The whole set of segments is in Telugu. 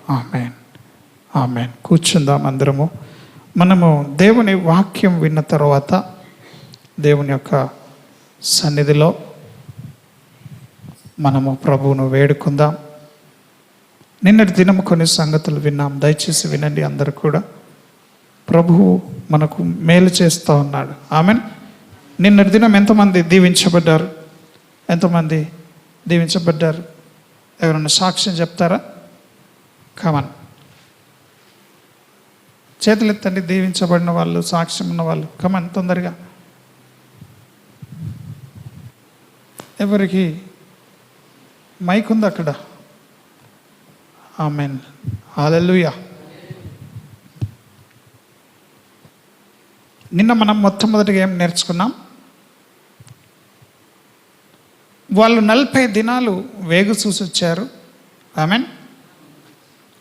ఆమేన్, ఆమేన్. కూర్చుందాం అందరము. మనము దేవుని వాక్యం విన్న తర్వాత దేవుని యొక్క సన్నిధిలో మనము ప్రభువును వేడుకుందాం. నిన్నటి దినం కొన్ని సంగతులు విన్నాం, దయచేసి వినండి అందరూ కూడా. ప్రభువు మనకు మేలు చేస్తూ ఉన్నాడు. ఆమేన్. నిన్నటి దినం ఎంతమంది దీవించబడ్డారు? ఎంతమంది దీవించబడ్డారు? ఎవరైనా సాక్ష్యం చెప్తారా? కమన్, చేతులు ఎత్తండి. దీవించబడిన వాళ్ళు, సాక్ష్యం ఉన్న వాళ్ళు, కమన్ తొందరగా. ఎవరికి మైక్ ఉంది అక్కడ? ఆమేన్, హల్లెలూయా. నిన్న మనం మొట్టమొదటిగా ఏం నేర్చుకున్నాం? వాళ్ళు 40 దినాలు వేగు చూసి వచ్చారు. ఆమేన్.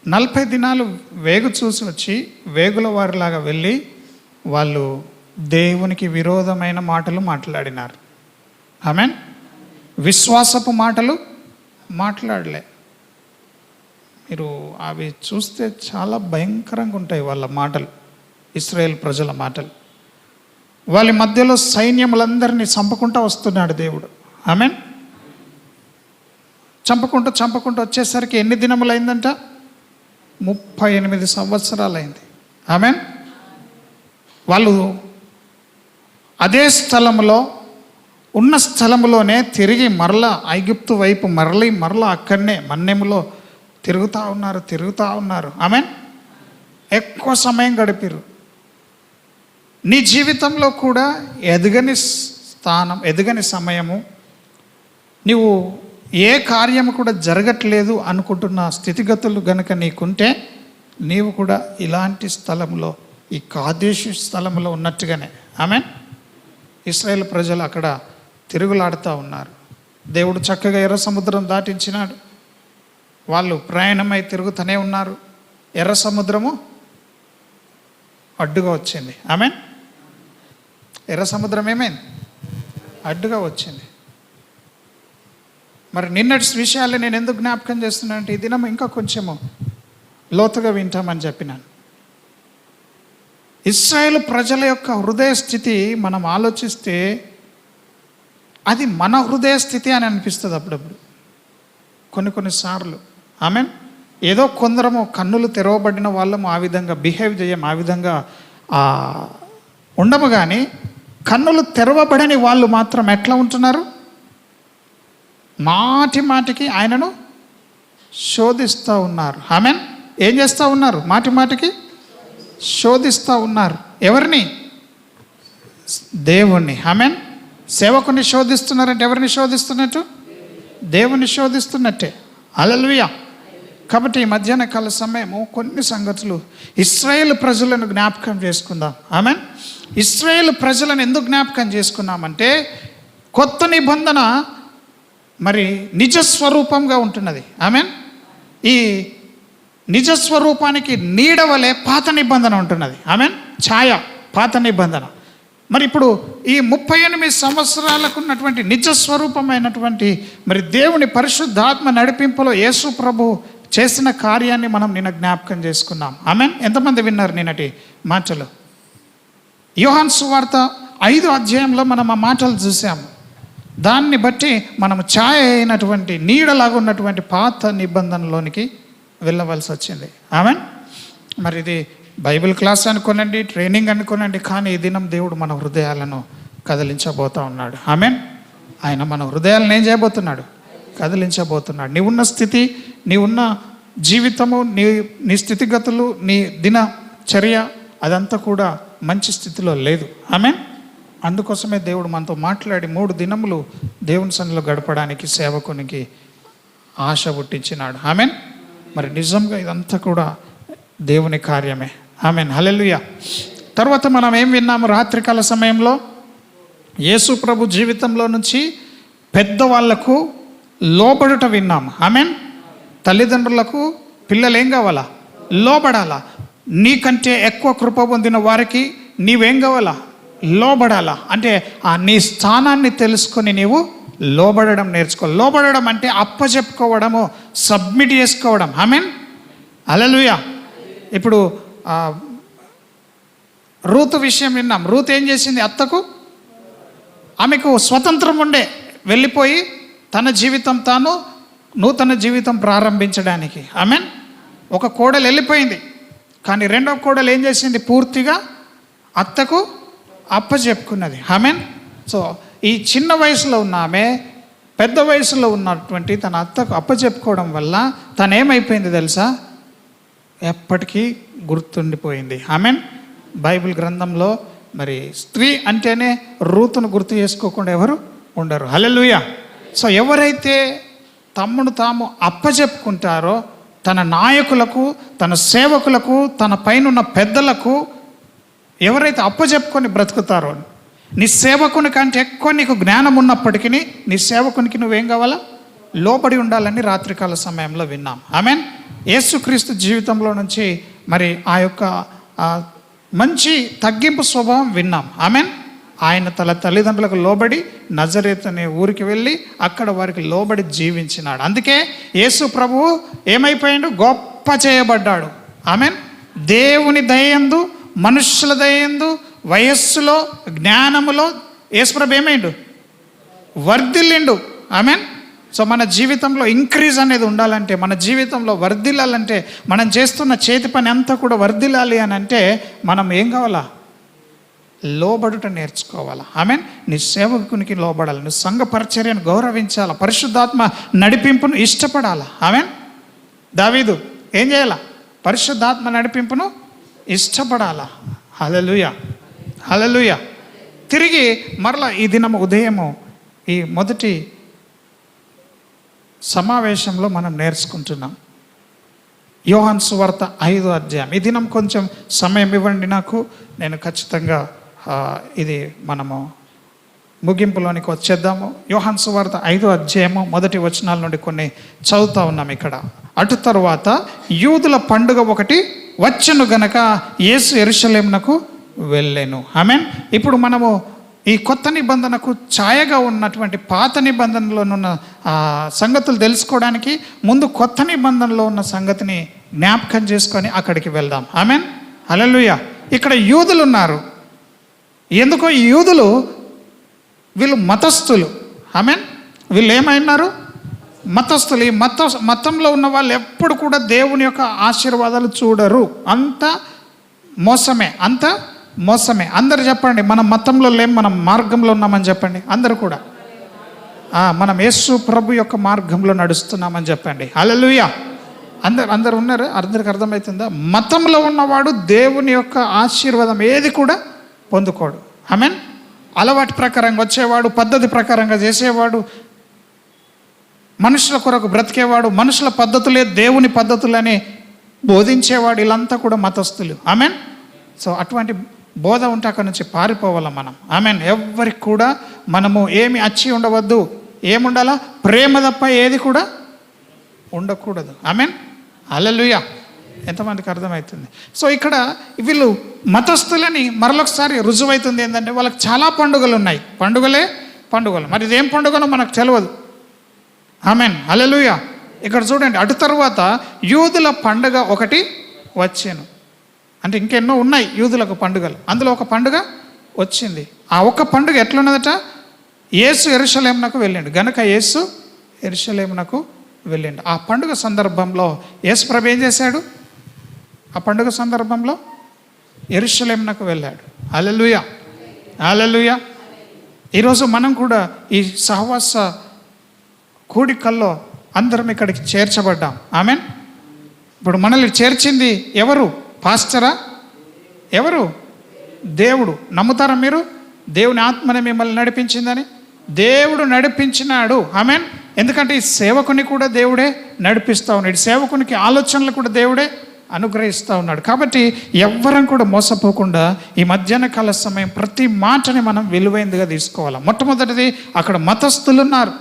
40 దినాలు వేగు చూసి వచ్చి వేగుల వారిలాగా వెళ్ళి వాళ్ళు దేవునికి విరోధమైన మాటలు మాట్లాడినారు. ఆమేన్. విశ్వాసపు మాటలు మాట్లాడలే. మీరు అవి చూస్తే చాలా భయంకరంగా ఉంటాయి వాళ్ళ మాటలు, ఇశ్రాయేల్ ప్రజల మాటలు. వాళ్ళ మధ్యలో సైన్యములందరినీ చంపుకుంటూ వస్తున్నాడు దేవుడు. ఆమేన్. చంపుకుంటూ వచ్చేసరికి ఎన్ని దినములైందంట? 38 సంవత్సరాలైంది. ఆమేన్. వాళ్ళు అదే స్థలంలో ఉన్న స్థలంలోనే తిరిగి మరలా ఐగుప్తు వైపు మరలా అక్కడనే మన్నెములో తిరుగుతూ ఉన్నారు. ఆమేన్. ఎక్కువ సమయం గడిపారు. నీ జీవితంలో కూడా ఎదగని సమయము, నీవు ఏ కార్యము కూడా జరగట్లేదు అనుకుంటున్న స్థితిగతులు గనుక నీకుంటే నీవు కూడా ఇలాంటి స్థలంలో, ఈ కాదేశు స్థలంలో ఉన్నట్టుగానే, ఆమేన్, ఇశ్రాయేల్ ప్రజలు అక్కడ తిరుగులాడుతూ ఉన్నారు. దేవుడు చక్కగా ఎర్ర సముద్రం దాటించినాడు. వాళ్ళు ప్రయాణమై తిరుగుతూనే ఉన్నారు. ఎర్ర సముద్రము అడ్డుగా వచ్చింది. ఆమేన్. ఎర్ర సముద్రం ఏమైంది? అడ్డుగా వచ్చింది. మరి నిన్నటి విషయాలు నేను ఎందుకు జ్ఞాపకం చేస్తున్నానంటే, ఈ దినం ఇంకా కొంచెము లోతుగా వింటామని చెప్పినాను. ఇశ్రాయేలు ప్రజల యొక్క హృదయ స్థితి మనం ఆలోచిస్తే అది మన హృదయ స్థితి అని అనిపిస్తుంది అప్పుడప్పుడు, కొన్నిసార్లు. ఆమేన్. ఏదో కొందరము కన్నులు తెరవబడిన వాళ్ళము ఆ విధంగా బిహేవ్ చేయం, ఆ విధంగా ఉండము. కానీ కన్నులు తెరవబడని వాళ్ళు మాత్రం ఎట్లా ఉంటున్నారు? మాటికి ఆయనను శోధిస్తూ ఉన్నారు. ఆమేన్. ఏం చేస్తూ ఉన్నారు? మాటికి శోధిస్తూ ఉన్నారు. ఎవరిని? దేవుణ్ణి. ఆమేన్. సేవకుని శోధిస్తున్నారంటే ఎవరిని శోధిస్తున్నట్టు? దేవుని శోధిస్తున్నట్టే. హల్లెలూయా. కాబట్టి ఈ మధ్యాహ్న కాల సమయము కొన్ని సంగతులు ఇశ్రాయేల్ ప్రజలను జ్ఞాపకం చేసుకుందాం. ఆమేన్. ఇశ్రాయేల్ ప్రజలను ఎందుకు జ్ఞాపకం చేసుకున్నామంటే, కొత్త నిబంధన మరి నిజస్వరూపంగా ఉంటున్నది. ఆమేన్. ఈ నిజస్వరూపానికి నీడ వలె పాత నిబంధన ఉంటున్నది. ఆమేన్. ఛాయ, పాత నిబంధన. మరి ఇప్పుడు ఈ 38 సంవత్సరాలకు ఉన్నటువంటి నిజస్వరూపమైనటువంటి మరి దేవుని పరిశుద్ధాత్మ నడిపింపులో యేసు ప్రభు చేసిన కార్యాన్ని మనం నిన్న జ్ఞాపకం చేసుకున్నాం. ఆమేన్. ఎంతమంది విన్నారు నిన్నటి మాటలు? యోహాను సువార్త 5వ అధ్యాయంలో మనం ఆ మాటలు చూసాము. దాన్ని బట్టి మనము ఛాయ అయినటువంటి నీడలాగా ఉన్నటువంటి పాత నిబంధనలోనికి వెళ్ళవలసి వచ్చింది. ఆమేన్. మరి ఇది బైబిల్ క్లాస్ అనుకోనండి, ట్రైనింగ్ అనుకోనండి, కానీ ఈ దినం దేవుడు మన హృదయాలను కదిలించబోతూ ఉన్నాడు. ఆమేన్. ఆయన మన హృదయాలను ఏం చేయబోతున్నాడు? కదిలించబోతున్నాడు. నీవున్న స్థితి, నీవున్న జీవితము, నీ స్థితిగతులు, నీ దినచర్య అదంతా కూడా మంచి స్థితిలో లేదు. ఆమేన్. అందుకోసమే దేవుడు మనతో మాట్లాడి 3 దినములు దేవుని సన్నిధిలో గడపడానికి సేవకునికి ఆశ పుట్టించినాడు. ఆమేన్. మరి నిజంగా ఇదంతా కూడా దేవుని కార్యమే. ఆమేన్. హల్లెలూయా. తర్వాత మనం ఏం విన్నాము? రాత్రికాల సమయంలో యేసు ప్రభు జీవితంలో నుంచి పెద్దవాళ్లకు లోబడుట విన్నాము. ఆమేన్. తల్లిదండ్రులకు పిల్లలు ఏం కావాలా? లోబడాలా. నీకంటే ఎక్కువ కృప పొందిన వారికి నీవేం కావాలా? లోబడాలా. అంటే నీ స్థానాన్ని తెలుసుకొని నీవు లోబడడం నేర్చుకో. లోబడడం అంటే అప్పచెప్పుకోవడము, సబ్మిట్ చేసుకోవడం. ఆమేన్. హల్లెలూయా. ఇప్పుడు రూతు విషయం విన్నాం. రూతు ఏం చేసింది? అత్తకు ఆమెకు స్వతంత్రం ఉండే, వెళ్ళిపోయి తన జీవితం తాను నూతన జీవితం ప్రారంభించడానికి. ఆమెన్. ఒక కోడలు వెళ్ళిపోయింది, కానీ రెండో కోడలు ఏం చేసింది? పూర్తిగా అత్తకు అప్పచెప్పుకున్నది. ఆమెన్. సో ఈ చిన్న వయసులో ఉన్న ఆమె పెద్ద వయసులో ఉన్నటువంటి తన అత్తకు అప్పచెప్పుకోవడం వల్ల తను ఏమైపోయింది తెలుసా? ఎప్పటికీ గుర్తుండిపోయింది. ఆమెన్. బైబిల్ గ్రంథంలో మరి స్త్రీ అంటేనే రూతును గుర్తు చేసుకోకుండా ఎవరు ఉండరు. హల్లెలూయా. సో ఎవరైతే తమ్మును తాము అప్పచెప్పుకుంటారో, తన నాయకులకు, తన సేవకులకు, తన పైనున్న పెద్దలకు ఎవరైతే అప్పచెప్పుకొని బ్రతుకుతారో, నీ సేవకుని కంటే ఎక్కువ నీకు జ్ఞానం ఉన్నప్పటికీ నీ సేవకునికి నువ్వేం కావాలా? లోబడి ఉండాలని రాత్రికాల సమయంలో విన్నాం. ఆమెన్. యేసుక్రీస్తు జీవితంలో నుంచి మరి ఆ యొక్క మంచి తగ్గింపు స్వభావం విన్నాం. ఆమెన్. ఆయన తన తల్లిదండ్రులకు లోబడి నజరేతు అనే ఊరికి వెళ్ళి అక్కడ వారికి లోబడి జీవించినాడు. అందుకే యేసు ప్రభువు ఏమైపోయాడు? గొప్ప చేయబడ్డాడు. ఆమెన్. దేవుని దయందు, మనుష్యుల దయందు, వయస్సులో, జ్ఞానములో యేసు ప్రభు ఏమైండు? వర్ధిల్లిండు. ఆమెన్. సో మన జీవితంలో ఇంక్రీజ్ అనేది ఉండాలంటే, మన జీవితంలో వర్ధిల్లాలంటే, మనం చేస్తున్న చేతి పని అంతా కూడా వర్ధిల్లాలి అని అంటే మనం ఏం కావాలా? లోబడుట నేర్చుకోవాలా. ఆమెన్. నీ సేవకునికి లోబడాలి, నీ సంఘ పరిచర్యను గౌరవించాలా, పరిశుద్ధాత్మ నడిపింపును ఇష్టపడాలా. ఆమెన్. దావీదు ఏం చేయాలా? పరిశుద్ధాత్మ నడిపింపును ఇష్టపడాలా. హల్లెలూయా. హల్లెలూయా. తిరిగి మరలా ఈ దినము ఉదయము ఈ మొదటి సమావేశంలో మనం నేర్చుకుంటున్నాం యోహాను సువార్త 5వ అధ్యాయం. ఈ దినం కొంచెం సమయం ఇవ్వండి నాకు, నేను ఖచ్చితంగా ఇది మనము ముగింపులోనికి వచ్చేద్దాము. యోహాను సువార్త 5వ అధ్యాయము మొదటి వచనాల నుండి కొన్ని చదువుతా ఉన్నాం ఇక్కడ. అటు తరువాత యూదుల పండుగ ఒకటి వచ్చెను గనక యేసు యెరూషలేమునకు వెళ్ళెను. ఆమెన్. ఇప్పుడు మనము ఈ కొత్త నిబంధనకు ఛాయగా ఉన్నటువంటి పాత నిబంధనలోనున్న సంగతులు తెలుసుకోవడానికి ముందు కొత్త నిబంధనలో ఉన్న సంగతిని జ్ఞాపకం చేసుకొని అక్కడికి వెళ్దాం. ఆమెన్. హల్లెలూయా. ఇక్కడ యూదులు ఉన్నారు. ఎందుకో ఈ యూదులు వీళ్ళు మతస్థులు. ఆమెన్. వీళ్ళు ఏమైనారు? మతస్థులు. ఈ మతంలో ఉన్న వాళ్ళు ఎప్పుడు కూడా దేవుని యొక్క ఆశీర్వాదాలు చూడరు. అంత మోసమే, అంత మోసమే. అందరు చెప్పండి, మనం మతంలో లేం, మనం మార్గంలో ఉన్నామని చెప్పండి. అందరూ కూడా మనం యేసు ప్రభు యొక్క మార్గంలో నడుస్తున్నామని చెప్పండి. హల్లెలూయా. అందరు ఉన్నారు. అందరికి అర్థమవుతుందా? మతంలో ఉన్నవాడు దేవుని యొక్క ఆశీర్వాదం ఏది కూడా పొందుకోడు. ఆమెన్. అలవాటు ప్రకారంగా వచ్చేవాడు, పద్ధతి ప్రకారంగా చేసేవాడు, మనుషుల కొరకు బ్రతికేవాడు, మనుషుల పద్ధతులే దేవుని పద్ధతులని బోధించేవాడు, వీళ్ళంతా కూడా మతస్థులు. ఆమెన్. సో అటువంటి బోధ ఉంటే అక్కడి నుంచి పారిపోవాలి మనం. ఆమెన్. ఎవరికి కూడా మనము ఏమి అచ్చి ఉండవద్దు. ఏముండాలా? ప్రేమ తప్ప ఏది కూడా ఉండకూడదు. ఆమెన్. హల్లెలూయా. ఎంతమందికి అర్థమవుతుంది? సో ఇక్కడ వీళ్ళు మతస్థులని మరొకసారి రుజువవుతుంది ఏంటంటే వాళ్ళకి చాలా పండుగలు ఉన్నాయి. పండుగలు. మరి ఇదేం పండుగనో మనకు తెలియదు. ఆమెన్. హల్లెలూయా. ఇక్కడ చూడండి, అటు తరువాత యూదుల పండుగ ఒకటి వచ్చాను. అంటే ఇంకెన్నో ఉన్నాయి యూదులకు పండుగలు. అందులో ఒక పండుగ వచ్చింది. ఆ ఒక్క పండుగ ఎట్లున్నదట? యేసు యెరూషలేమునకు వెళ్ళిండు గనక యేసు యెరూషలేమునకు వెళ్ళిండు. ఆ పండుగ సందర్భంలో యేసు ప్రభు ఏం చేశాడు? ఆ పండుగ సందర్భంలో యెరూషలేమునకు వెళ్ళాడు. హల్లెలూయా. హల్లెలూయా. ఈరోజు మనం కూడా ఈ సహవాస కూడికల్లో అందరం ఇక్కడికి చేర్చబడ్డాం. ఆమెన్. ఇప్పుడు మనల్ని చేర్చింది ఎవరు? పాస్టరా? ఎవరు? దేవుడు. నమ్ముతారా మీరు? దేవుని ఆత్మనే మిమ్మల్ని నడిపించిందని. దేవుడు నడిపించినాడు. ఆమెన్. ఎందుకంటే ఈ సేవకుని కూడా దేవుడే నడిపిస్తూ ఉన్నాడు. సేవకునికి ఆలోచనలు కూడా దేవుడే అనుగ్రహిస్తూ ఉన్నాడు. కాబట్టి ఎవ్వరం కూడా మోసపోకుండా ఈ మధ్యాహ్న కాల సమయం ప్రతి మాటని మనం విలువైనదిగా తీసుకోవాలి. మొట్టమొదటిది, అక్కడ మతస్థులు ఉన్నారు.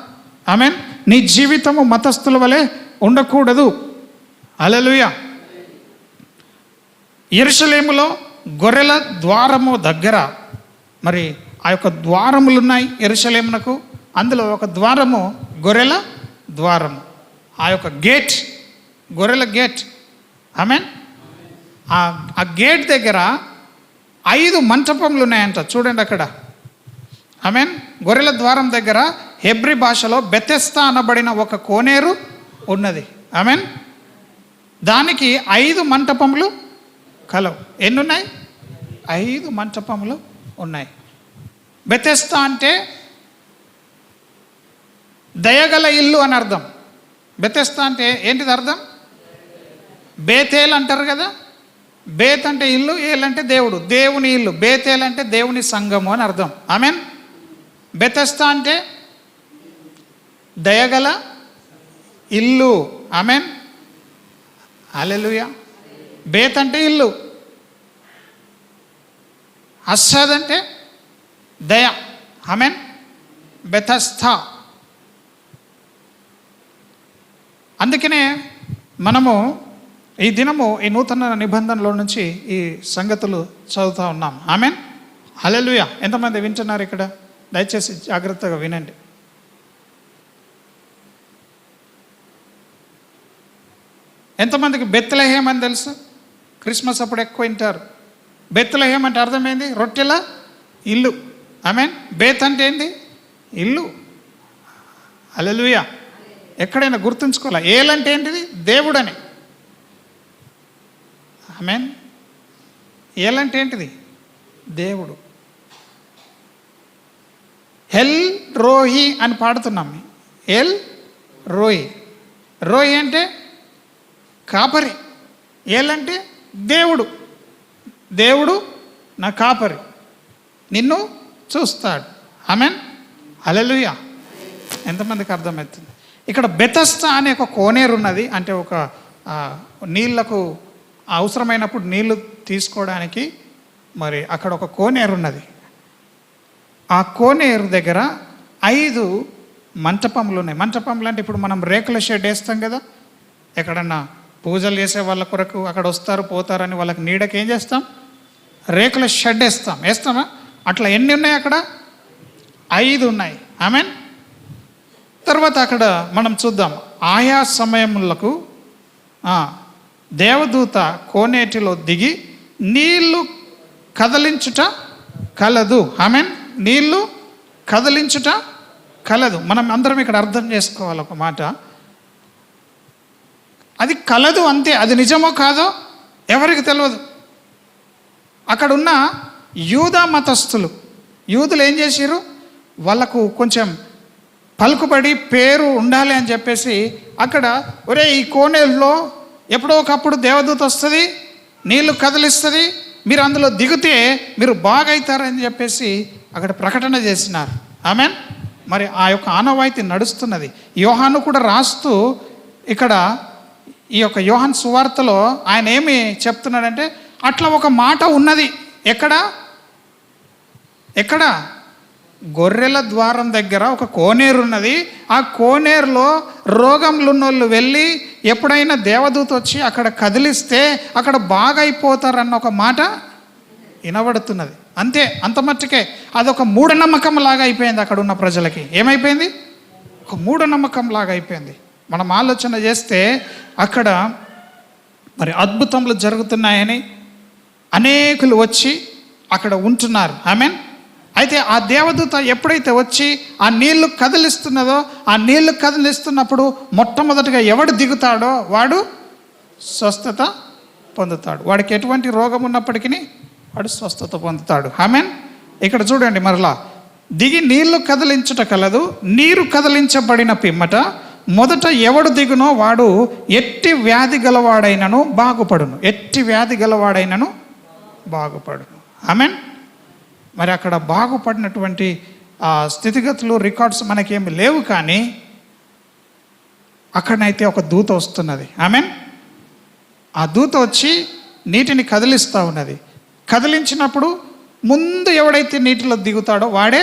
ఆమెన్. నీ జీవితము మతస్థుల వలె ఉండకూడదు. హల్లెలూయా. యెరూషలేములో గొర్రెల ద్వారము దగ్గర మరి ఆ యొక్క ద్వారములు ఉన్నాయి యెరూషలేమునకు. అందులో ఒక ద్వారము గొర్రెల ద్వారము. ఆ యొక్క గేట్, గొర్రెల గేట్. ఆమెన్. ఆ గేట్ దగ్గర 5 మంటపములు ఉన్నాయంట. చూడండి అక్కడ. ఆమెన్. గొర్రెల ద్వారం దగ్గర హెబ్రీ భాషలో బెతెస్దా అనబడిన ఒక కోనేరు ఉన్నది. ఆమెన్. దానికి 5 మంటపములు కలవు. ఎన్ని ఉన్నాయి? 5 మంటపములు ఉన్నాయి. బెతెస్దా అంటే దయగల ఇల్లు అని అర్థం. బెతెస్దా అంటే ఏంటిది అర్థం? బేతేల్ అంటారు కదా. బేత్ అంటే ఇల్లు, ఏల్ అంటే దేవుడు, దేవుని ఇల్లు. బేతేల్ అంటే దేవుని సంఘము అని అర్థం. ఆమెన్. బెతెస్దా అంటే దయగల ఇల్లు. ఆమెన్. హల్లెలూయా. బేత్ అంటే ఇల్లు, హస్సద్ అంటే దయ. ఆమెన్. బెతెస్దా. అందుకనే మనము ఈ దినము ఈ నూతన నిబంధనలో నుంచి ఈ సంగతులు చదువుతూ ఉన్నాం. ఆమెన్. హల్లెలూయా. ఎంతమంది వింటున్నారు ఇక్కడ? దయచేసి జాగ్రత్తగా వినండి. ఎంతమందికి బెత్లెహేమ్ అని తెలుసు? క్రిస్మస్ అప్పుడు ఎక్కువ వింటారు. బెత్లెహేమ్ అంటే అర్థమైంది? రొట్టెల ఇల్లు. ఆమెన్. బేత్ అంటే ఏంది? ఇల్లు. హల్లెలూయా. ఎక్కడైనా గుర్తుంచుకోవాలా. ఏల్ అంటే ఏంటిది? దేవుడని. ఆమెన్. ఏల్ అంటే ఏంటిది? దేవుడు. ఎల్ రోహి అని పాడుతున్నాం. ఎల్ రోహి. రోహి అంటే కాపరి. ఏల్ అంటే దేవుడు. దేవుడు నా కాపరి, నిన్ను చూస్తాడు. ఆమెన్. హల్లెలూయా. ఎంతమందికి అర్థమవుతుంది? ఇక్కడ బెతెస్దా అనే ఒక కోనేరు ఉన్నది. అంటే ఒక నీళ్లకు అవసరమైనప్పుడు నీళ్లు తీసుకోవడానికి మరి అక్కడ ఒక కోనేరు ఉన్నది. ఆ కోనేరు దగ్గర 5 మంటపములు ఉన్నాయి. మంటపములు అంటే ఇప్పుడు మనం రేకుల షెడ్ వేస్తాం కదా. ఎక్కడన్నా పూజలు చేసే వాళ్ళ కొరకు అక్కడ వస్తారు పోతారని వాళ్ళకి నీడకి ఏం చేస్తాం? రేకుల షెడ్ వేస్తామా? అట్లా ఎన్ని ఉన్నాయి అక్కడ? 5 ఉన్నాయి. ఆమెన్. తర్వాత అక్కడ మనం చూద్దాం. ఆయా సమయములకు దేవదూత కోనేటిలో దిగి నీళ్లు కదిలించుట కలదు. ఆమెన్. నీళ్లు కదిలించుట కలదు. మనం అందరం ఇక్కడ అర్థం చేసుకోవాలి ఒక మాట. అది కలదు అంతే. అది నిజమో కాదో ఎవరికి తెలియదు. అక్కడున్న యూదా మతస్థులు, యూదులు ఏం చేశారు? వాళ్ళకు కొంచెం పలుకుబడి పేరు ఉండాలి అని చెప్పేసి అక్కడ ఈ కోనేరులో ఎప్పుడో ఒకప్పుడు దేవదూత వస్తుంది, నీళ్లు కదిలిస్తుంది, మీరు అందులో దిగితే మీరు బాగవుతారని చెప్పేసి అక్కడ ప్రకటన చేసినారు. ఆమెన్. మరి ఆ యొక్క ఆనవాయితీ నడుస్తున్నది. యోహాను కూడా రాస్తూ ఇక్కడ ఈ యొక్క యోహాను సువార్తలో ఆయన ఏమి చెప్తున్నాడంటే అట్లా ఒక మాట ఉన్నది. ఎక్కడ? గొర్రెల ద్వారం దగ్గర ఒక కోనేరు ఉన్నది. ఆ కోనేరులో రోగంలో ఉన్నోళ్ళు వెళ్ళి ఎప్పుడైనా దేవదూత వచ్చి అక్కడ కదిలిస్తే అక్కడ బాగైపోతారన్న ఒక మాట వినబడుతున్నది. అంతే, అంత మట్టుకే. అదొక మూఢనమ్మకం లాగా అయిపోయింది అక్కడ ఉన్న ప్రజలకి. ఏమైపోయింది? ఒక మూఢనమ్మకం లాగా అయిపోయింది. మనం ఆలోచన చేస్తే అక్కడ మరి అద్భుతములు జరుగుతున్నాయని అనేకులు వచ్చి అక్కడ ఉంటున్నారు. ఆమెన్. అయితే ఆ దేవదూత ఎప్పుడైతే వచ్చి ఆ నీళ్లు కదిలిస్తున్నదో ఆ నీళ్లు కదిలిస్తున్నప్పుడు మొట్టమొదటిగా ఎవడు దిగుతాడో వాడు స్వస్థత పొందుతాడు. వాడికి ఎటువంటి రోగం ఉన్నప్పటికీ వాడు స్వస్థత పొందుతాడు. ఆమెన్. ఇక్కడ చూడండి మరలా. దిగి నీళ్లు కదిలించుట కలదు, నీరు కదిలించబడిన పిమ్మట మొదట ఎవడు దిగునో వాడు ఎట్టి వ్యాధి గలవాడైనను బాగుపడును. ఎట్టి వ్యాధి గలవాడైనను బాగుపడును. ఆమెన్. మరి అక్కడ బాగుపడినటువంటి స్థితిగతులు రికార్డ్స్ మనకేమి లేవు, కానీ అక్కడనైతే ఒక దూత వస్తున్నది. ఆమెన్. ఆ దూత వచ్చి నీటిని కదిలిస్తూ ఉన్నది. కదిలించినప్పుడు ముందు ఎవడైతే నీటిలో దిగుతాడో వాడే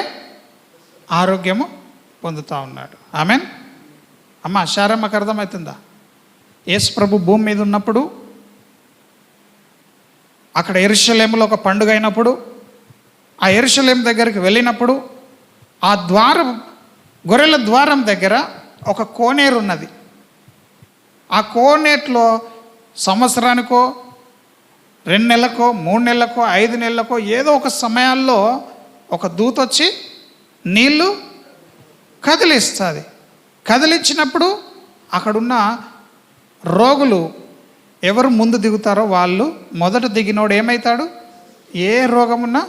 ఆరోగ్యము పొందుతూ ఉన్నాడు. ఆమెన్. అమ్మ శారమ్మకు అర్థమవుతుందా? యేసు ప్రభు భూమి మీద ఉన్నప్పుడు అక్కడ యెరూషలేములో ఒక పండుగ అయినప్పుడు ఆ యెరూషలేం దగ్గరికి వెళ్ళినప్పుడు ఆ ద్వారం, గొర్రెల ద్వారం దగ్గర ఒక కోనేరు ఉన్నది. ఆ కోనేట్లో సంవత్సరానికో 2 నెలలకో 3 నెలలకో 5 నెలలకో ఏదో ఒక సమయాల్లో ఒక దూత వచ్చి నీళ్లు కదిలిస్తుంది. కదిలించినప్పుడు అక్కడున్న రోగులు ఎవరు ముందు దిగుతారో వాళ్ళు మొదట దిగినోడు ఏమవుతాడు? ఏ రోగమున్నా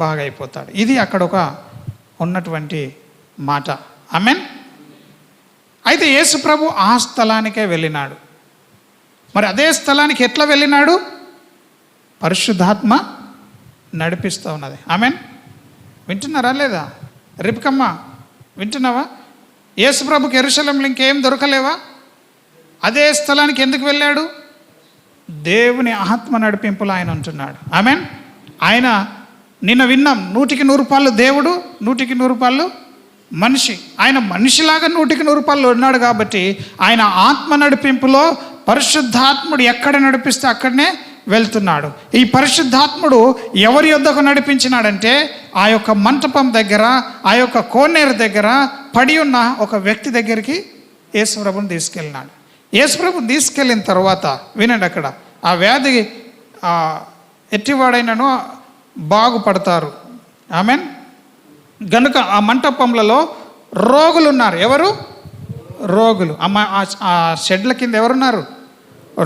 బాగైపోతాడు. ఇది అక్కడ ఒక ఉన్నటువంటి మాట. ఆమేన్. అయితే యేసు ప్రభు ఆ స్థలానికే వెళ్ళినాడు. మరి అదే స్థలానికి ఎట్లా వెళ్ళినాడు? పరిశుద్ధాత్మ నడిపిస్తూ ఉన్నది. ఆమేన్. వింటున్నారా లేదా? రిప్కమ్మ వింటున్నావా? యేసు ప్రభుకి యెరూషలేములో ఇంకేం దొరకలేవా? అదే స్థలానికి ఎందుకు వెళ్ళాడు? దేవుని ఆత్మ నడిపింపులో ఆయన ఉంటున్నాడు. ఆమేన్. ఆయన నిన్న విన్నాం, 100కి 100 రూపాయలు దేవుడు, 100కి 100 రూపాయలు మనిషి. ఆయన మనిషిలాగా 100కి 100 రూపాయలు ఉన్నాడు కాబట్టి ఆయన ఆత్మ నడిపింపులో పరిశుద్ధాత్ముడు ఎక్కడ నడిపిస్తే అక్కడనే వెళ్తున్నాడు. ఈ పరిశుద్ధాత్ముడు ఎవరి యొద్దకు నడిపించినాడంటే ఆ యొక్క మంటపం దగ్గర, ఆ యొక్క కోనేరు దగ్గర పడి ఉన్న ఒక వ్యక్తి దగ్గరికి యేసుప్రభుని తీసుకెళ్ళినాడు. యేసుప్రభుని తీసుకెళ్ళిన తర్వాత వినండి, అక్కడ ఆ వ్యాధి ఎట్టివాడైనను బాగుపడతారు. ఆమేన్. గనుక ఆ మంటపంలలో రోగులు ఉన్నారు. ఎవరు? రోగులు. ఆ షెడ్ల కింద ఎవరున్నారు?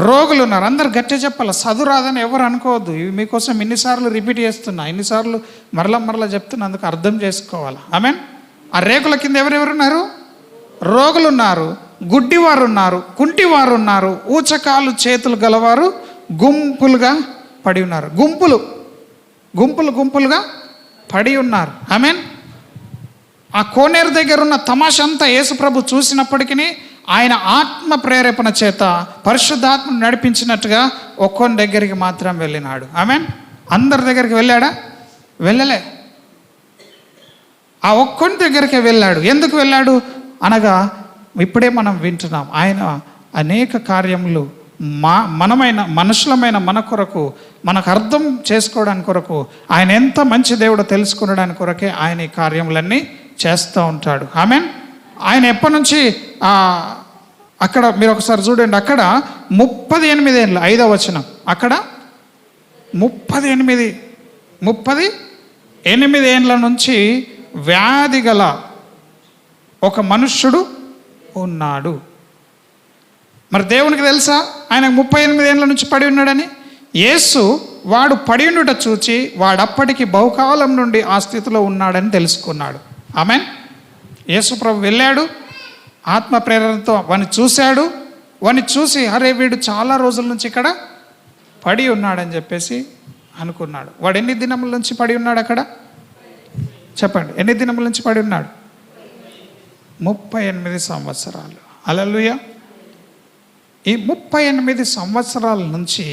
రోగులు ఉన్నారు. అందరు గట్టిగా చెప్పాలి, చదువు రాదని ఎవరు అనుకోవద్దు. ఇవి మీకోసం ఇన్నిసార్లు రిపీట్ చేస్తున్నా, ఇన్నిసార్లు మరలా చెప్తున్నందుకు అర్థం చేసుకోవాలి. ఆమేన్. ఆ రేకుల కింద ఎవరెవరున్నారు? రోగులు ఉన్నారు, గుడ్డివారు ఉన్నారు, కుంటివారు ఉన్నారు, ఊచకాలు చేతులు గలవారు గుంపులుగా పడి ఉన్నారు. గుంపులుగా పడి ఉన్నారు. ఆమేన్. ఆ కోనేరు దగ్గర ఉన్న తమాష అంతా యేసుప్రభు చూసినప్పటికీ ఆయన ఆత్మ ప్రేరేపణ చేత పరిశుద్ధాత్మను నడిపించినట్టుగా ఒక్కొని దగ్గరికి మాత్రం వెళ్ళినాడు. ఆమేన్. అందరి దగ్గరికి వెళ్ళాడా? వెళ్ళలే. ఆ ఒక్కొని దగ్గరికి వెళ్ళాడు. ఎందుకు వెళ్ళాడు అనగా ఇప్పుడే మనం వింటున్నాం, ఆయన అనేక కార్యములు మనుషులమైన మన కొరకు, మనకు అర్థం చేసుకోవడానికి కొరకు, ఆయన ఎంత మంచి దేవుడో తెలుసుకునడానికి కొరకే ఆయన ఈ కార్యములన్నీ చేస్తూ ఉంటాడు. ఆమేన్. ఆయన ఎప్పటి నుంచి అక్కడ మీరు ఒకసారి చూడండి, అక్కడ 38 ఏళ్ళు, 5వ వచనం, అక్కడ 38 ఏళ్ళ నుంచి వ్యాధి గల ఒక మనుష్యుడు ఉన్నాడు. మరి దేవునికి తెలుసా ఆయనకు 38 ఏళ్ళ నుంచి పడి ఉన్నాడని? యేసు వాడు పడి ఉండుట చూచి వాడప్పటికి బహుకాలం నుండి ఆ స్థితిలో ఉన్నాడని తెలుసుకున్నాడు. ఆమేన్. యేసు ప్రభు వెళ్ళాడు, ఆత్మ ప్రేరణతో వాడిని చూశాడు. వాడిని చూసి అరే వీడు చాలా రోజుల నుంచి ఇక్కడ పడి ఉన్నాడని చెప్పేసి అనుకున్నాడు. వాడు ఎన్ని దినముల నుంచి పడి ఉన్నాడు అక్కడ? చెప్పండి, ఎన్ని దినముల నుంచి పడి ఉన్నాడు? 38 సంవత్సరాలు. హల్లెలూయా. ఈ 38 సంవత్సరాల నుంచి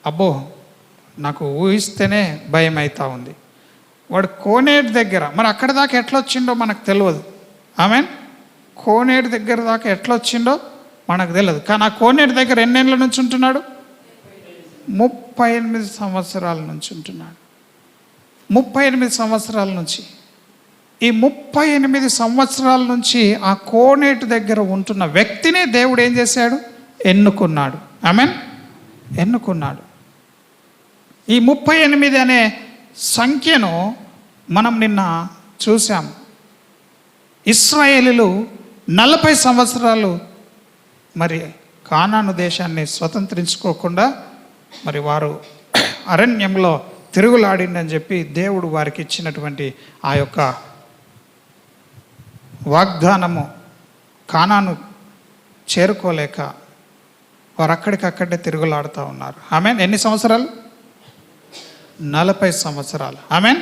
అబ్బో నాకు ఊహిస్తేనే భయం అవుతా ఉంది. వాడు కోనేటి దగ్గర, మరి అక్కడ దాకా ఎట్లా వచ్చిండో మనకు తెలియదు. ఆమేన్. కోనేటి దగ్గర దాకా ఎట్లా వచ్చిండో మనకు తెలియదు. కానీ ఆ కోనేటి దగ్గర ఎన్నేళ్ళ నుంచి ఉంటున్నాడు? 38 సంవత్సరాల నుంచి ఉంటున్నాడు. 38 సంవత్సరాల నుంచి. ఈ 38 సంవత్సరాల నుంచి ఆ కోనేటి దగ్గర ఉంటున్న వ్యక్తినే దేవుడు ఏం చేశాడు? ఎన్నుకున్నాడు. ఆమేన్. ఎన్నుకున్నాడు. ఈ 38 అనే సంఖ్యను మనం నిన్న చూసాం. ఇశ్రాయేలీలు 40 సంవత్సరాలు మరి కానాను దేశాన్ని స్వతంత్రించుకోకుండా మరి వారు అరణ్యంలో తిరుగులాడిందని చెప్పి దేవుడు వారికి ఇచ్చినటువంటి ఆ యొక్క వాగ్దానము కానాను చేరుకోలేక వారు అక్కడికక్కడే తిరుగులాడుతూ ఉన్నారు. ఆమేన్. ఎన్ని సంవత్సరాలు? 40 సంవత్సరాలు. ఆమేన్.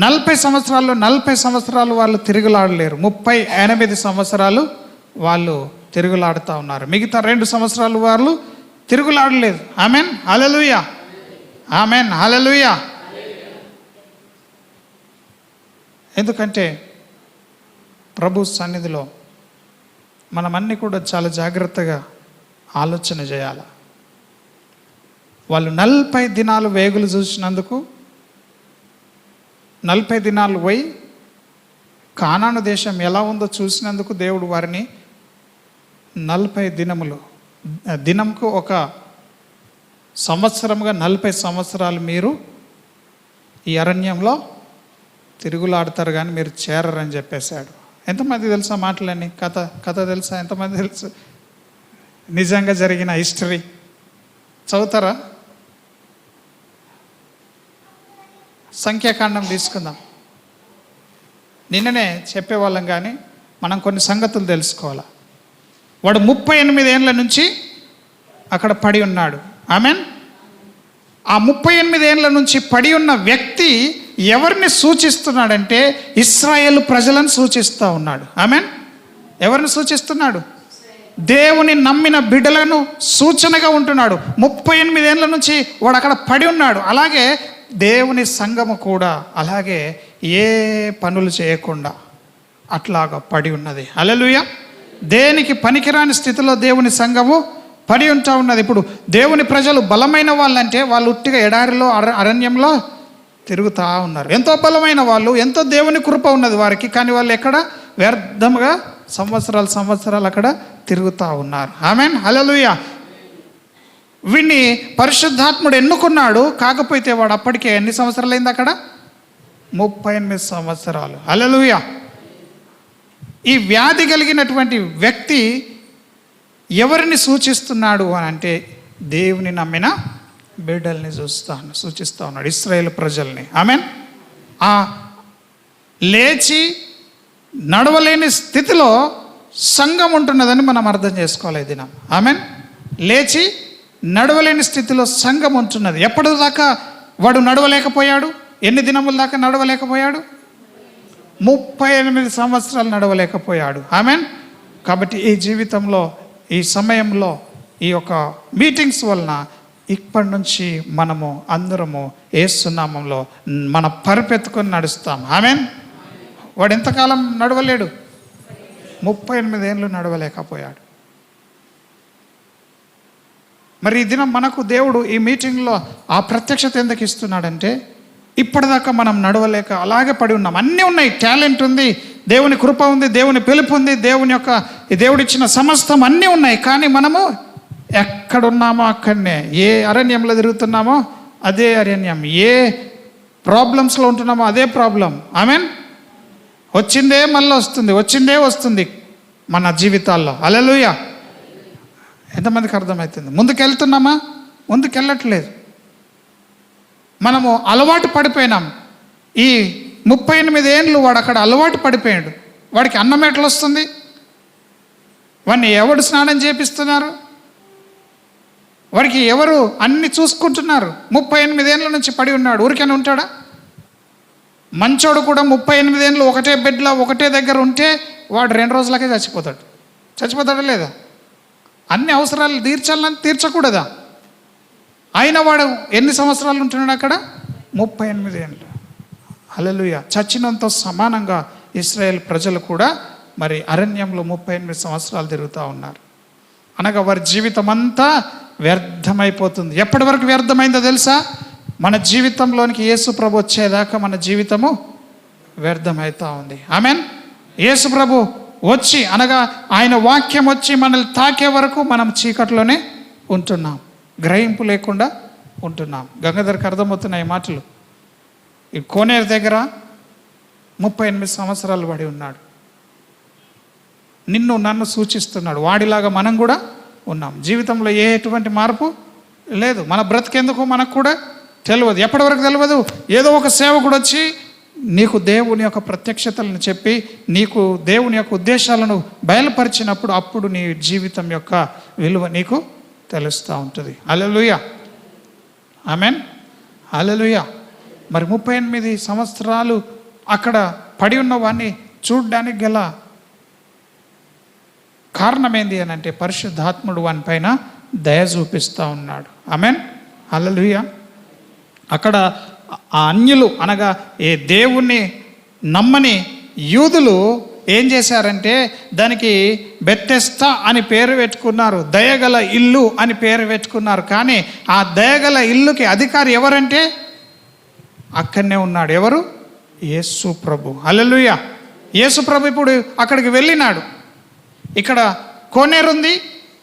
40 సంవత్సరాల్లో 40 సంవత్సరాలు వాళ్ళు తిరుగులాడలేరు. 38 సంవత్సరాలు వాళ్ళు తిరుగులాడుతూ ఉన్నారు. మిగతా 2 సంవత్సరాలు వాళ్ళు తిరుగులాడలేదు. ఆమేన్. హల్లెలూయా. ఆమేన్. హల్లెలూయా. ఎందుకంటే ప్రభు సన్నిధిలో మనమన్నీ కూడా చాలా జాగ్రత్తగా ఆలోచన చేయాలి. వాళ్ళు 40 దినాలు వేగులు చూసినందుకు 40 దినాలు పోయి కానాను దేశం ఎలా ఉందో చూసినందుకు దేవుడు వారిని 40 దినములు దినంకు ఒక సంవత్సరంగా 40 సంవత్సరాలు మీరు ఈ అరణ్యంలో తిరుగులాడతారు కానీ మీరు చేరరని చెప్పేశాడు. ఎంతమంది తెలుసా మాటలని? కథ తెలుసా? ఎంతమంది తెలుసు? నిజంగా జరిగిన హిస్టరీ చదువుతారా? సంఖ్యాకాండం తీసుకుందాం. నిన్ననే చెప్పేవాళ్ళం కానీ మనం కొన్ని సంగతులు తెలుసుకోవాలి. వాడు 38 ఏళ్ళ నుంచి అక్కడ పడి ఉన్నాడు. ఆమెన్. ఆ 38 ఏళ్ళ నుంచి పడి ఉన్న వ్యక్తి ఎవరిని సూచిస్తున్నాడంటే ఇశ్రాయేలు ప్రజలను సూచిస్తూ ఉన్నాడు. ఆమెన్. ఎవరిని సూచిస్తున్నాడు? దేవుని నమ్మిన బిడ్డలను సూచనగా ఉంటున్నాడు. 38 ఏళ్ళ నుంచి వాడు అక్కడ పడి ఉన్నాడు. అలాగే దేవుని సంఘము కూడా అలాగే ఏ పనులు చేయకుండా అట్లాగా పడి ఉన్నది. హల్లెలూయా. దేనికి పనికిరాని స్థితిలో దేవుని సంఘము పడి ఉంటా ఉన్నది. ఇప్పుడు దేవుని ప్రజలు బలమైన వాళ్ళంటే వాళ్ళు ఉట్టిగా ఎడారిలో అరణ్యంలో తిరుగుతూ ఉన్నారు. ఎంతో బలమైన వాళ్ళు, ఎంతో దేవుని కృప ఉన్నది వారికి. కానీ వాళ్ళు ఎక్కడ వ్యర్థముగా సంవత్సరాలు అక్కడ తిరుగుతూ ఉన్నారు. ఆమెన్. హల్లెలూయా. వీడిని పరిశుద్ధాత్ముడు ఎన్నుకున్నాడు. కాకపోతే వాడు అప్పటికే ఎన్ని సంవత్సరాలు అయింది అక్కడ? 38 సంవత్సరాలు. హల్లెలూయా. ఈ వ్యాధి కలిగినటువంటి వ్యక్తి ఎవరిని సూచిస్తున్నాడు అని అంటే దేవుని నమ్మిన బిడ్డల్ని సూచిస్తూ ఉన్నాడు, ఇశ్రాయేలు ప్రజల్ని. ఆమెన్. ఆ లేచి నడవలేని స్థితిలో సంఘం ఉంటున్నదని మనం అర్థం చేసుకోవాలి ఈ దినం. ఆమెన్. లేచి నడవలేని స్థితిలో సంఘం ఉంటున్నది. ఎప్పటిదాకా వాడు నడవలేకపోయాడు? ఎన్ని దినముల దాకా నడవలేకపోయాడు? 38 సంవత్సరాలు నడవలేకపోయాడు. ఆమెన్. కాబట్టి ఈ జీవితంలో, ఈ సమయంలో, ఈ యొక్క మీటింగ్స్ వలన ఇప్పటి నుంచి మనము అందరము యేసు నామములో మన పరిపెత్తుకొని నడుస్తాం. ఆమెన్. వాడు ఎంతకాలం నడవలేడు? 38 ఏళ్ళు నడవలేకపోయాడు. మరి ఈ దినం మనకు దేవుడు ఈ మీటింగ్లో ఆ ప్రత్యక్షత ఎందుకు ఇస్తున్నాడంటే ఇప్పటిదాకా మనం నడవలేక అలాగే పడి ఉన్నాం. అన్నీ ఉన్నాయి, టాలెంట్ ఉంది, దేవుని కృప ఉంది, దేవుని పిలుపు ఉంది, దేవుడిచ్చిన సమస్తం అన్నీ ఉన్నాయి. కానీ మనము ఎక్కడున్నామో అక్కడనే, ఏ అరణ్యంలో తిరుగుతున్నామో అదే అరణ్యం, ఏ ప్రాబ్లమ్స్లో ఉంటున్నామో అదే ప్రాబ్లం. ఆమెన్. వచ్చిందే మళ్ళీ వస్తుంది మన జీవితాల్లో. హల్లెలూయా. ఎంతమందికి అర్థమవుతుంది? ముందుకెళ్తున్నామా? ముందుకెళ్ళట్లేదు. మనము అలవాటు పడిపోయినాం. ఈ 38 ఏళ్ళు వాడు అక్కడ అలవాటు పడిపోయాడు. వాడికి అన్నం ఎట్లా వస్తుంది? వాడిని ఎవడు స్నానం చేపిస్తున్నారు? వాడికి ఎవరు అన్ని చూసుకుంటున్నారు? 38 ఏళ్ళ నుంచి పడి ఉన్నాడు. ఊరికైనా ఉంటాడా? మంచోడు కూడా 38 ఏళ్ళు ఒకటే బెడ్లో ఒకటే దగ్గర ఉంటే వాడు 2 రోజులకే చచ్చిపోతాడా లేదా? అన్ని అవసరాలు తీర్చాలని తీర్చకూడదా? అయినా వాడు ఎన్ని సంవత్సరాలు ఉంటున్నాడు అక్కడ? 38 ఏళ్ళు. హల్లెలూయా. చచ్చినంత సమానంగా ఇశ్రాయేల్ ప్రజలు కూడా మరి అరణ్యంలో 38 సంవత్సరాలు తిరుగుతూ ఉన్నారు. అనగా వారి జీవితం అంతా వ్యర్థమైపోతుంది. ఎప్పటి వరకు వ్యర్థమైందో తెలుసా? మన జీవితంలోనికి యేసు ప్రభు వచ్చేదాకా మన జీవితము వ్యర్థమవుతూ ఉంది. ఆమెన్. యేసు ప్రభు వచ్చి అనగా ఆయన వాక్యం వచ్చి మనల్ని తాకే వరకు మనం చీకట్లోనే ఉంటున్నాం, గ్రహింపు లేకుండా ఉంటున్నాం. గంగాధర్కి అర్థమవుతున్నాయి మాటలు. ఈ కోనేరు దగ్గర 38 సంవత్సరాలు పడి ఉన్నాడు. నన్ను సూచిస్తున్నాడు. వాడిలాగా మనం కూడా ఉన్నాం. జీవితంలో ఎటువంటి మార్పు లేదు. మన బ్రతికెందుకు మనకు కూడా తెలియదు. ఎప్పటి వరకు తెలియదు? ఏదో ఒక సేవకుడు వచ్చి నీకు దేవుని యొక్క ప్రత్యక్షతలను చెప్పి నీకు దేవుని యొక్క ఉద్దేశాలను బయలుపరిచినప్పుడు అప్పుడు నీ జీవితం యొక్క విలువ నీకు తెలుస్తూ ఉంటుంది. హల్లెలూయా. ఆమెన్. హల్లెలూయా. మరి 38 సంవత్సరాలు అక్కడ పడి ఉన్న వాడిని చూడడానికి గల కారణం ఏంది అని అంటే పరిశుద్ధాత్ముడు వాని పైన దయ చూపిస్తూ ఉన్నాడు. ఆమెన్. హల్లెలూయా. అక్కడ ఆ అన్యులు అనగా ఏ దేవుణ్ణి నమ్మని యూదులు ఏం చేశారంటే దానికి బెతెస్దా అని పేరు పెట్టుకున్నారు, దయగల ఇల్లు అని పేరు పెట్టుకున్నారు. కానీ ఆ దయగల ఇల్లుకి అధికారి ఎవరంటే అక్కడనే ఉన్నాడు. ఎవరు? యేసు ప్రభు. హల్లెలూయా. యేసు ప్రభు ఇప్పుడు అక్కడికి వెళ్ళినాడు. ఇక్కడ కోనేరు ఉంది,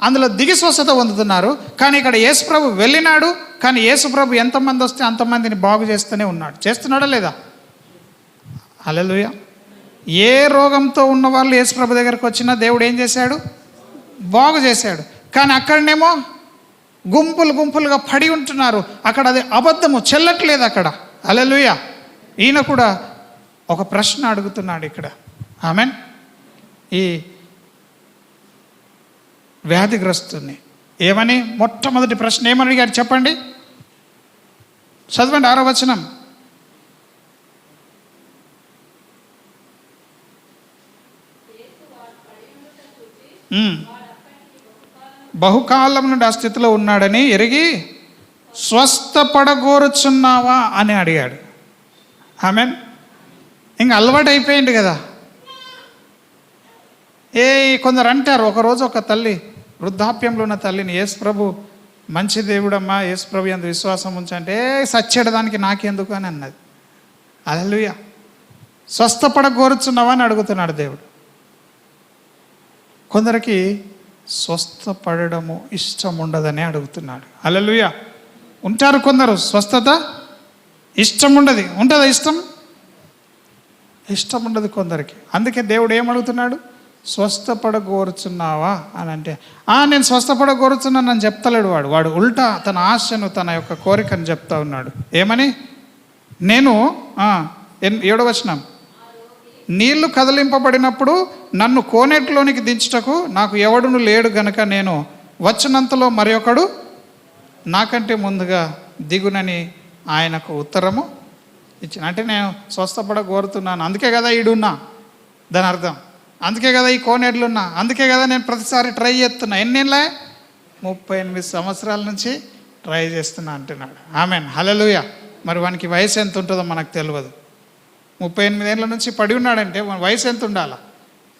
అందులో దిగి స్వస్థత పొందుతున్నారు. కానీ ఇక్కడ యేసుప్రభు వెళ్ళినాడు, కానీ యేసుప్రభు ఎంతమంది వస్తే అంతమందిని బాగు చేస్తూనే ఉన్నాడు. చేస్తున్నాడా లేదా? హల్లెలూయా. ఏ రోగంతో ఉన్న వాళ్ళు యేసుప్రభు దగ్గరకు వచ్చినా దేవుడు ఏం చేశాడు? బాగు చేశాడు. కానీ అక్కడనేమో గుంపులు గుంపులుగా పడి ఉంటున్నారు. అక్కడ అది అబద్ధము, చెల్లట్లేదు అక్కడ. హల్లెలూయా. ఈయన కూడా ఒక ప్రశ్న అడుగుతున్నాడు ఇక్కడ. ఆమెన్. ఈ వ్యాధిగ్రస్తుని ఏమని, మొట్టమొదటి ప్రశ్న ఏమని అడిగాడు చెప్పండి, చదవండి 6వ వచనం. బహుకాలం నుండి ఆ స్థితిలో ఉన్నాడని ఎరిగి స్వస్థపడగోరుచున్నావా అని అడిగాడు. ఆమెన్. ఇంకా అలవాటు అయిపోయింది కదా. కొందరు అంటారు, ఒకరోజు ఒక తల్లి, వృద్ధాప్యంలో ఉన్న తల్లిని, యేసు ప్రభు మంచి దేవుడమ్మా, యేసు ప్రభు అంత విశ్వాసం ఉంచంటే సచ్చేయడానికి నాకెందుకు అని అన్నది. హల్లెలూయా. స్వస్థపడగోరుచున్నావా అని అడుగుతున్నాడు దేవుడు. కొందరికి స్వస్థపడము ఇష్టం ఉండదని అడుగుతున్నాడు. హల్లెలూయా. ఉంటారు కొందరు స్వస్థత ఇష్టం ఉండదు. ఉంటుందా ఇష్టం? ఇష్టం ఉండదు కొందరికి. అందుకే దేవుడు ఏమడుగుతున్నాడు? స్వస్థపడగోరుచున్నావా అని అంటే, నేను స్వస్థపడగోరుచున్నానని చెప్తలేడు వాడు ఉల్టా తన ఆశను, తన యొక్క కోరికను చెప్తా ఉన్నాడు. ఏమని? నేను 7వ వచనం, నీళ్లు కదిలింపబడినప్పుడు నన్ను కోనేటిలోనికి దించుటకు నాకు ఎవడును లేడు గనుక నేను వచ్చినంతలో మరి ఒకడు నాకంటే ముందుగా దిగునని ఆయనకు ఉత్తరము ఇచ్చిన. అంటే నేను స్వస్థపడగోరుతున్నాను, అందుకే కదా ఈడున్నా, దాని అర్థం. అందుకే కదా ఈ కోనేట్లున్నా, అందుకే కదా నేను ప్రతిసారి ట్రై చేస్తున్నా. ఎన్నేళ్ళే? 38 సంవత్సరాల నుంచి ట్రై చేస్తున్నా అంటున్నాడు. ఆమెన్. హల్లెలూయా. మరి వానికి వయసు ఎంత ఉంటుందో మనకు తెలియదు. 38 ఏళ్ళ నుంచి పడి ఉన్నాడంటే వయసు ఎంత ఉండాలా?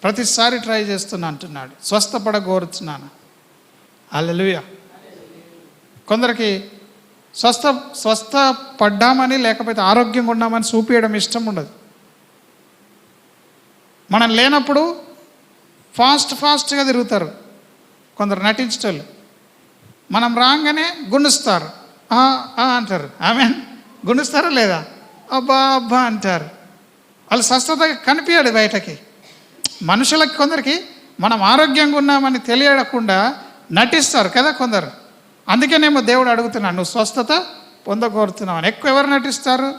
ప్రతిసారి ట్రై చేస్తున్నా అంటున్నాడు. స్వస్థపడగోరుచున్నాను. హల్లెలూయా. కొందరికి స్వస్థపడ్డామని లేకపోతే ఆరోగ్యంగా ఉన్నామని చూపించడం ఇష్టం ఉండదు. మనం లేనప్పుడు ఫాస్ట్గా తిరుగుతారు కొందరు నటించేటోళ్ళు. మనం రాగానే గుండుస్తారు, అంటారు. ఆమెన్. గుండుస్తారా లేదా? అబ్బా అబ్బా అంటారు. వాళ్ళు స్వస్థత కనిపించాడు బయటకి. మనుషులకి కొందరికి మనం ఆరోగ్యంగా ఉన్నామని తెలియకుండా నటిస్తారు కదా కొందరు. అందుకేనేమో దేవుడు అడుగుతున్నాడు, నువ్వు స్వస్థత పొందగోరుతున్నావు అని. ఎక్కువ ఎవరు నటిస్తారు?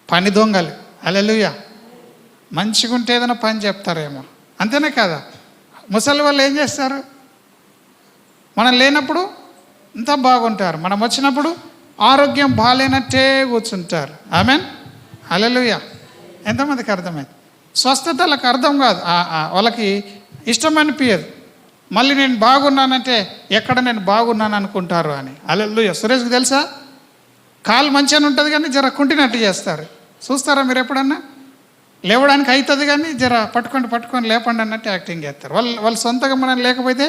పని దొంగలు. హల్లెలూయా. మంచిగా ఉంటే ఏదైనా పని చెప్తారేమో, అంతేనే కదా. ముసలి వాళ్ళు ఏం చేస్తారు? మనం లేనప్పుడు అంతా బాగుంటారు, మనం వచ్చినప్పుడు ఆరోగ్యం బాగాలేనట్టే కూర్చుంటారు. ఆమెన్. హల్లెలూయా. ఎంతమందికి అర్థమైంది? స్వస్థతలకు అర్థం కాదు, వాళ్ళకి ఇష్టం అనిపించదు. మళ్ళీ నేను బాగున్నానంటే ఎక్కడ నేను బాగున్నాను అనుకుంటారు అని. హల్లెలూయా. సురేష్కి తెలుసా, కాలు మంచిగానే ఉంటుంది కానీ జర కుంటినట్టు చేస్తారు. చూస్తారా మీరు ఎప్పుడన్నా? లేవడానికి అవుతుంది కానీ జర పట్టుకొని లేపండి అన్నట్టు యాక్టింగ్ చేస్తారు. వాళ్ళు సొంతగా మనం లేకపోతే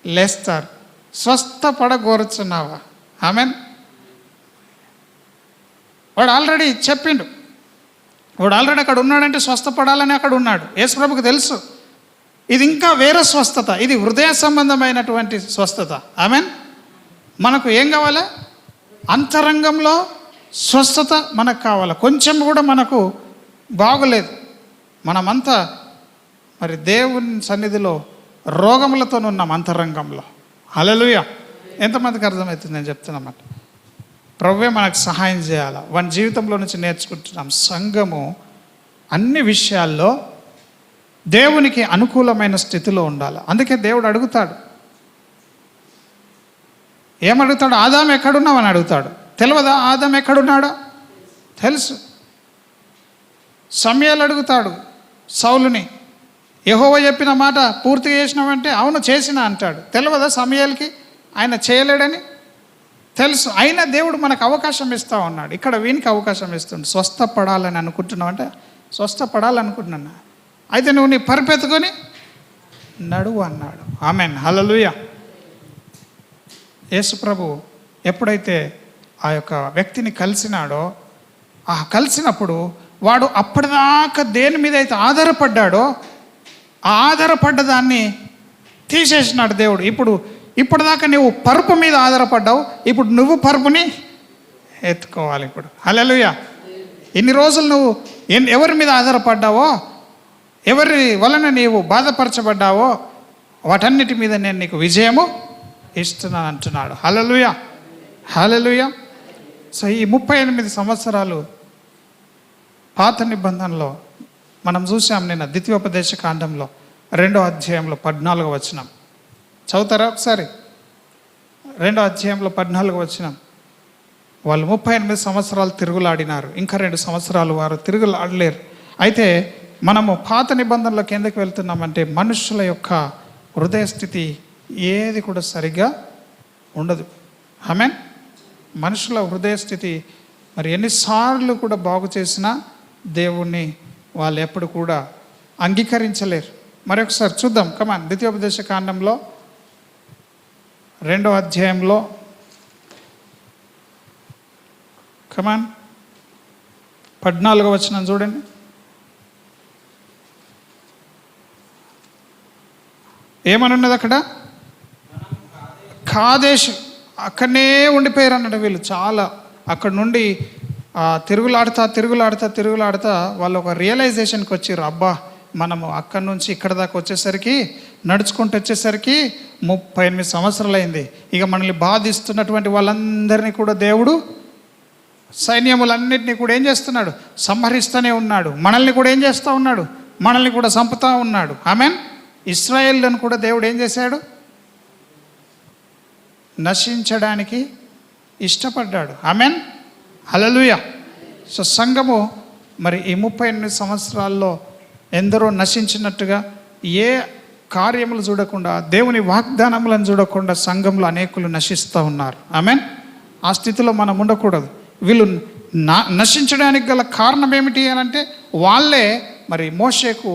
లేస్తారు. స్వస్థపడగోరుచున్నావా? ఆమెన్. వాడు ఆల్రెడీ చెప్పిండు, వాడు ఆల్రెడీ అక్కడ ఉన్నాడంటే స్వస్థపడాలని అక్కడ ఉన్నాడు. యేసుప్రభుకు తెలుసు ఇది ఇంకా వేరే స్వస్థత, ఇది హృదయ సంబంధమైనటువంటి స్వస్థత. ఆమెన్. మనకు ఏం కావాలా? అంతరంగంలో స్వస్థత మనకు కావాలి. కొంచెం కూడా మనకు బాగులేదు, మనమంతా మరి దేవుని సన్నిధిలో రోగములతో ఉన్నాం అంతరంగంలో. హల్లెలూయా. ఎంతమందికి అర్థమవుతుంది నేను చెప్తున్నమాట? ప్రభువే మనకు సహాయం చేయాలి. వాని జీవితంలో నుంచి నేర్చుకుంటున్నాం, సంఘము అన్ని విషయాల్లో దేవునికి అనుకూలమైన స్థితిలో ఉండాలి. అందుకే దేవుడు అడుగుతాడు, ఏమడుగుతాడు? ఆదాము ఎక్కడున్నావు అని అడుగుతాడు. తెలియదా ఆదాము ఎక్కడున్నాడో? తెలుసు. సమయాలు అడుగుతాడు సౌలుని, యెహోవా చెప్పిన మాట పూర్తి చేసినావంటే అవును చేసిన అంటాడు. తెలియదా సమయాలకి ఆయన చేయలేడని? తెలుసు. అయినా దేవుడు మనకు అవకాశం ఇస్తూ ఉన్నాడు. ఇక్కడ వీనికి అవకాశం ఇస్తుండు. స్వస్థపడాలని అనుకుంటున్నావు అంటే స్వస్థపడాలనుకుంటున్నా, అయితే నువ్వు నీ పరిపెత్తుకొని నడువు అన్నాడు. ఆమెన్. హల్లెలూయా. యేసు ప్రభు ఎప్పుడైతే ఆ యొక్క వ్యక్తిని కలిసినాడో, కలిసినప్పుడు వాడు అప్పటిదాకా దేని మీద అయితే ఆధారపడ్డాడో ఆ ఆధారపడ్డ దాన్ని తీసేసినాడు దేవుడు. ఇప్పటిదాకా నువ్వు పరుపు మీద ఆధారపడ్డావు, ఇప్పుడు నువ్వు పరుపుని ఎత్తుకోవాలి. ఇప్పుడు హల్లెలూయా. ఇన్ని రోజులు నువ్వు ఎవరి మీద ఆధారపడ్డావో, ఎవరి వలన నీవు బాధపరచబడ్డావో వాటన్నిటి మీద నేను నీకు విజయము ఇస్తున్నాను అంటున్నాడు. హల్లెలూయా, హల్లెలూయా. సో ఈ 38 సంవత్సరాలు పాత నిబంధనలో మనం చూసాం. నిన్న ద్వితీయోపదేశ కాండంలో 2వ అధ్యాయంలో 14వ వచనం చదువుతారా ఒకసారి? 2వ అధ్యాయంలో 14వ వచనం. వాళ్ళు 38 సంవత్సరాలు తిరుగులాడినారు, ఇంకా 2 సంవత్సరాలు వారు తిరుగులాడలేరు. అయితే మనము పాత నిబంధనలోకి ఎందుకు వెళ్తున్నామంటే మనుషుల యొక్క హృదయ స్థితి ఏది కూడా సరిగ్గా ఉండదు. ఆమేన్. మనుషుల హృదయ స్థితి మరి ఎన్నిసార్లు కూడా బాగు చేసినా దేవుణ్ణి వాళ్ళు ఎప్పుడు కూడా అంగీకరించలేరు. మరొకసారి చూద్దాం. కమాన్, ద్వితీయోపదేశ కాండంలో 2వ అధ్యాయంలో కమాన్ 14వ వచనం చూడండి. ఏమని ఉన్నది అక్కడ? కాదేశ్. అక్కడనే ఉండిపోయారు అన్నట్టు వీళ్ళు. చాలా అక్కడ నుండి తిరుగులాడుతా వాళ్ళు ఒక రియలైజేషన్కి వచ్చారు. అబ్బా, మనము అక్కడి నుంచి ఇక్కడ దాకా వచ్చేసరికి, నడుచుకుంటూ వచ్చేసరికి 38 సంవత్సరాలు అయింది. ఇక మనల్ని బాధిస్తున్నటువంటి వాళ్ళందరినీ కూడా దేవుడు సైన్యములన్నింటినీ కూడా ఏం చేస్తున్నాడు? సంహరిస్తూనే ఉన్నాడు. మనల్ని కూడా ఏం చేస్తూ ఉన్నాడు? మనల్ని కూడా చంపుతూ ఉన్నాడు. ఆమెన్. ఇశ్రాయేలును కూడా దేవుడు ఏం చేశాడు? నశించడానికి ఇష్టపడ్డాడు. ఆమెన్, హల్లెలూయా. సో సంఘము మరి ఈ 38 సంవత్సరాల్లో ఎందరో నశించినట్టుగా ఏ కార్యములు చూడకుండా, దేవుని వాగ్దానములను చూడకుండా సంఘంలో అనేకులు నశిస్తూ ఉన్నారు. ఆమెన్. ఆ స్థితిలో మనం ఉండకూడదు. వీళ్ళు నశించడానికి గల కారణం ఏమిటి అని అంటే వాళ్ళే మరి మోషేకు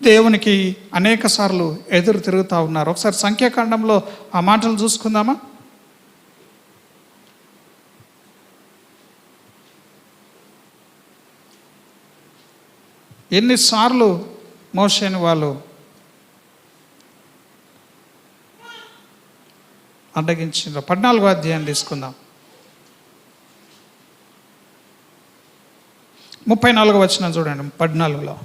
దేవునికి అనేక సార్లు ఎదురు తిరుగుతూ ఉన్నారు. ఒకసారి సంఖ్యాకాండంలో ఆ మాటలు చూసుకుందామా? ఎన్నిసార్లు మోషేని వాళ్ళు అడ్డగించారు. 14వ అధ్యాయం తీసుకుందాం. 34వ వచనం చూడండి. 14లో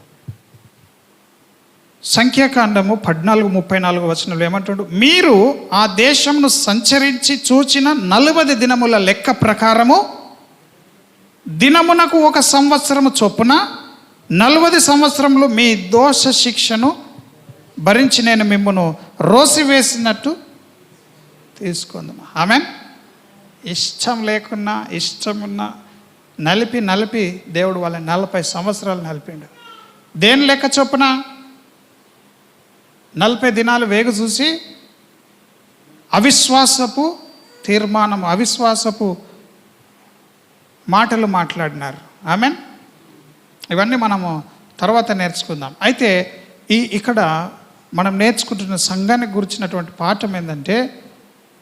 సంఖ్యాకాండము 14:34 వచనంలో ఏమంటాడు? మీరు ఆ దేశమును సంచరించి చూచిన 40 దినముల లెక్క ప్రకారము దినమునకు 1 సంవత్సరము చొప్పున 40 సంవత్సరములు మీ దోష శిక్షను భరించి నేను మిమ్మను రోసివేసినట్టు తీసుకుందాం. ఆమెన్. ఇష్టం లేకున్నా ఇష్టమున్నా నలిపి దేవుడు వాళ్ళని 40 సంవత్సరాలు నలిపిండు. దేని లెక్క చొప్పున? 40 దినాలు వేగు చూసి అవిశ్వాసపు తీర్మానం, అవిశ్వాసపు మాటలు మాట్లాడినారు. ఆమెన్. ఇవన్నీ మనము తర్వాత నేర్చుకుందాం. అయితే ఇక్కడ మనం నేర్చుకుంటున్న సంఘానికి గురించినటువంటి పాఠం ఏంటంటే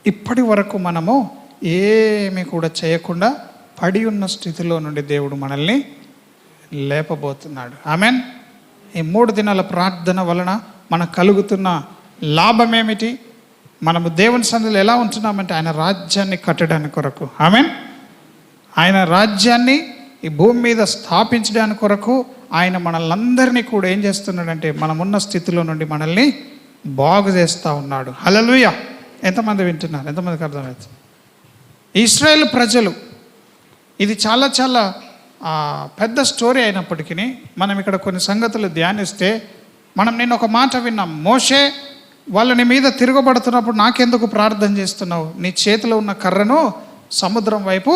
ఇప్పటి వరకు మనము ఏమీ కూడా చేయకుండా పడి ఉన్న స్థితిలో నుండి దేవుడు మనల్ని లేపబోతున్నాడు. ఆమెన్. ఈ 3 దినాల ప్రార్థన వలన మనకు కలుగుతున్న లాభం ఏమిటి? మనము దేవుని సన్నిధిలో ఎలా ఉంటున్నామంటే ఆయన రాజ్యాన్ని కట్టడానికి కొరకు. ఆమెన్. ఆయన రాజ్యాన్ని ఈ భూమి మీద స్థాపించడానికి కొరకు ఆయన మనల్ని కూడా ఏం చేస్తున్నాడంటే మనమున్న స్థితిలో నుండి మనల్ని బాగు చేస్తూ ఉన్నాడు. హల్లెలూయా. ఎంతమంది వింటున్నారు? ఎంతమందికి అర్థమవుతుంది? ఇశ్రాయేలు ప్రజలు, ఇది చాలా చాలా పెద్ద స్టోరీ అయినప్పటికీ మనం ఇక్కడ కొన్ని సంగతులు ధ్యానిస్తే మనం నేను ఒక మాట విన్నాం. మోషే వాళ్ళని మీద తిరగబడుతున్నప్పుడు నాకెందుకు ప్రార్థన చేస్తున్నావు? నీ చేతిలో ఉన్న కర్రను సముద్రం వైపు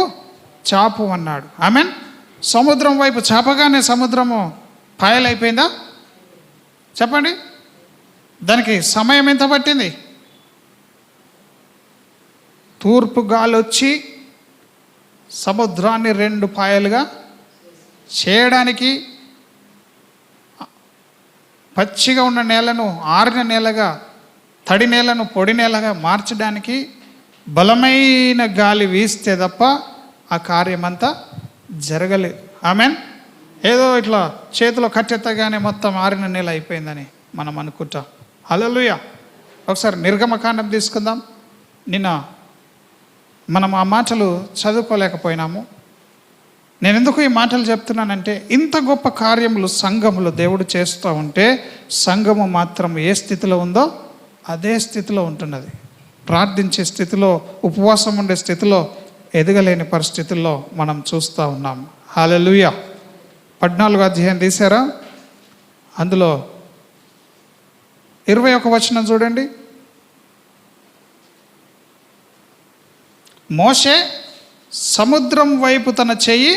చాపు అన్నాడు. ఆమెన్. సముద్రం వైపు చాపగానే సముద్రము పాయలైపోయిందా? చెప్పండి. దానికి సమయం ఎంత పట్టింది? తూర్పు గాలి వచ్చి సముద్రాన్ని 2 పాయలుగా చేయడానికి, పచ్చిగా ఉన్న నేలను ఆరిన నేలగా, తడి నేలను పొడి నేలగా మార్చడానికి బలమైన గాలి వీస్తే తప్ప ఆ కార్యమంతా జరగలేదు. ఆమెన్. ఏదో ఇట్లా చేతిలో కట్టెత్తగానే మొత్తం ఆరిన నేల అయిపోయిందని మనం అనుకుంటాం. హల్లెలూయా. ఒకసారి నిర్గమకాండం తీసుకుందాం. నిన్న మనం ఆ మాటలు చదువుకోలేకపోయినాము. నేను ఎందుకు ఈ మాటలు చెప్తున్నానంటే, ఇంత గొప్ప కార్యములు సంఘములు దేవుడు చేస్తూ ఉంటే సంఘము మాత్రం ఏ స్థితిలో ఉందో అదే స్థితిలో ఉంటున్నది. ప్రార్థించే స్థితిలో, ఉపవాసం ఉండే స్థితిలో, ఎదగలేని పరిస్థితుల్లో మనం చూస్తూ ఉన్నాం. హల్లెలూయా. 14వ అధ్యాయం తీశారా? అందులో 21వ వచనం చూడండి. మోషే సముద్రం వైపు తన చెయ్యి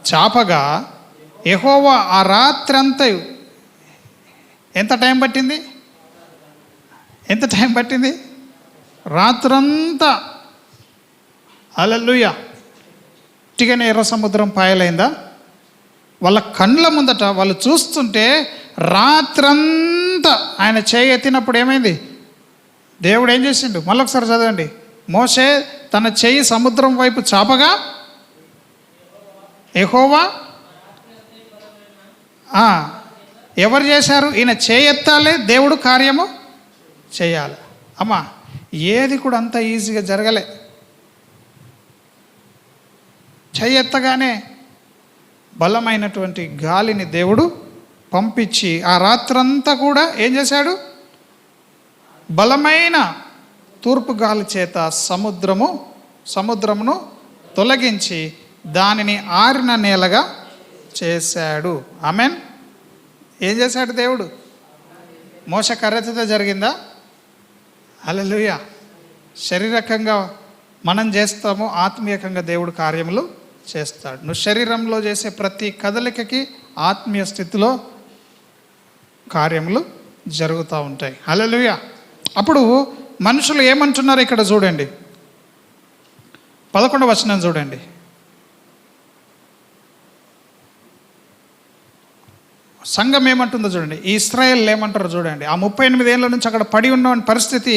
చాపగా యెహోవా ఆ రాత్రంతా ఎంత టైం పట్టింది? రాత్రంతా. హల్లెలూయా. ఉట్టిగానే ఎర్ర సముద్రం పాయలైందా? వాళ్ళ కండ్ల ముందట వాళ్ళు చూస్తుంటే రాత్రంతా ఆయన చేయి ఎత్తినప్పుడు ఏమైంది? దేవుడు ఏం చేసిండు? మళ్ళొకసారి చదవండి. మోషే తన చెయ్యి సముద్రం వైపు చాపగా యెహోవా ఎవరు చేశారు? ఈయన చేయెత్తాలి, దేవుడు కార్యము చేయాలి. అమ్మా, ఏది కూడా అంత ఈజీగా జరగలే. చేయెత్తగానే బలమైనటువంటి గాలిని దేవుడు పంపించి ఆ రాత్రంతా కూడా ఏం చేశాడు? బలమైన తూర్పు గాలి చేత సముద్రమును తొలగించి దానిని ఆరిన నేలగా చేశాడు. ఆమెన్. ఏం చేశాడు దేవుడు? మోషే కర్రెత్తితే జరిగిందా? హల్లెలూయా. శారీరకంగా మనం చేస్తాము, ఆత్మీయకంగా దేవుడు కార్యములు చేస్తాడు. నువ్వు శరీరంలో చేసే ప్రతి కదలికకి ఆత్మీయ స్థితిలో కార్యములు జరుగుతూ ఉంటాయి. హల్లెలూయా. అప్పుడు మనుషులు ఏమంటున్నారు ఇక్కడ చూడండి. 11వ వచనం చూడండి. సంఘం ఏమంటుందో చూడండి. ఈ ఇశ్రాయేల్ ఏమంటారో చూడండి. ఆ 38 ఏళ్ళ నుంచి అక్కడ పడి ఉన్న పరిస్థితి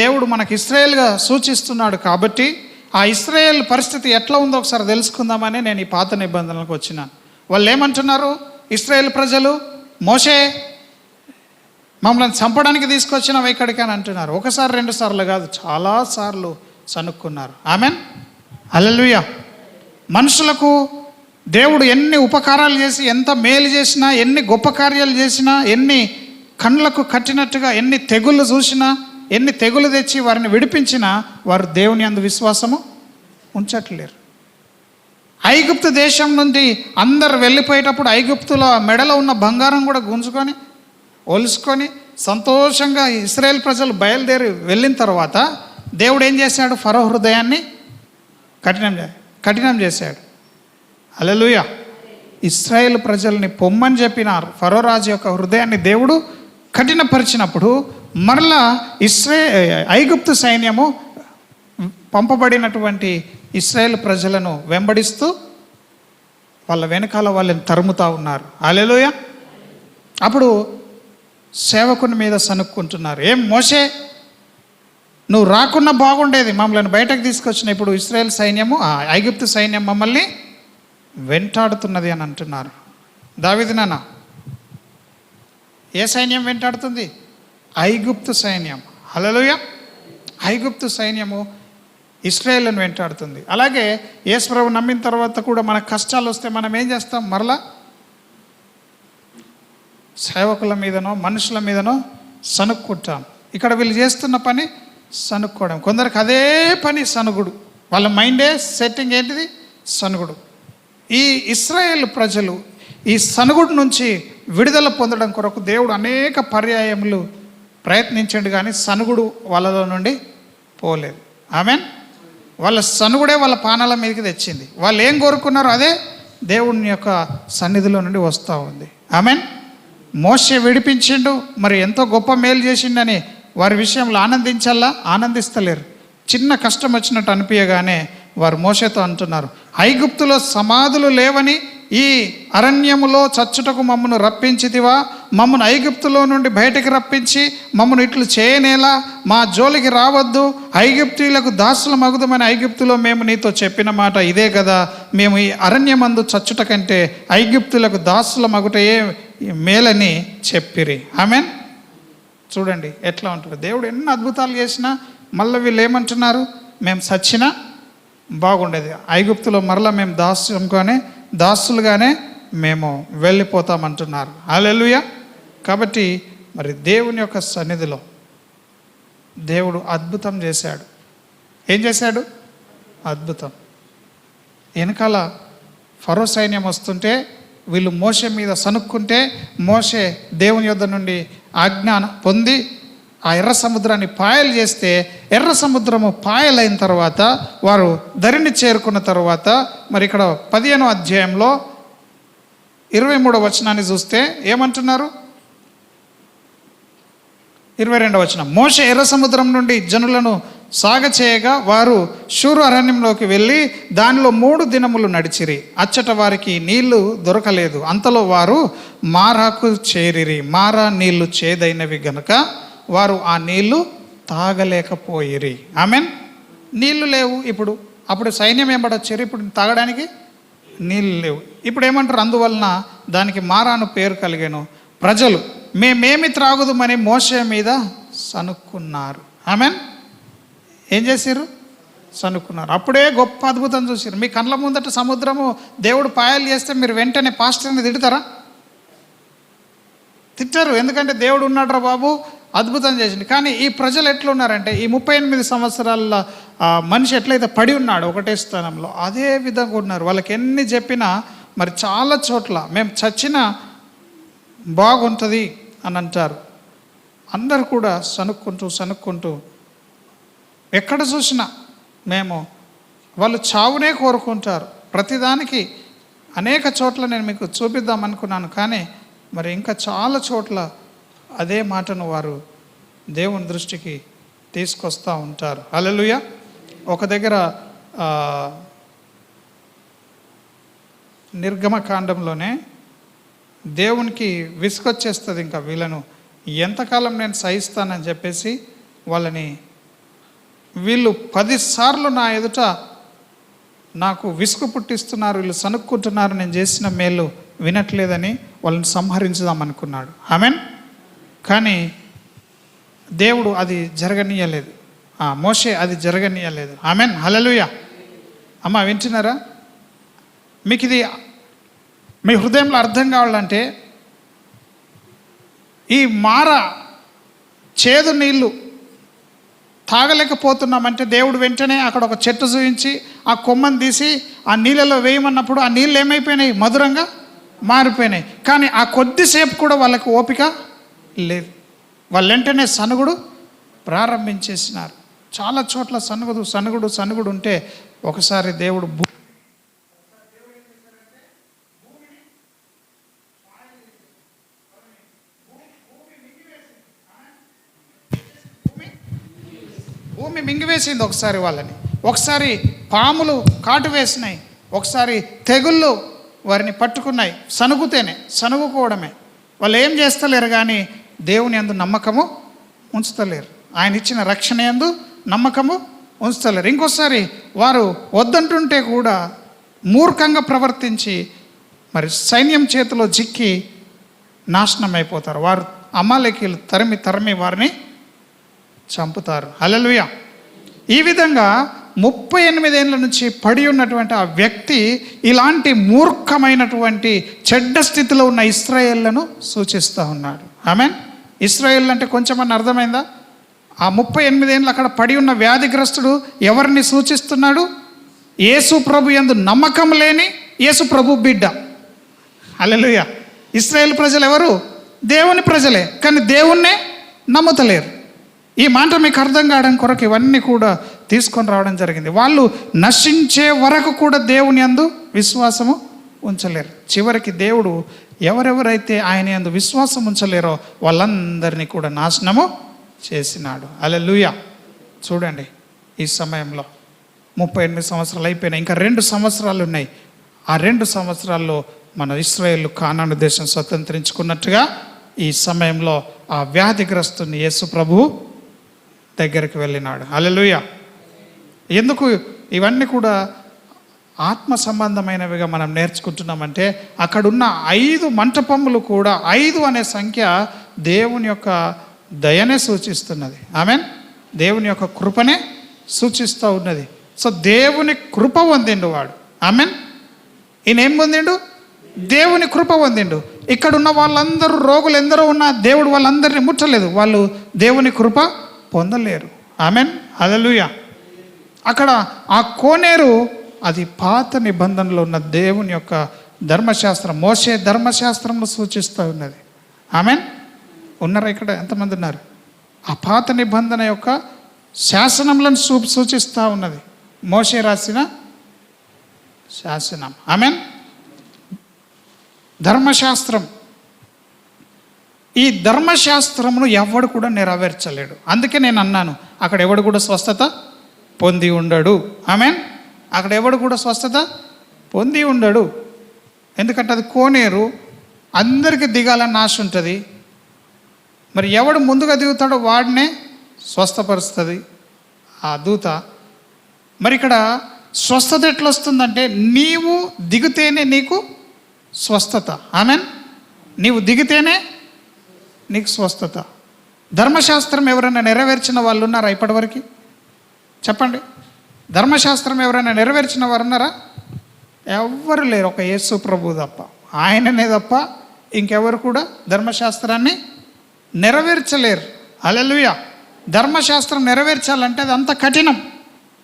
దేవుడు మనకి ఇశ్రాయేల్గా సూచిస్తున్నాడు. కాబట్టి ఆ ఇశ్రాయేల్ పరిస్థితి ఎట్లా ఉందో ఒకసారి తెలుసుకుందామని నేను ఈ పాత నిబంధనలకు వచ్చినాను. వాళ్ళు ఏమంటున్నారు? ఇశ్రాయేల్ ప్రజలు, మోషే మమ్మల్ని చంపడానికి తీసుకొచ్చినావు ఇక్కడికి అని అంటున్నారు. ఒకసారి 2 సార్లు కాదు, చాలాసార్లు సనుక్కున్నారు. ఆమెన్. హల్లెలూయా. మనుషులకు దేవుడు ఎన్ని ఉపకారాలు చేసి, ఎంత మేలు చేసినా, ఎన్ని గొప్ప కార్యాలు చేసినా, ఎన్ని కళ్ళకు కట్టినట్టుగా ఎన్ని తెగుళ్ళు చూసినా, ఎన్ని తెగులు తెచ్చి వారిని విడిపించినా వారు దేవుని యందు విశ్వాసము ఉంచట్లేరు. ఐగుప్తు దేశం నుండి అందరు వెళ్ళిపోయేటప్పుడు ఐగుప్తులో మెడలో ఉన్న బంగారం కూడా గుంజుకొని ఒలుసుకొని సంతోషంగా ఇశ్రాయేల్ ప్రజలు బయలుదేరి వెళ్ళిన తర్వాత దేవుడు ఏం చేశాడు? ఫరో హృదయాన్ని కఠినం చేశాడు. హల్లెలూయా. ఇశ్రాయేల్ ప్రజల్ని పొమ్మని చెప్పినారు. ఫరో రాజు యొక్క హృదయాన్ని దేవుడు కఠినపరిచినప్పుడు మరలా ఐగుప్తు సైన్యము పంపబడినటువంటి ఇశ్రాయేల్ ప్రజలను వెంబడిస్తూ వాళ్ళ వెనకాల వాళ్ళని తరుముతూ ఉన్నారు. హల్లెలూయా. అప్పుడు సేవకుని మీద సనుక్కుంటున్నారు. ఏం మోషే, నువ్వు రాకున్నా బాగుండేది, మమ్మల్ని బయటకు తీసుకొచ్చిన ఇప్పుడు ఇశ్రాయేల్ సైన్యము, ఐగుప్తు సైన్యం మమ్మల్ని వెంటాడుతున్నది అని అంటున్నారు. దావీదు నాన్న, ఏ సైన్యం వెంటాడుతుంది? ఐగుప్తు సైన్యం. హల్లెలూయా. ఐగుప్తు సైన్యము ఇశ్రాయేలును వెంటాడుతుంది. అలాగే యేసు ప్రభువు నమ్మిన తర్వాత కూడా మనకు కష్టాలు వస్తే మనం ఏం చేస్తాం? మరలా సేవకుల మీదనో మనుషుల మీదనో సనుక్కుంటాం. ఇక్కడ వీళ్ళు చేస్తున్న పని సనుక్కోవడం. కొందరికి అదే పని సనుగుడు. వాళ్ళ మైండే సెట్టింగ్ ఏంటిది? సనుగుడు. ఈ ఇశ్రాయేల్ ప్రజలు ఈ సనుగుడు నుంచి విడుదల పొందడం కొరకు దేవుడు అనేక పర్యాయములు ప్రయత్నించండు, కానీ సనుగుడు వాళ్ళలో నుండి పోలేదు. ఆమెన్. వాళ్ళ సనుగుడే వాళ్ళ పానాల మీదకి తెచ్చింది. వాళ్ళు ఏం కోరుకున్నారో అదే దేవుని యొక్క సన్నిధిలో నుండి వస్తూ ఉంది. ఆమెన్. మోషే విడిపించిండు, మరి ఎంతో గొప్ప మేలు చేసిండని వారి విషయంలో ఆనందించాలా? ఆనందిస్తలేరు. చిన్న కష్టం వచ్చినట్టు అనిపించగానే వారు మోషేతో అంటున్నారు, ఐగుప్తులో సమాధులు లేవని ఈ అరణ్యములో చచ్చుటకు మమ్మను రప్పించితివా? మమ్మను ఐగుప్తులో నుండి బయటికి రప్పించి మమ్మను ఇట్లు చేయనేలా? మా జోలికి రావద్దు, ఐగుప్తీయులకు దాసుల మగుదమని ఐగుప్తులో మేము నీతో చెప్పిన మాట ఇదే కదా. మేము ఈ అరణ్యమందు చచ్చుట కంటే ఐగుప్తులకు దాసుల మగుటయే మేలని చెప్పిరి. ఆమెన్. చూడండి ఎట్లా ఉంటుంది. దేవుడు ఎన్ని అద్భుతాలు చేసినా మళ్ళీ వీళ్ళు ఏమంటున్నారు, మేము సచ్చినా బాగుండేది, ఐగుప్తులో మరలా మేము దాసులుగానే మేము వెళ్ళిపోతామంటున్నారు. హల్లెలూయా. కాబట్టి మరి దేవుని యొక్క సన్నిధిలో దేవుడు అద్భుతం చేశాడు. ఏం చేశాడు? అద్భుతం. వెనకాల ఫరో సైన్యం వస్తుంటే వీళ్ళు మోషే మీద సనుక్కుంటే మోషే దేవుని యొద్ద నుండి ఆజ్ఞ పొంది ఆ ఎర్ర సముద్రాన్ని పాయలు చేస్తే ఎర్ర సముద్రము పాయలైన తర్వాత వారు ధరిని చేరుకున్న తర్వాత మరి ఇక్కడ 15వ అధ్యాయంలో 23వ వచనాన్ని చూస్తే ఏమంటున్నారు? 22వ వచనం, మోషే ఎర్ర సముద్రం నుండి జనులను సాగచేయగా వారు షూరు అరణ్యంలోకి వెళ్ళి దానిలో 3 దినములు నడిచిరి. అచ్చట వారికి నీళ్లు దొరకలేదు. అంతలో వారు మారాకు చేరిరి. మారా నీళ్లు చేదైనవి గనుక వారు ఆ నీళ్లు తాగలేకపోయిరి. ఆమెన్. నీళ్లు లేవు. అప్పుడు సైన్యం ఏమంటారు? ఇప్పుడు తాగడానికి నీళ్ళు లేవు. ఇప్పుడు ఏమంటారు? అందువలన దానికి మారాను పేరు కలిగాను. ప్రజలు మేమేమి త్రాగుదుమని మోషే మీద సనుక్కున్నారు. ఆమెన్. ఏం చేసిర్రు? సనుక్కున్నారు. అప్పుడే గొప్ప అద్భుతం చూసిర్రు. మీ కళ్ళ ముందట సముద్రము దేవుడు పాయలు చేస్తే మీరు వెంటనే పాస్టర్ని తిడతారా? తిట్టారు. ఎందుకంటే దేవుడు ఉన్నాడ్రా బాబు, అద్భుతం చేసింది. కానీ ఈ ప్రజలు ఎట్లున్నారంటే ఈ 38 సంవత్సరాల మనిషి ఎట్లయితే పడి ఉన్నాడు ఒకటే స్థానంలో, అదే విధంగా ఉన్నారు. వాళ్ళకి ఎన్ని చెప్పినా మరి చాలా చోట్ల మేము చచ్చినా బాగుంటుంది అని అంటారు. అందరు కూడా సనుక్కుంటూ ఎక్కడ చూసినా వాళ్ళు చావునే కోరుకుంటారు. ప్రతిదానికి అనేక చోట్ల నేను మీకు చూపిద్దాం అనుకున్నాను, కానీ మరి ఇంకా చాలా చోట్ల అదే మాటను వారు దేవుని దృష్టికి తీసుకొస్తూ ఉంటారు. హల్లెలూయా. ఒక దగ్గర నిర్గమకాండంలోనే దేవునికి విసుకొచ్చేస్తుంది, ఇంకా వీళ్ళను ఎంతకాలం నేను సహిస్తానని చెప్పేసి వీళ్ళు 10 సార్లు నా ఎదుట నాకు విసుగు పుట్టిస్తున్నారు, వీళ్ళు సనుక్కుంటున్నారు, నేను చేసిన మేలు వినట్లేదని వాళ్ళని సంహరించుదాం అనుకున్నాడు. ఆమెన్. కానీ దేవుడు అది జరగనీయలేదు. మోషే అది జరగనీయలేదు. ఆమెన్. హల్లెలూయా. అమ్మ వింటున్నారా? మీకు ఇది మీ హృదయంలో అర్థం కావాలంటే ఈ చేదు నీళ్ళు తాగలేకపోతున్నామంటే దేవుడు వెంటనే అక్కడ ఒక చెట్టు చూపించి ఆ కొమ్మని తీసి ఆ నీళ్ళలో వేయమన్నప్పుడు ఆ నీళ్ళు ఏమైపోయినాయి? మధురంగా మారిపోయినాయి. కానీ ఆ కొద్దిసేపు కూడా వాళ్ళకి ఓపిక లేదు. వాళ్ళు వెంటనే సనుగుడు ప్రారంభించేసినారు. చాలా చోట్ల సనుగుడు ఉంటే ఒకసారి దేవుడు భూమి మింగివేసింది ఒకసారి వాళ్ళని. ఒకసారి పాములు కాటు వేసినాయి. ఒకసారి తెగుళ్ళు వారిని పట్టుకున్నాయి. సనుగుకోవడమే. వాళ్ళు ఏం చేస్తలేరు, కానీ దేవుని యందు నమ్మకము ఉంచుతలేరు. ఆయన ఇచ్చిన రక్షణ యందు నమ్మకము ఉంచుతలేరు. ఇంకోసారి వారు వద్దంటుంటే కూడా మూర్ఖంగా ప్రవర్తించి మరి సైన్యం చేతిలో చిక్కి నాశనం అయిపోతారు. వారు అమాలేకీయులు తరిమి వారిని చంపుతారు. హల్లెలూయా. ఈ విధంగా 38 ఏళ్ళ నుంచి పడి ఉన్నటువంటి ఆ వ్యక్తి ఇలాంటి మూర్ఖమైనటువంటి చెడ్డ స్థితిలో ఉన్న ఇశ్రాయేళ్లను సూచిస్తూ ఉన్నాడు. ఆమెన్. ఇశ్రాయేల్ అంటే కొంచెమన్నా అర్థమైందా? ఆ 38 ఏళ్ళు అక్కడ పడి ఉన్న వ్యాధిగ్రస్తుడు ఎవరిని సూచిస్తున్నాడు? యేసు ప్రభు యందు నమ్మకం లేని యేసు ప్రభు బిడ్డ. హల్లెలూయా. ఇశ్రాయేల్ ప్రజలు ఎవరు? దేవుని ప్రజలే, కానీ దేవుణ్ణే నమ్ముతలేరు. ఈ మాట మీకు అర్థం కావడం కొరకు ఇవన్నీ కూడా తీసుకొని రావడం జరిగింది. వాళ్ళు నశించే వరకు కూడా దేవుని యందు విశ్వాసము ఉంచలేరు. చివరికి దేవుడు ఎవరెవరైతే ఆయన యందు విశ్వాసం ఉంచలేరో వాళ్ళందరినీ కూడా నాశనము చేసినాడు. హల్లెలూయా. చూడండి, ఈ సమయంలో 38 సంవత్సరాలు అయిపోయినాయి. ఇంకా 2 సంవత్సరాలు ఉన్నాయి. ఆ 2 సంవత్సరాల్లో మన ఇశ్రాయేలు కానాను దేశం స్వతంత్రించుకున్నట్టుగా ఈ సమయంలో ఆ వ్యాధిగ్రస్తుని యేసు ప్రభువు దగ్గరికి వెళ్ళినాడు. హల్లెలూయా. ఎందుకు ఇవన్నీ కూడా ఆత్మ సంబంధమైనవిగా మనం నేర్చుకుంటున్నామంటే అక్కడున్న 5 మంటపములు కూడా 5 అనే సంఖ్య దేవుని యొక్క దయనే సూచిస్తున్నది. ఆమెన్. దేవుని యొక్క కృపనే సూచిస్తూ ఉన్నది. సో దేవుని కృప పొందిండు వాడు. ఆమెన్. ఈయన ఏం పొందిండు? దేవుని కృప పొందిండు. ఇక్కడ ఉన్న వాళ్ళందరూ, రోగులు ఎందరో ఉన్నా దేవుడు వాళ్ళందరినీ ముట్టలేదు, వాళ్ళు దేవుని కృప పొందలేరు. ఆమెన్. హల్లెలూయా. అక్కడ ఆ కోనేరు అది పాత నిబంధనలో ఉన్న దేవుని యొక్క ధర్మశాస్త్రం, మోషే ధర్మశాస్త్రంలో సూచిస్తూ ఉన్నది. ఆమెన్. ఉన్నారా ఇక్కడ? ఎంతమంది ఉన్నారు? ఆ పాత నిబంధన యొక్క శాసనంలను సూచిస్తూ ఉన్నది, మోషే రాసిన శాసనం. ఆమెన్. ధర్మశాస్త్రం. ఈ ధర్మశాస్త్రమును ఎవడు కూడా నెరవేర్చలేడు. అందుకే నేను అన్నాను, అక్కడ ఎవడు కూడా స్వస్థత పొంది ఉండడు. ఆమెన్. అక్కడ ఎవడు కూడా స్వస్థత పొంది ఉండడు. ఎందుకంటే అది కోనేరు, అందరికీ దిగాలని ఆశ ఉంటుంది. మరి ఎవడు ముందుగా దిగుతాడో వాడినే స్వస్థపరుస్తుంది ఆ దూత. మరి ఇక్కడ స్వస్థత ఎట్లా వస్తుందంటే, నీవు దిగితేనే నీకు స్వస్థత. ఆమెన్. నీవు దిగితేనే నీకు స్వస్థత. ధర్మశాస్త్రం ఎవరైనా నెరవేర్చిన వాళ్ళు ఉన్నారా ఇప్పటివరకు? చెప్పండి. ధర్మశాస్త్రం ఎవరైనా నెరవేర్చిన వారు ఉన్నారా? ఎవ్వరు లేరు, ఒక యేసు ప్రభు తప్ప. ఆయననే తప్ప ఇంకెవరు కూడా ధర్మశాస్త్రాన్ని నెరవేర్చలేరు. హల్లెలూయా. ధర్మశాస్త్రం నెరవేర్చాలంటే అది అంత కఠినం.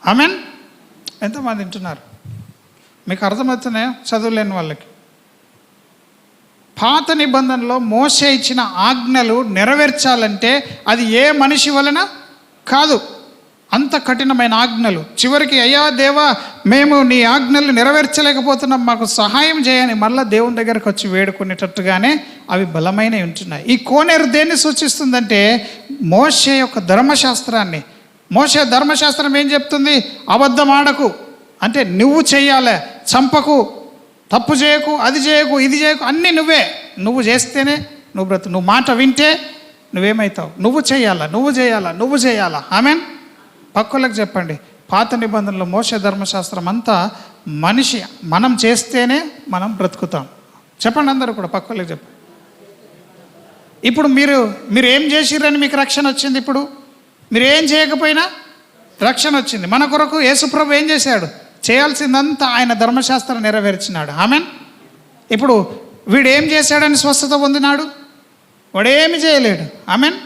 ఆమెన్. ఎంతమంది వింటున్నారు? మీకు అర్థమవుతున్నాయా చదువులేని వాళ్ళకి? పాత నిబంధనలో మోషే ఇచ్చిన ఆజ్ఞలు నెరవేర్చాలంటే అది ఏ మనిషి వలన కాదు, అంత కఠినమైన ఆజ్ఞలు. చివరికి అయ్యా దేవా, మేము నీ ఆజ్ఞలు నెరవేర్చలేకపోతున్నాం, మాకు సహాయం చేయని మళ్ళీ దేవుని దగ్గరకు వచ్చి వేడుకునేటట్టుగానే అవి బలమైనవి ఉంటున్నాయి. ఈ కోనేరు దేన్ని సూచిస్తుందంటే మోషే యొక్క ధర్మశాస్త్రాన్ని. మోషే ధర్మశాస్త్రం ఏం చెప్తుంది? అబద్ధం ఆడకు, అంటే నువ్వు చెయ్యాలి, చంపకు, తప్పు చేయకు, అది చేయకు, ఇది చేయకు, అన్నీ నువ్వు చేస్తేనే నువ్వు బ్రతు. నువ్వు మాట వింటే నువ్వేమవుతావు? నువ్వు చేయాలా. ఆమెన్. పక్కలకు చెప్పండి, పాత నిబంధనలో మోషే ధర్మశాస్త్రం అంతా మనిషి మనం చేస్తేనే మనం బ్రతుకుతాం. చెప్పండి అందరూ కూడా, పక్కలకు చెప్పండి. ఇప్పుడు మీరు ఏం చేసిర్రని మీకు రక్షణ వచ్చింది? ఇప్పుడు మీరు ఏం చేయకపోయినా రక్షణ వచ్చింది. మన కొరకు యేసుప్రభు ఏం చేశాడు? చేయాల్సిందంతా ఆయన ధర్మశాస్త్రం నెరవేర్చినాడు. ఆమెన్. ఇప్పుడు వీడు ఏం చేశాడని స్వస్థత పొందినాడు? వాడేమి చేయలేడు. ఆమెన్.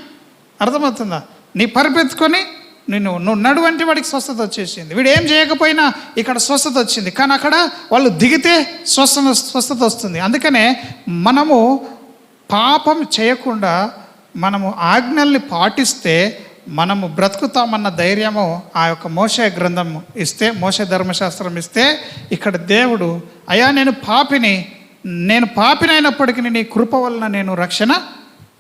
అర్థమవుతుందా? నీ పరిపెత్తుకొని నువ్వు నడువంటే వాడికి స్వస్థత వచ్చేసింది. వీడు ఏం చేయకపోయినా ఇక్కడ స్వస్థత వచ్చింది. కానీ అక్కడ వాళ్ళు దిగితే స్వస్థత వస్తుంది. అందుకనే మనము పాపం చేయకుండా మనము ఆజ్ఞల్ని పాటిస్తే మనము బ్రతుకుతామన్న ధైర్యము ఆ యొక్క మోషే గ్రంథం ఇస్తే, మోషే ధర్మశాస్త్రం ఇస్తే, ఇక్కడ దేవుడు అయ్యా నేను పాపినైనప్పటికీ నీ కృప వలన నేను రక్షణ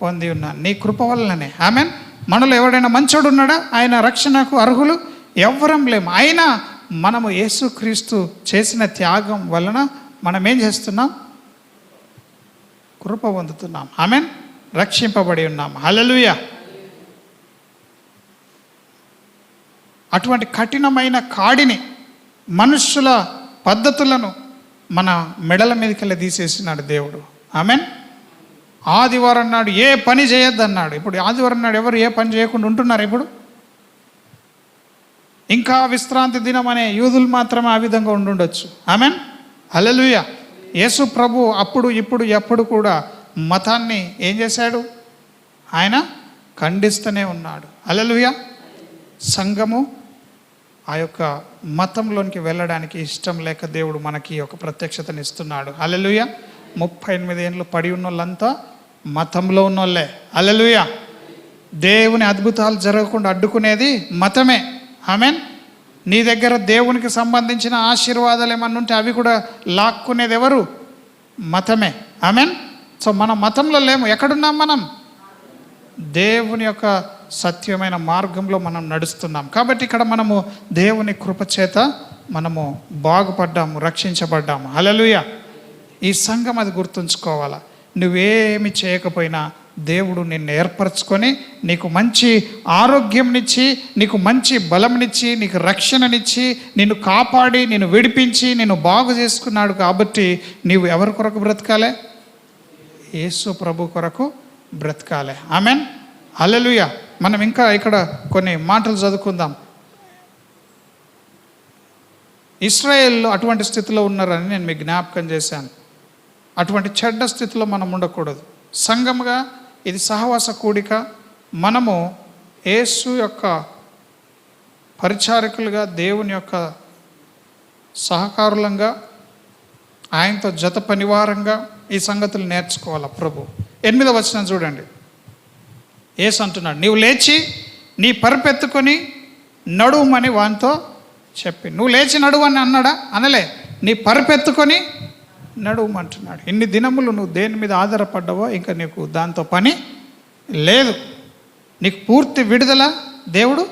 పొంది ఉన్నాను, నీ కృప వలననే. ఆమెన్. మనలో ఎవడైనా మంచోడు ఉన్నాడా? ఆయన రక్షణకు అర్హులు ఎవ్వరం లేము. అయినా మనము యేసుక్రీస్తు చేసిన త్యాగం వలన మనం ఏం చేస్తున్నాం? కృప పొందుతున్నాం. ఆమెన్. రక్షింపబడి ఉన్నాం. హల్లెలూయా. అటువంటి కఠినమైన కాడిని, మనుష్యుల పద్ధతులను మన మెడల మీదకెళ్ళి తీసేసినాడు దేవుడు. ఆమెన్. ఆదివారం నాడు ఏ పని చేయొద్దు అన్నాడు. ఇప్పుడు ఆదివారం నాడు ఎవరు ఏ పని చేయకుండా ఉంటున్నారు? ఇప్పుడు ఇంకా విశ్రాంతి దినం అనే యూదులు మాత్రమే ఆ విధంగా ఉండుండొచ్చు. ఆమెన్. హల్లెలూయా. యేసు ప్రభు అప్పుడు ఇప్పుడు ఎప్పుడు కూడా మతాన్ని ఏం చేశాడు? ఆయన ఖండిస్తూనే ఉన్నాడు. హల్లెలూయా. సంఘము ఆ యొక్క మతంలోనికి వెళ్ళడానికి ఇష్టం లేక దేవుడు మనకి ఒక ప్రత్యక్షతని ఇస్తున్నాడు. హల్లెలూయా. 38 ఏళ్ళు పడి ఉన్న వాళ్ళంతా మతంలో ఉన్నోళ్ళే. హల్లెలూయా. దేవుని అద్భుతాలు జరగకుండా అడ్డుకునేది మతమే. ఆమెన్. నీ దగ్గర దేవునికి సంబంధించిన ఆశీర్వాదాలు ఏమన్నా ఉంటే అవి కూడా లాక్కునేది ఎవరు? మతమే. ఆమెన్. సో మనం మతంలో లేము. ఎక్కడున్నాం మనం? దేవుని యొక్క సత్యమైన మార్గంలో మనం నడుస్తున్నాం. కాబట్టి ఇక్కడ మనము దేవుని కృపచేత మనము బాగుపడ్డాము, రక్షించబడ్డాము. హల్లెలూయా. ఈ సంఘం అది గుర్తుంచుకోవాలా. నువ్వేమి చేయకపోయినా దేవుడు నిన్ను ఏర్పరచుకొని నీకు మంచి ఆరోగ్యంనిచ్చి, నీకు మంచి బలంనిచ్చి, నీకు రక్షణనిచ్చి, నిన్ను కాపాడి, నిన్ను విడిపించి, నిన్ను బాగు చేసుకున్నాడు. కాబట్టి నీవు ఎవరి కొరకు బ్రతకాలి? యేసు ప్రభు కొరకు బ్రతకాలి. ఆమెన్. హల్లెలూయా. మనం ఇంకా ఇక్కడ కొన్ని మాటలు చదువుకుందాం. ఇశ్రాయేల్లో అటువంటి స్థితిలో ఉన్నారని నేను మీకు జ్ఞాపకం చేశాను. అటువంటి చెడ్డ స్థితిలో మనం ఉండకూడదు. సంఘముగా ఇది సహవాస కూడిక. మనము యేసు యొక్క పరిచారకులుగా, దేవుని యొక్క సహకారులంగా, ఆయనతో జత పనివారంగా ఈ సంగతులు నేర్చుకోవాలి. ప్రభు 8వ వచనం చూడండి. యేసు అంటున్నాడు, నీవు లేచి నీ పరుపెత్తుకొని నడువమని వానితో చెప్పి. నువ్వు లేచి నడువని అన్నాడా? అనలే. నీ పరుపెత్తుకొని నడువమంటున్నాడు. ఇన్ని దినములు నువ్వు దేని మీద ఆధారపడ్డావో ఇంకా నీకు దాంతో పని లేదు. నీకు పూర్తి విడుదల దేవుడు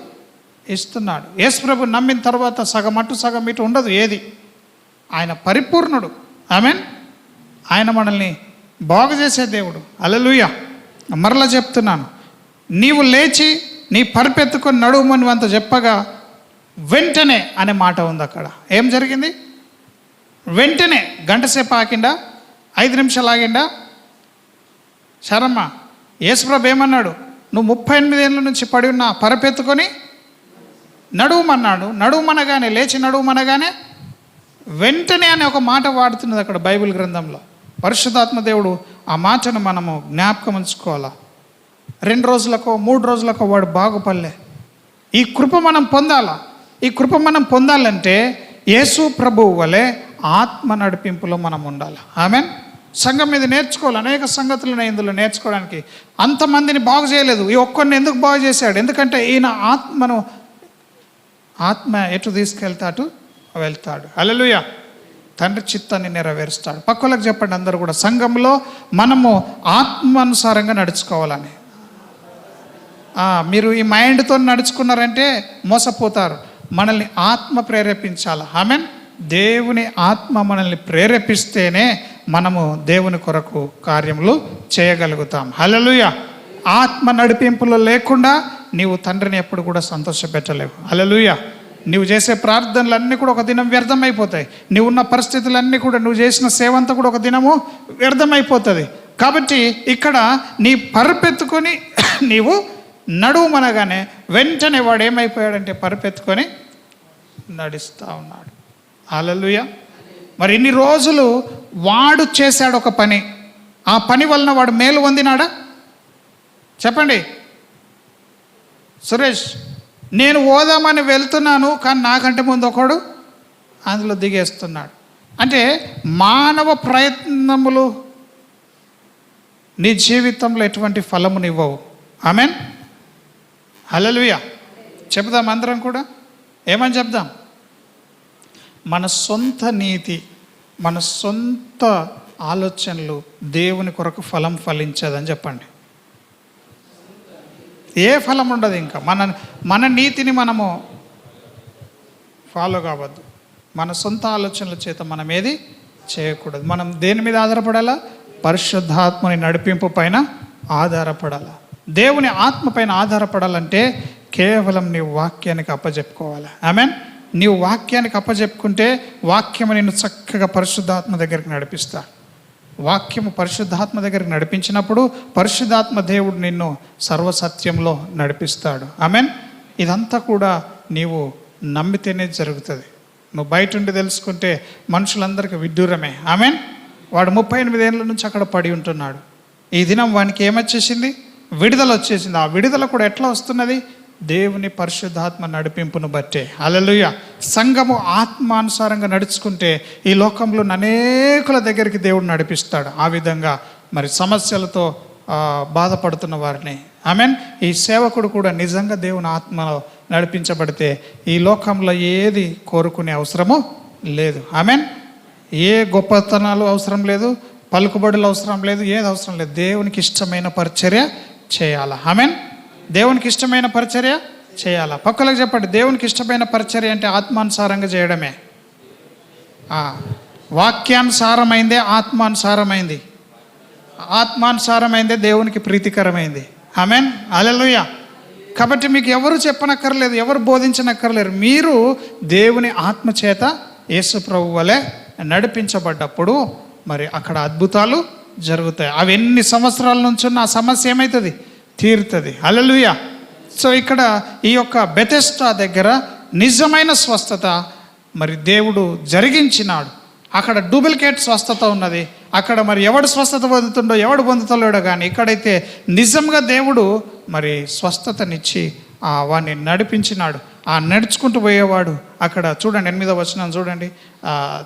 ఇస్తున్నాడు. యేసు ప్రభు నమ్మిన తర్వాత సగం అటు సగం ఇటు ఉండదు ఏది. ఆయన పరిపూర్ణుడు. ఆమేన్. ఆయన మనల్ని బాగు చేసే దేవుడు. హల్లెలూయా. మరలా చెప్తున్నాను, నీవు లేచి నీ పరుపెత్తుకొని నడువమని అంత చెప్పగా వెంటనే అనే మాట ఉంది అక్కడ. ఏం జరిగింది? వెంటనే. గంట సేపు ఆగిండా? 5 నిమిషాలు ఆగిండా? శరమ్మ, యేసుప్రభు ఏమన్నాడు? నువ్వు 38 ఏళ్ళ నుంచి పడి ఉన్న పరుపెత్తుకొని నడువమన్నాడు. నడువమనగానే, లేచి నడువమనగానే వెంటనే అనే ఒక మాట వాడుతున్నది అక్కడ బైబిల్ గ్రంథంలో. పరిశుద్ధాత్మ దేవుడు ఆ మాటను మనము జ్ఞాపకం ఉంచుకోవాలా. 2 రోజులకో 3 రోజులకో వాడు బాగుపడలే. ఈ కృప మనం పొందాలా. ఈ కృప మనం పొందాలంటే యేసు ప్రభువు వలె ఆత్మ నడిపింపులో మనం ఉండాలి. ఆమేన్. సంఘం మీద నేర్చుకోవాలి. అనేక సంగతులను ఇందులో నేర్చుకోవడానికి. అంతమందిని బాగు చేయలేదు, ఈ ఒక్కరిని ఎందుకు బాగు చేశాడు? ఎందుకంటే ఈయన ఆత్మ ఎటు తీసుకెళ్తా అటు వెళ్తాడు. హల్లెలూయా. తండ్రి చిత్తాన్ని నెరవేరుస్తాడు. పక్కలకు చెప్పండి అందరూ కూడా, సంఘంలో మనము ఆత్మానుసారంగా నడుచుకోవాలని. మీరు ఈ మైండ్తో నడుచుకున్నారంటే మోసపోతారు. మనల్ని ఆత్మ ప్రేరేపించాలి. ఆమేన్. దేవుని ఆత్మ మనల్ని ప్రేరేపిస్తేనే మనము దేవుని కొరకు కార్యములు చేయగలుగుతాం. హల్లెలూయా. ఆత్మ నడిపింపులో లేకుండా నీవు తండ్రిని ఎప్పుడు కూడా సంతోషపెట్టలేవు. హల్లెలూయా. నువ్వు చేసే ప్రార్థనలన్నీ కూడా ఒక దినం వ్యర్థమైపోతాయి. నువ్వు ఉన్న పరిస్థితులన్నీ కూడా, నువ్వు చేసిన సేవ అంతా కూడా ఒక దినము వ్యర్థమైపోతుంది. కాబట్టి ఇక్కడ నీ పరుపెత్తుకొని నీవు నడువమనగానే వెంటనే వాడు ఏమైపోయాడంటే పరుపెత్తుకొని నడుస్తూ ఉన్నాడు. హల్లెలూయా. మరి ఇన్ని రోజులు వాడు చేశాడు ఒక పని. ఆ పని వలన వాడు మేలు పొందినాడా? చెప్పండి సురేష్. నేను ఓదామని వెళ్తున్నాను, కానీ నాకంటే ముందు ఒకడు అందులో దిగేస్తున్నాడు. అంటే మానవ ప్రయత్నములు నీ జీవితంలో ఎటువంటి ఫలమునివ్వవు. ఆమేన్. హల్లెలూయా. చెప్దాం అందరం కూడా. ఏమని చెప్దాం? మన సొంత నీతి, మన సొంత ఆలోచనలు దేవుని కొరకు ఫలం ఫలించదని చెప్పండి. ఏ ఫలం ఉండదు. ఇంకా మన నీతిని మనము ఫాలో కావద్దు. మన సొంత ఆలోచనల చేత మనం ఏది చేయకూడదు. మనం దేని మీద ఆధారపడాలా? పరిశుద్ధాత్మని నడిపింపు పైన ఆధారపడాలా. దేవుని ఆత్మ పైన ఆధారపడాలంటే కేవలం నీ వాక్యానికి అప్పచెప్పుకోవాలి. ఆమేన్. నీవు వాక్యానికి అప్పచెప్పుకుంటే వాక్యము నిన్ను చక్కగా పరిశుద్ధాత్మ దగ్గరికి నడిపిస్తా. వాక్యము పరిశుద్ధాత్మ దగ్గరికి నడిపించినప్పుడు పరిశుద్ధాత్మ దేవుడు నిన్ను సర్వసత్యంలో నడిపిస్తాడు. ఆమేన్. ఇదంతా కూడా నీవు నమ్మితేనే జరుగుతుంది. నువ్వు బయట ఉండి తెలుసుకుంటే మనుషులందరికీ విడ్డూరమే. ఆమేన్. వాడు 38 ఏళ్ళ నుంచి అక్కడ పడి ఉంటున్నాడు. ఈ దినం వానికి ఏమొచ్చేసింది? విడుదల వచ్చేసింది. ఆ విడుదల కూడా ఎట్లా వస్తున్నది? దేవుని పరిశుద్ధాత్మ నడిపింపును బట్టే. హల్లెలూయా. సంఘము ఆత్మానుసారంగా నడుచుకుంటే ఈ లోకంలో అనేకుల దగ్గరికి దేవుడు నడిపిస్తాడు. ఆ విధంగా మరి సమస్యలతో బాధపడుతున్న వారిని, ఆమేన్, ఈ సేవకుడు కూడా నిజంగా దేవుని ఆత్మలో నడిపించబడితే ఈ లోకంలో ఏది కోరుకునే అవసరము లేదు. ఆమేన్. ఏ గొప్పతనాలు అవసరం లేదు, పలుకుబడులు అవసరం లేదు, ఏది అవసరం లేదు. దేవునికి ఇష్టమైన పరిచర్య చేయాలా. ఆమేన్. దేవునికి ఇష్టమైన పరిచర్య చేయాలా. పక్కలకు చెప్పండి, దేవునికి ఇష్టమైన పరిచర్య అంటే ఆత్మానుసారంగా చేయడమే. వాక్యానుసారమైందే ఆత్మానుసారమైంది, ఆత్మానుసారమైందే దేవునికి ప్రీతికరమైంది. ఆమేన్. హల్లెలూయా. కాబట్టి మీకు ఎవరు చెప్పనక్కర్లేదు, ఎవరు బోధించనక్కర్లేరు. మీరు దేవుని ఆత్మ చేత యేసు ప్రభు వలె నడిపించబడ్డప్పుడు మరి అక్కడ అద్భుతాలు జరుగుతాయి. అవి ఎన్ని సంవత్సరాల నుంచి ఉన్న ఆ సమస్య ఏమవుతుంది? తీరుతుంది. హల్లెలూయా. సో ఇక్కడ ఈ యొక్క బెతెస్దా దగ్గర నిజమైన స్వస్థత మరి దేవుడు జరిగించినాడు. అక్కడ డూప్లికేట్ స్వస్థత ఉన్నది. అక్కడ మరి ఎవడు స్వస్థత పొందుతుండో ఎవడు పొందుతలేడో కానీ ఇక్కడైతే నిజంగా దేవుడు మరి స్వస్థతనిచ్చి వాడిని నడిపించినాడు. ఆ నడుచుకుంటూ పోయేవాడు అక్కడ చూడండి 8వ వచనం చూడండి,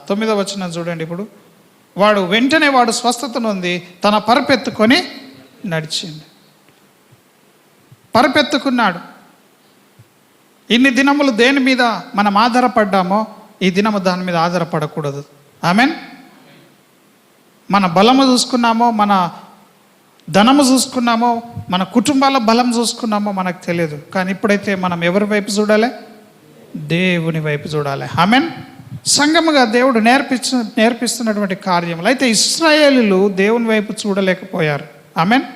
9వ వచనం చూడండి. ఇప్పుడు వాడు వెంటనే వాడు స్వస్థతను ఉంది, తన పరుపెత్తుకొని నడిచింది. పరుపెత్తుకున్నాడు. ఇన్ని దినములు దేని మీద మనం ఆధారపడ్డామో ఈ దినము దాని మీద ఆధారపడకూడదు. ఆమెన్. మన బలము చూసుకున్నామో, మన ధనము చూసుకున్నామో, మన కుటుంబాల బలం చూసుకున్నామో మనకు తెలియదు. కానీ ఇప్పుడైతే మనం ఎవరి వైపు చూడాలి? దేవుని వైపు చూడాలి. ఆమెన్. సంఘముగా దేవుడు నేర్పిస్తున్నటువంటి కార్యములు. అయితే ఇశ్రాయేలీయులు దేవుని వైపు చూడలేకపోయారు. ఆమెన్.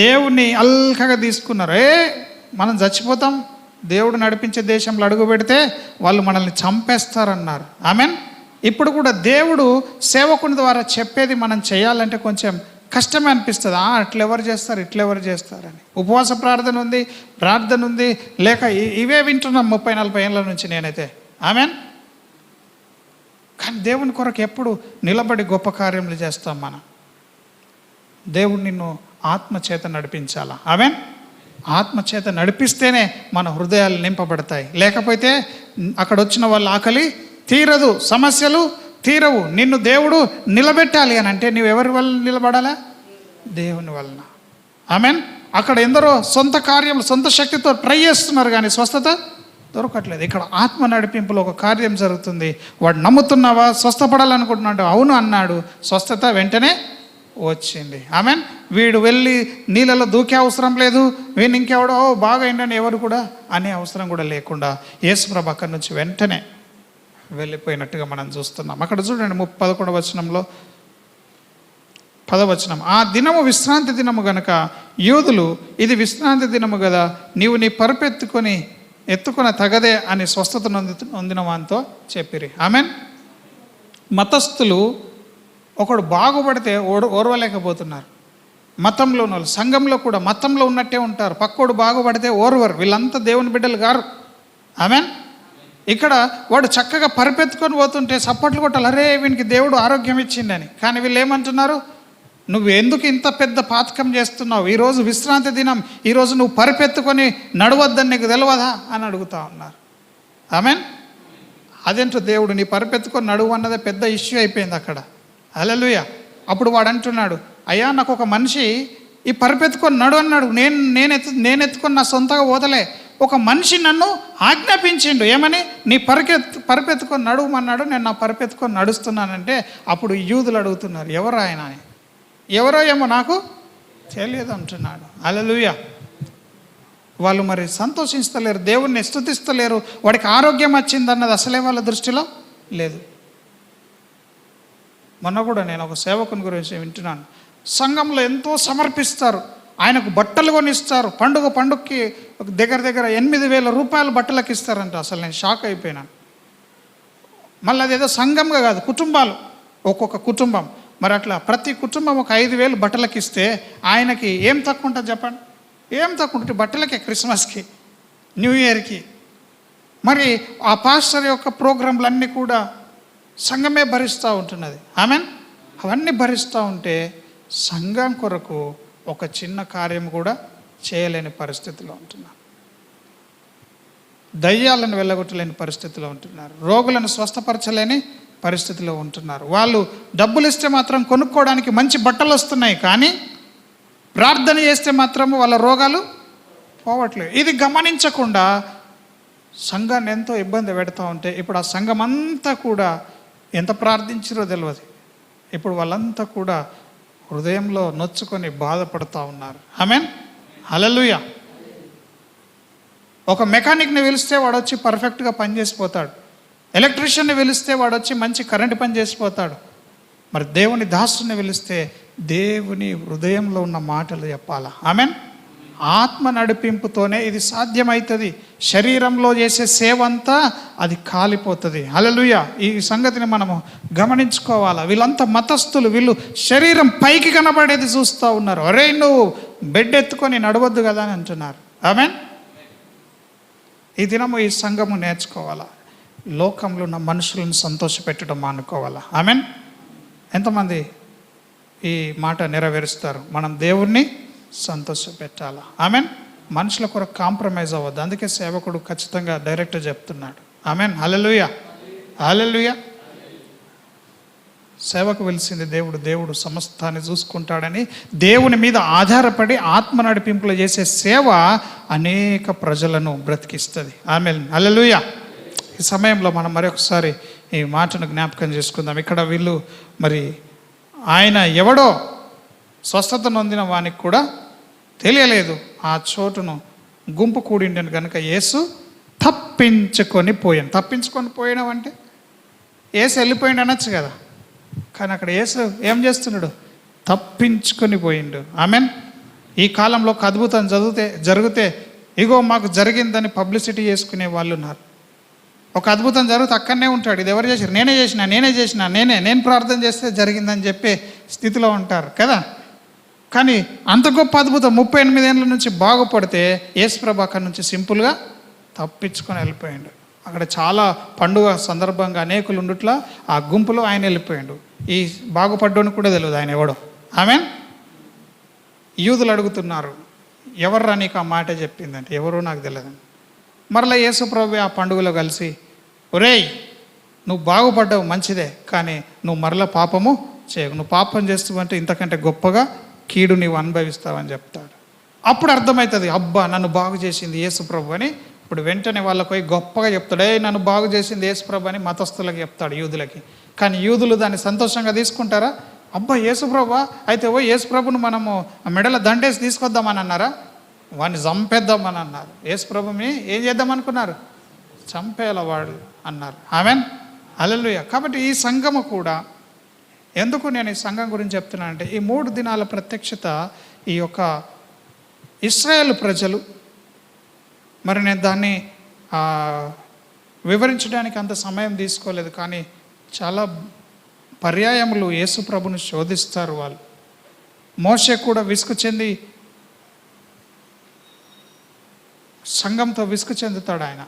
దేవుని అల్కగా తీసుకున్నారు. మనం చచ్చిపోతాం, దేవుడు నడిపించే దేశంలో అడుగు పెడితే వాళ్ళు మనల్ని చంపేస్తారన్నారు. ఆమెన్. ఇప్పుడు కూడా దేవుడు సేవకుని ద్వారా చెప్పేది మనం చేయాలంటే కొంచెం కష్టమే అనిపిస్తుంది. అట్లెవరు చేస్తారు, ఇట్లెవరు చేస్తారని. ఉపవాస ప్రార్థన ఉంది లేక ఇవే వింటున్నాం 30-40 ఏళ్ళ నుంచి నేనైతే. ఆమెన్. కానీ దేవుని కొరకు ఎప్పుడు నిలబడి గొప్ప కార్యములు చేస్తాం మనం. దేవుడు నిన్ను ఆత్మచేత నడిపించాలా. ఆమెన్. ఆత్మచేత నడిపిస్తేనే మన హృదయాలు నింపబడతాయి. లేకపోతే అక్కడ వచ్చిన వాళ్ళ ఆకలి తీరదు, సమస్యలు తీరవు. నిన్ను దేవుడు నిలబెట్టాలి అని అంటే నువ్వు ఎవరి వల్ల నిలబడాలా? దేవుని వలన. ఆమెన్. అక్కడ ఎందరో సొంత కార్యములు సొంత శక్తితో ట్రై చేస్తున్నారు కానీ స్వస్థత దొరకట్లేదు. ఇక్కడ ఆత్మ నడిపింపులో ఒక కార్యం జరుగుతుంది. వాడు నమ్ముతున్నావా? స్వస్థపడాలనుకుంటున్నాడు. అవును అన్నాడు. స్వస్థత వెంటనే వచ్చింది. ఆమెన్. వీడు వెళ్ళి నీళ్ళలో దూకే అవసరం లేదు. వీడిని ఇంకెవడో బాగా అయిందని ఎవరు కూడా అనే అవసరం కూడా లేకుండా యేసుప్రభు అక్కడి నుంచి వెంటనే వెళ్ళిపోయినట్టుగా మనం చూస్తున్నాం. అక్కడ చూడండి 11వ వచనంలో 10వ వచనం. ఆ దినము విశ్రాంతి దినము గనుక యూదులు ఇది విశ్రాంతి దినము కదా, నీవు నీ పరుపెత్తుకొని ఎత్తుకున్న తగదే అని స్వస్థత నొందిన వానితో చెప్పిరి. ఆమెన్. మతస్థులు ఒకడు బాగుపడితే ఓర్వలేకపోతున్నారు. మతంలో ఉన్న వాళ్ళు సంఘంలో కూడా మతంలో ఉన్నట్టే ఉంటారు. పక్కోడు బాగుపడితే ఓర్వరు. వీళ్ళంతా దేవుని బిడ్డలు గారు. ఆమెన్. ఇక్కడ వాడు చక్కగా పరిపెత్తుకొని పోతుంటే చప్పట్లు కొట్టాలి, అరే వీనికి దేవుడు ఆరోగ్యం ఇచ్చిండని. కానీ వీళ్ళు ఏమంటున్నారు? నువ్వు ఎందుకు ఇంత పెద్ద పాతకం చేస్తున్నావు? ఈరోజు విశ్రాంతి దినం, ఈరోజు నువ్వు పరిపెత్తుకొని నడవద్దని నీకు తెలియదా అని అడుగుతా ఉన్నారు. ఆమెన్. అదేంటో దేవుడు నీ పరిపెత్తుకొని నడువు అన్నదే పెద్ద ఇష్యూ అయిపోయింది అక్కడ. హల్లెలూయా. అప్పుడు వాడు అంటున్నాడు, అయ్యా నాకు ఒక మనిషి ఈ పరిపెత్తుకొని నడు అన్నాడు. నేను ఎత్తుకొని నా సొంతగా పోతలే. ఒక మనిషి నన్ను ఆజ్ఞాపించిండు. ఏమని? నీ పరిపెత్తుకొని నడువమన్నాడు. నేను నా పరిపెత్తుకొని నడుస్తున్నానంటే అప్పుడు యూదులు అడుగుతున్నారు, ఎవరు ఆయన అని. ఎవరో ఏమో నాకు తెలియదు అంటున్నాడు. హల్లెలూయా. వాళ్ళు మరి సంతోషిస్తలేరు, దేవుణ్ణి స్తుతిస్తలేరు. వాడికి ఆరోగ్యం వచ్చిందన్నది అసలే వాళ్ళ దృష్టిలో లేదు. మొన్న కూడా నేను ఒక సేవకుని గురించి వింటున్నాను. సంఘంలో ఎంతో సమర్పిస్తారు, ఆయనకు బట్టలు కొనిస్తారు. పండుగకి దగ్గర 8,000 రూపాయలు బట్టలకు ఇస్తారంట. అసలు నేను షాక్ అయిపోయినాను. మళ్ళీ అదేదో సంఘంగా కాదు, కుటుంబాలు, ఒక్కొక్క కుటుంబం. మరి అట్లా ప్రతి కుటుంబం ఒక 5,000 బట్టలకు ఇస్తే ఆయనకి ఏం తక్కువ ఉంటుంది చెప్పండి? ఏం తక్కువ ఉంటుంది? బట్టలకే, క్రిస్మస్కి, న్యూ ఇయర్కి. మరి ఆ పాస్టర్ యొక్క ప్రోగ్రాంలన్నీ కూడా సంఘమే భరిస్తూ ఉంటున్నది. ఆమెన్. అవన్నీ భరిస్తూ ఉంటే సంఘం కొరకు ఒక చిన్న కార్యం కూడా చేయలేని పరిస్థితిలో ఉంటున్నారు. దయ్యాలను వెళ్ళగొట్టలేని పరిస్థితిలో ఉంటున్నారు. రోగులను స్వస్థపరచలేని పరిస్థితిలో ఉంటున్నారు. వాళ్ళు డబ్బులు ఇస్తే మాత్రం కొనుక్కోవడానికి మంచి బట్టలు వస్తున్నాయి, కానీ ప్రార్థన చేస్తే మాత్రం వాళ్ళ రోగాలు పోవట్లేదు. ఇది గమనించకుండా సంఘాన్ని ఎంతో ఇబ్బంది పెడతా ఉంటే ఇప్పుడు ఆ సంఘం అంతా కూడా ఎంత ప్రార్థించారో తెలియదు. ఇప్పుడు వాళ్ళంతా కూడా హృదయంలో నొచ్చుకొని బాధపడుతూ ఉన్నారు. ఆమెన్. హల్లెలూయా. ఒక మెకానిక్ని పిలిస్తే వాడు వచ్చి పర్ఫెక్ట్గా పనిచేసిపోతాడు. ఎలక్ట్రీషియన్ని పిలిస్తే వాడు వచ్చి మంచి కరెంటు పని చేసిపోతాడు. మరి దేవుని దాసుని పిలిస్తే దేవుని హృదయంలో ఉన్న మాటలు చెప్పాలా. ఆమెన్. ఆత్మ నడిపింపుతోనే ఇది సాధ్యమవుతుంది. శరీరంలో చేసే సేవ అంతా అది కాలిపోతుంది. హల్లెలూయా. ఈ సంగతిని మనము గమనించుకోవాలా. వీళ్ళంతా మతస్థులు. వీళ్ళు శరీరం పైకి కనబడేది చూస్తూ ఉన్నారు. అరే నువ్వు బెడ్ ఎత్తుకొని నడవద్దు కదా అని అంటున్నారు. ఆమేన్. ఈ దినము ఈ సంఘము నేర్చుకోవాలా, లోకంలో ఉన్న మనుషులను సంతోషపెట్టడం మానుకోవాలా. ఆమేన్. ఎంతమంది ఈ మాట నెరవేరుస్తారు? మనం దేవుణ్ణి సంతోషపెట్టాలా. ఆమేన్. మనుషుల కొరకు కాంప్రమైజ్ అవ్వద్దు. అందుకే సేవకుడు ఖచ్చితంగా డైరెక్ట్ చెప్తున్నాడు. ఆమేన్. హల్లెలూయా, హల్లెలూయా. సేవకు వెలిసింది దేవుడు సమస్తాన్ని చూసుకుంటాడని దేవుని మీద ఆధారపడి ఆత్మ నడిపింపులు చేసే సేవ అనేక ప్రజలను బ్రతికిస్తుంది. ఆమేన్. హల్లెలూయా. ఈ సమయంలో మనం మరొకసారి ఈ మాటను జ్ఞాపకం చేసుకుందాం. ఇక్కడ వీళ్ళు మరి ఆయన ఎవడో స్వస్థత నొందిన వానికి కూడా తెలియలేదు. ఆ చోటును గుంపు కూడిండను కనుక యేసు తప్పించుకొని పోయినావంటే యేసు వెళ్ళిపోయిండు అనొచ్చు కదా, కానీ అక్కడ యేసు ఏం చేస్తున్నాడు? తప్పించుకొని పోయిండు. ఆమేన్. ఈ కాలంలో ఒక అద్భుతం జరిగితే ఇగో మాకు జరిగిందని పబ్లిసిటీ చేసుకునే వాళ్ళు ఉన్నారు. ఒక అద్భుతం జరిగితే అక్కడనే ఉంటాడు. ఇది ఎవరు చేశారు? నేనే చేసిన నేను ప్రార్థన చేస్తే జరిగిందని చెప్పే స్థితిలో ఉంటారు కదా. కానీ అంత గొప్ప అద్భుతం 38 ఏళ్ళ నుంచి బాగుపడితే యేసుప్రభు అక్కడి నుంచి సింపుల్గా తప్పించుకొని వెళ్ళిపోయాడు. అక్కడ చాలా పండుగ సందర్భంగా అనేకులు ఉండుట్లా ఆ గుంపులో ఆయన వెళ్ళిపోయాడు. ఈ బాగుపడ్డోని కూడా తెలియదు ఆయన ఎవడో. ఆమేన్. యూదులు అడుగుతున్నారు, ఎవర్రా నీకు ఆ మాట చెప్పిందంటే ఎవరో నాకు తెలియదు. మరలా యేసుప్రభు ఆ పండుగలో కలిసి, ఒరేయ్ నువ్వు బాగుపడ్డావు మంచిదే, కానీ నువ్వు మరలా పాపము చేయవు. నువ్వు పాపం చేస్తావంటే ఇంతకంటే గొప్పగా కీడు నీవు అనుభవిస్తావని చెప్తాడు. అప్పుడు అర్థమవుతుంది, అబ్బా నన్ను బాగు చేసింది యేసుప్రభు అని. ఇప్పుడు వెంటనే వాళ్ళకి పోయి గొప్పగా చెప్తాడు, నన్ను బాగు చేసింది యేసుప్రభు అని మతస్థులకు చెప్తాడు, యూదులకి. కానీ యూదులు దాన్ని సంతోషంగా తీసుకుంటారా? అబ్బా యేసుప్రభు అయితే యేసుప్రభును మనము మెడల దండేసి తీసుకొద్దామని అన్నారా? వాడిని చంపేద్దామని అన్నారు. యేసుప్రభుని ఏం చేద్దామనుకున్నారు? చంపేయాల వాడు అన్నారు. ఆమేన్. హల్లెలూయా. కాబట్టి ఈ సంఘము కూడా, ఎందుకు నేను ఈ సంఘం గురించి చెప్తున్నానంటే, ఈ 3 దినాల ప్రత్యక్షత ఈ యొక్క ఇశ్రాయేలు ప్రజలు, మరి నేను దాన్ని వివరించడానికి అంత సమయం తీసుకోలేదు, కానీ చాలా పర్యాయములు యేసు ప్రభుని శోధిస్తారు వాళ్ళు. మోషే కూడా విసుగు చెంది సంఘంతో విసుగు చెందుతాడు. ఆయన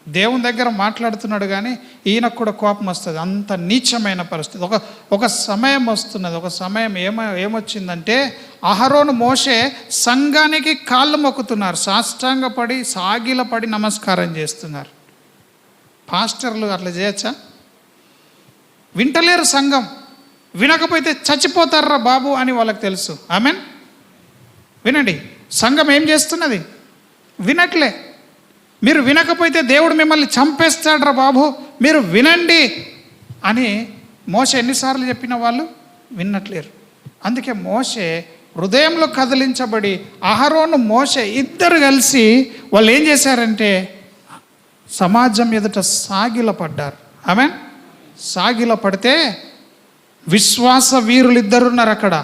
దేవుని దగ్గర మాట్లాడుతున్నాడు, కానీ ఈయనకు కూడా కోపం వస్తుంది. అంత నీచమైన పరిస్థితి. ఒక సమయం వస్తున్నది. ఒక సమయం ఏమొచ్చిందంటే, అహరోను మోషే సంఘానికి కాళ్ళు మొక్కుతున్నారు, సాష్టాంగపడి సాగిలపడి నమస్కారం చేస్తున్నారు. పాస్టర్లు అట్లా చేయొచ్చా? వింటలేరు సంఘం. వినకపోతే చచ్చిపోతారా బాబు అని వాళ్ళకి తెలుసు. ఆమేన్. వినండి, సంఘం ఏం చేస్తున్నది? వినట్లే. మీరు వినకపోతే దేవుడు మిమ్మల్ని చంపేస్తాడ్రా బాబు, మీరు వినండి అని మోషే ఎన్నిసార్లు చెప్పిన వాళ్ళు విన్నట్లేరు. అందుకే మోషే హృదయంలో కదిలించబడి అహరోను మోషే ఇద్దరు కలిసి వాళ్ళు ఏం చేశారంటే సమాజం ఎదుట సాగిలపడ్డారు. ఆమేన్. సాగిలపడితే విశ్వాస వీరులు ఇద్దరున్నారు అక్కడ.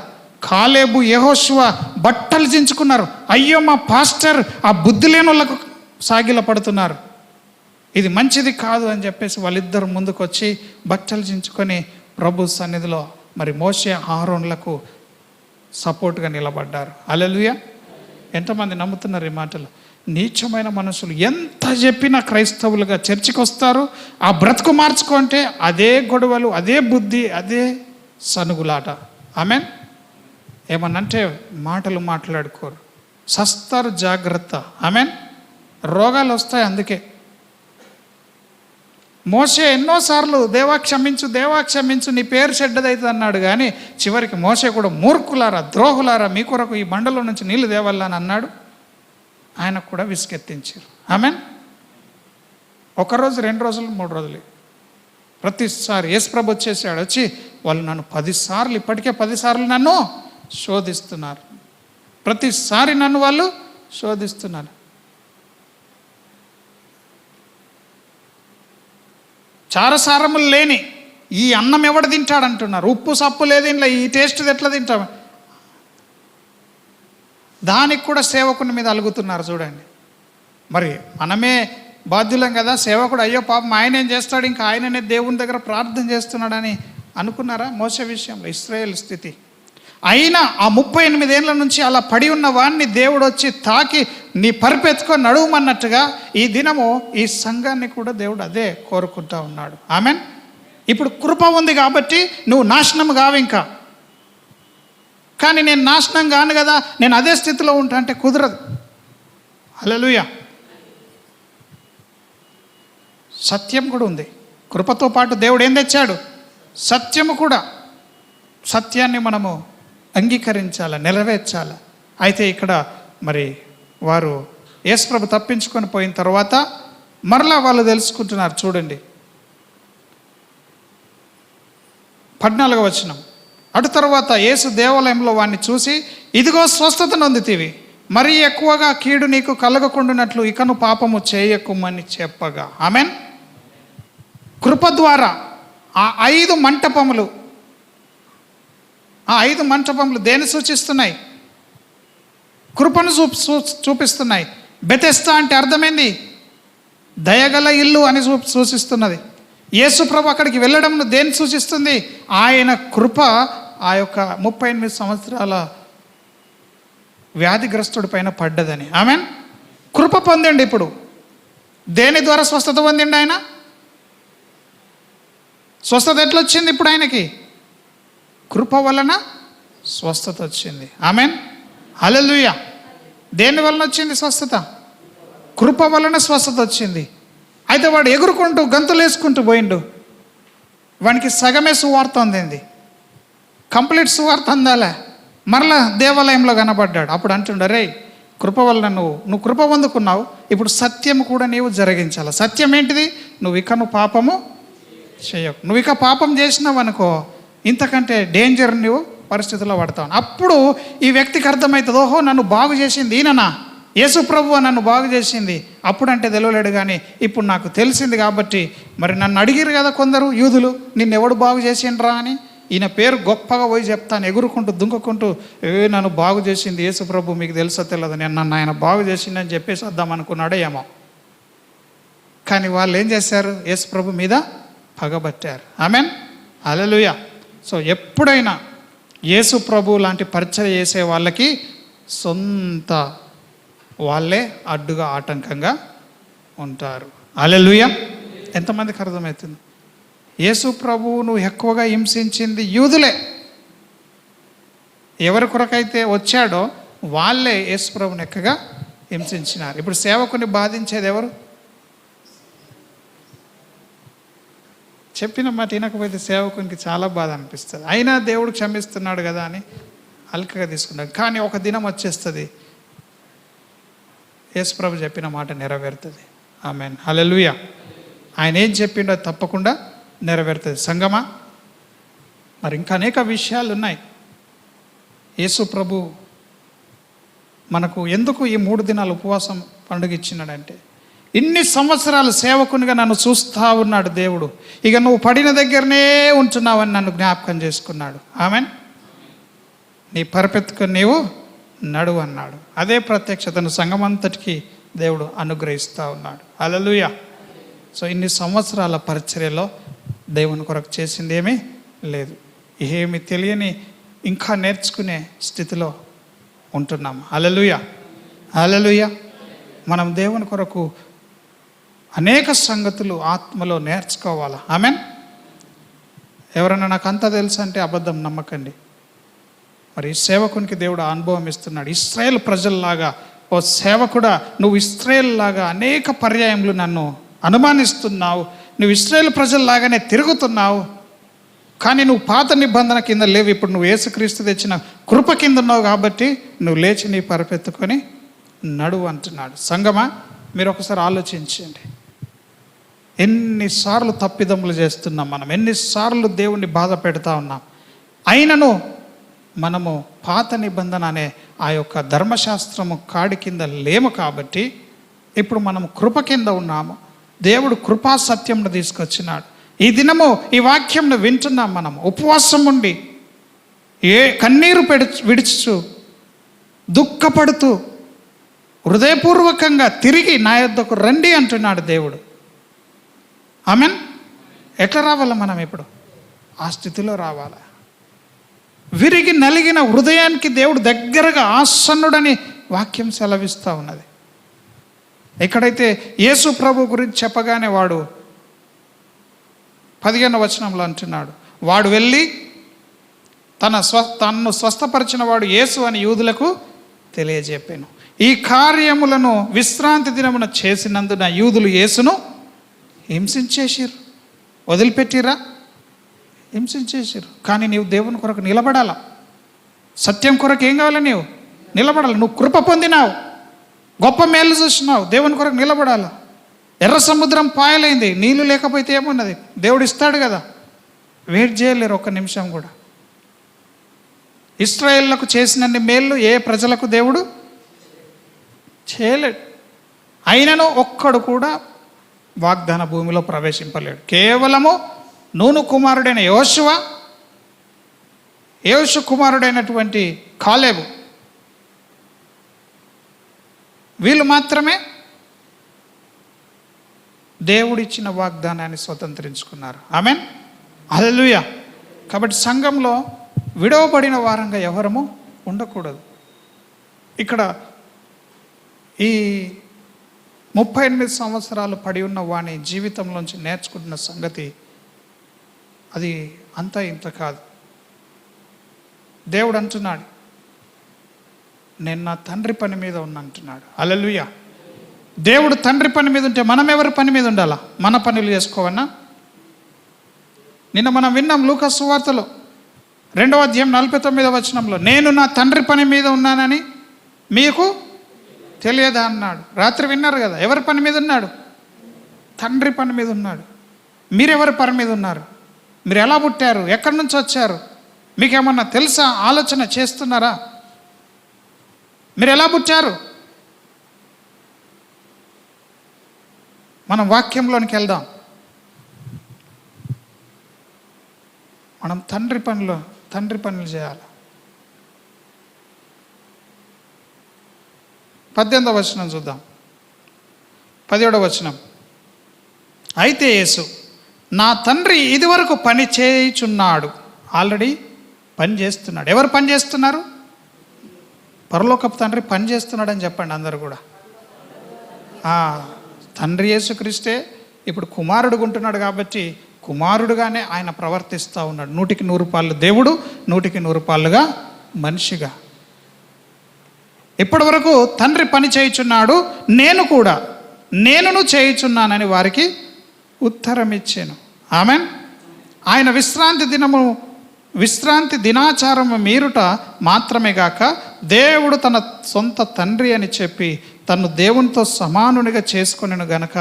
కాలేబు యెహోషువ బట్టలు చించుకున్నారు. అయ్యో మా పాస్టర్ ఆ బుద్ధి లేని వాళ్ళకు సాగిల పడుతున్నారు, ఇది మంచిది కాదు అని చెప్పేసి వాళ్ళిద్దరు ముందుకు వచ్చి బట్టలు చించుకొని ప్రభు సన్నిధిలో మరి మోషే అహరోనులకు సపోర్ట్గా నిలబడ్డారు. హల్లెలూయా. ఎంతమంది నమ్ముతున్నారు ఈ మాటలు? నీచమైన మనుషులు ఎంత చెప్పినా క్రైస్తవులుగా చర్చికి వస్తారు, ఆ బ్రతుకు మార్చుకుంటే అదే గొడవలు, అదే బుద్ధి, అదే సనుగులాట. ఆమేన్. ఏమన్నంటే మాటలు మాట్లాడుకోరు, సస్తారు. జాగ్రత్త. ఆమేన్. రోగాలు వస్తాయి. అందుకే మోషే ఎన్నోసార్లు దేవా క్షమించు నీ పేరు చెడ్డదవుతుంది అన్నాడు, కానీ చివరికి మోషే కూడా మూర్ఖులారా, ద్రోహులారా, మీ కొరకు ఈ బండలో నుంచి నీళ్లు దేవాలని అన్నాడు. ఆయనకు కూడా విసుకెత్తించారు. ఆమేన్. 1 రోజు 2 రోజులు 3 రోజులు ప్రతిసారి యేసుప్రభు వచ్చేసాడు. వచ్చి వాళ్ళు నన్ను 10 సార్లు, ఇప్పటికే 10 సార్లు నన్ను శోధిస్తున్నారు. ప్రతిసారి నన్ను వాళ్ళు శోధిస్తున్నారు. చారసారములు లేని ఈ అన్నం ఎవడు తింటాడు అంటున్నారు. ఉప్పు సప్పు లేదు ఇంట్లో, ఈ టేస్ట్ ఎట్లా తింటాం? దానికి కూడా సేవకుని మీద అలుగుతున్నారు. చూడండి, మరి మనమే బాధ్యులం కదా. సేవకుడు అయ్యో పాపం ఆయన ఏం చేస్తాడు, ఇంకా ఆయననే దేవుని దగ్గర ప్రార్థన చేస్తున్నాడని అనుకున్నారా? మోసే విషయంలో ఇశ్రాయేల్ స్థితి. అయినా ఆ 38 ఏళ్ళ నుంచి అలా పడి ఉన్న వాడిని దేవుడు వచ్చి తాకి నీ పరిపెత్తుకొని నడువమన్నట్టుగా ఈ దినము ఈ సంఘాన్ని కూడా దేవుడు అదే కోరుకుంటా ఉన్నాడు. ఆమెన్. ఇప్పుడు కృప ఉంది కాబట్టి నువ్వు నాశనం కావు ఇంకా. కానీ నేను నాశనం కాను కదా, నేను అదే స్థితిలో ఉంటా అంటే కుదరదు. హల్లెలూయా. సత్యం కూడా ఉంది. కృపతో పాటు దేవుడు ఏం తెచ్చాడు? సత్యము కూడా. సత్యాన్ని మనము అంగీకరించాలి, నెరవేర్చాలి. అయితే ఇక్కడ మరి వారు యేసుప్రభు తప్పించుకొని పోయిన తర్వాత మరలా వాళ్ళు తెలుసుకుంటున్నారు. చూడండి 14వ వచనం. అటు తర్వాత యేసు దేవాలయంలో వాడిని చూసి, ఇదిగో స్వస్థత నొందితివి, మరీ ఎక్కువగా కీడు నీకు కలగకుండానట్లు ఇకను పాపము చేయకుమని చెప్పగా. ఆమెన్. కృప ద్వారా ఆ 5 మంటపములు, ఆ 5 మంటపములు దేన్ని సూచిస్తున్నాయి? కృపను చూపిస్తున్నాయి. బెతెస్దా అంటే అర్థమైంది, దయగల ఇల్లు అని సూచిస్తున్నది. యేసు ప్రభు అక్కడికి వెళ్ళడం దేన్ని సూచిస్తుంది? ఆయన కృప ఆ యొక్క 38 సంవత్సరాల వ్యాధిగ్రస్తుడి పైన పడ్డదని. ఆమెన్. కృప పొందండి. ఇప్పుడు దేని ద్వారా స్వస్థత పొందిండి ఆయన? స్వస్థత ఎట్లా వచ్చింది ఇప్పుడు ఆయనకి? కృప వలన స్వస్థత వచ్చింది. ఆమెన్. హల్లెలూయా. దేని వలన వచ్చింది స్వస్థత? కృప వలన స్వస్థత వచ్చింది. అయితే వాడు ఎగురుకుంటూ గంతులు వేసుకుంటూ పోయిండు. వానికి సగమే సువార్త అందింది, కంప్లీట్ సువార్త అందాలే. మరలా దేవాలయంలో కనబడ్డాడు. అప్పుడు అంటుండ, రే కృప వలన నువ్వు కృప పొందుకున్నావు, ఇప్పుడు సత్యము కూడా నీవు జరిగించాలి. సత్యం ఏంటిది? నువ్వు ఇక పాపము చేయకు. నువ్వు ఇక పాపం చేసినావు అనుకో, ఇంతకంటే డేంజర్ నువ్వు పరిస్థితుల్లో పడతావు. అప్పుడు ఈ వ్యక్తికి అర్థమవుతుంది, ఓహో నన్ను బాగు చేసింది ఈయననా, యేసు ప్రభువు నన్ను బాగు చేసింది. అప్పుడంటే తెలియలేడు, కానీ ఇప్పుడు నాకు తెలిసింది కాబట్టి మరి నన్ను అడిగిరు కదా కొందరు యూదులు, నిన్నెవడు బాగు చేసిండ్రా అని. ఈయన పేరు గొప్పగా పోయి చెప్తాను, ఎగురుకుంటూ దుంకుకుంటూ, నన్ను బాగు చేసింది యేసు ప్రభు, మీకు తెలుసో తెలియదు, నేను నన్ను ఆయన బాగు చేసిందని చెప్పేసి వద్దాం అనుకున్నాడో ఏమో. కానీ వాళ్ళు ఏం చేశారు? యేసు ప్రభు మీద పగబట్టారు. ఆమెన్. హల్లెలూయా. సో ఎప్పుడైనా యేసు ప్రభు లాంటి పరిచయం చేసే వాళ్ళకి సొంత వాళ్ళే అడ్డుగా ఆటంకంగా ఉంటారు. హల్లెలూయా. ఎంతమందికి అర్థమవుతుంది? యేసు ప్రభువును ఎక్కువగా హింసించింది యూదులే. ఎవరి కొరకైతే వచ్చాడో వాళ్ళే యేసు ప్రభువుని ఎక్కువగా హింసించినారు. ఇప్పుడు సేవకుని బాధించేది ఎవరు? చెప్పిన మాట వినకపోతే సేవకునికి చాలా బాధ అనిపిస్తుంది. అయినా దేవుడు క్షమిస్తున్నాడు కదా అని అల్కగా తీసుకున్నాడు. కానీ ఒక దినం వచ్చేస్తుంది, యేసు ప్రభు చెప్పిన మాట నెరవేరుతుంది. ఆమేన్. హల్లెలూయా. ఆయన ఏం చెప్పిండో తప్పకుండా నెరవేరుతుంది. సంగమా, మరి ఇంకా అనేక విషయాలు ఉన్నాయి. యేసు ప్రభు మనకు ఎందుకు ఈ 3 దినాలు ఉపవాసం పండుగ ఇచ్చినాడంటే, ఇన్ని సంవత్సరాలు సేవకునిగా నన్ను చూస్తూ ఉన్నాడు దేవుడు, ఇక నువ్వు పడిన దగ్గరనే ఉంటున్నావని నన్ను జ్ఞాపకం చేసుకున్నాడు. ఆమెన్. నీ పరిపెత్తుకొని నీవు నడువు అన్నాడు. అదే ప్రత్యక్షతను సంఘమంతటికి దేవుడు అనుగ్రహిస్తూ ఉన్నాడు. హల్లెలూయా. సో ఇన్ని సంవత్సరాల పరిచర్యలో దేవుని కొరకు చేసింది ఏమీ లేదు. ఏమి తెలియని ఇంకా నేర్చుకునే స్థితిలో ఉంటున్నాం. హల్లెలూయా. హల్లెలూయా. మనం దేవుని కొరకు అనేక సంగతులు ఆత్మలో నేర్చుకోవాలా. ఆమెన్. ఎవరైనా నాకు అంతా తెలుసు అంటే అబద్ధం నమ్మకండి. మరి సేవకునికి దేవుడు అనుభవం ఇస్తున్నాడు. ఇశ్రాయేల్ ప్రజల్లాగా, ఓ సేవకుడా నువ్వు ఇశ్రాయేల్ లాగా అనేక పర్యాయములు నన్ను అనుమానిస్తున్నావు, నువ్వు ఇశ్రాయేల్ ప్రజల్లాగానే తిరుగుతున్నావు, కానీ నువ్వు పాత నిబంధన కింద లేవు, ఇప్పుడు నువ్వు యేసుక్రీస్తు తెచ్చిన కృప కింద ఉన్నావు కాబట్టి నువ్వు లేచి నీ పరిపెత్తుకొని నడువు అంటున్నాడు. సంగమా, మీరు ఒకసారి ఆలోచించండి. ఎన్నిసార్లు తప్పిదములు చేస్తున్నాం మనం, ఎన్నిసార్లు దేవుణ్ణి బాధ పెడతా ఉన్నాం. అయినను మనము పాత నిబంధన అనే ఆ యొక్క ధర్మశాస్త్రము కాడి కింద లేము కాబట్టి ఇప్పుడు మనము కృప కింద ఉన్నాము. దేవుడు కృపా సత్యంను తీసుకొచ్చినాడు. ఈ దినము ఈ వాక్యంను వింటున్నాం. మనం ఉపవాసం ఉండి కన్నీరు విడుచు దుఃఖపడుతూ హృదయపూర్వకంగా తిరిగి నా యొద్దకు రండి అంటున్నాడు దేవుడు. ఆమెన్. ఎట్లా రావాలా మనం? ఇప్పుడు ఆ స్థితిలో రావాలా. విరిగి నలిగిన హృదయానికి దేవుడు దగ్గరగా ఆసన్నుడని వాక్యం సెలవిస్తూ ఉన్నది. ఎక్కడైతే యేసు ప్రభు గురించి చెప్పగానే వాడు 15వ వచనంలో అంటున్నాడు, వాడు వెళ్ళి తన్ను స్వస్థపరిచిన వాడు యేసు అని యూదులకు తెలియజెప్పాను. ఈ కార్యములను విశ్రాంతి దినమున చేసినందున యూదులు యేసును హింసించేసిర్రు. వదిలిపెట్టిరా? హింసించేసిర్రు. కానీ నీవు దేవుని కొరకు నిలబడాల. సత్యం కొరకు ఏం కావాలి? నీవు నిలబడాలి. నువ్వు కృప పొందినావు, గొప్ప మేలు చూసినావు, దేవుని కొరకు నిలబడాల. ఎర్ర సముద్రం పాయలైంది, నీళ్ళు లేకపోతే ఏమున్నది? దేవుడు ఇస్తాడు కదా. వెయిట్ చేయలేరు ఒక్క నిమిషం కూడా. ఇశ్రాయేలులకు చేసినన్ని మేళ్ళు ఏ ప్రజలకు దేవుడు చేయలేడు. అయినను ఒక్కడు కూడా వాగ్దాన భూమిలో ప్రవేశింపలేడు. కేవలము నూను కుమారుడైన యోషు కుమారుడైనటువంటి కాలేబు, వీళ్ళు మాత్రమే దేవుడిచ్చిన వాగ్దానాన్ని స్వతంత్రించుకున్నారు. ఆమెన్, హల్లెలూయా. కాబట్టి సంఘంలో విడవబడిన వారంగా ఎవరము ఉండకూడదు. ఇక్కడ ఈ 38 సంవత్సరాలు పడి ఉన్న వాని జీవితంలోంచి నేర్చుకుంటున్న సంగతి అది అంతా ఇంత కాదు. దేవుడు అంటున్నాడు, నేను నా తండ్రి పని మీద ఉన్నా అంటున్నాడు. హల్లెలూయా. దేవుడు తండ్రి పని మీద ఉంటే మనం ఎవరి పని మీద ఉండాలా? మన పనులు చేసుకోవన్నా? నిన్న మనం విన్నాం లూకా సువార్తలో 2వ అధ్యాయం 49వ వచనంలో, నేను నా తండ్రి పని మీద ఉన్నానని మీకు తెలియదా అన్నాడు. రాత్రి విన్నారు కదా. ఎవరి పని మీద ఉన్నాడు? తండ్రి పని మీద ఉన్నాడు. మీరెవరి పని మీద ఉన్నారు? మీరు ఎలా పుట్టారు? ఎక్కడి నుంచి వచ్చారు? మీకేమన్నా తెలుసా? ఆలోచన చేస్తున్నారా? మీరు ఎలా పుట్టారు? మనం వాక్యంలోనికి వెళ్దాం. మనం తండ్రి పనులు చేయాలి. 18వ వచనం చూద్దాం. 17వ వచనం, అయితే యేసు, నా తండ్రి ఇదివరకు పని చేయుచున్నాడు. ఆల్రెడీ పని చేస్తున్నాడు. ఎవరు పని చేస్తున్నారు? పరలోకపు తండ్రి పని చేస్తున్నాడని చెప్పండి అందరు కూడా. తండ్రి యేసుక్రీస్తే ఇప్పుడు కుమారుడుగా ఉంటున్నాడు కాబట్టి కుమారుడుగానే ఆయన ప్రవర్తిస్తూ ఉన్నాడు. 100కి 100 పాళ్ళు దేవుడు, 100కి 100 పాళ్ళుగా మనిషిగా. ఇప్పటి వరకు తండ్రి పని చేయుచున్నాడు, నేనును చేయుచున్నానని వారికి ఉత్తరం ఇచ్చాను. ఆమెన్. ఆయన విశ్రాంతి దినాచారము మీరుట మాత్రమే గాక దేవుడు తన సొంత తండ్రి అని చెప్పి తను దేవునితో సమానునిగా చేసుకొనెను గనక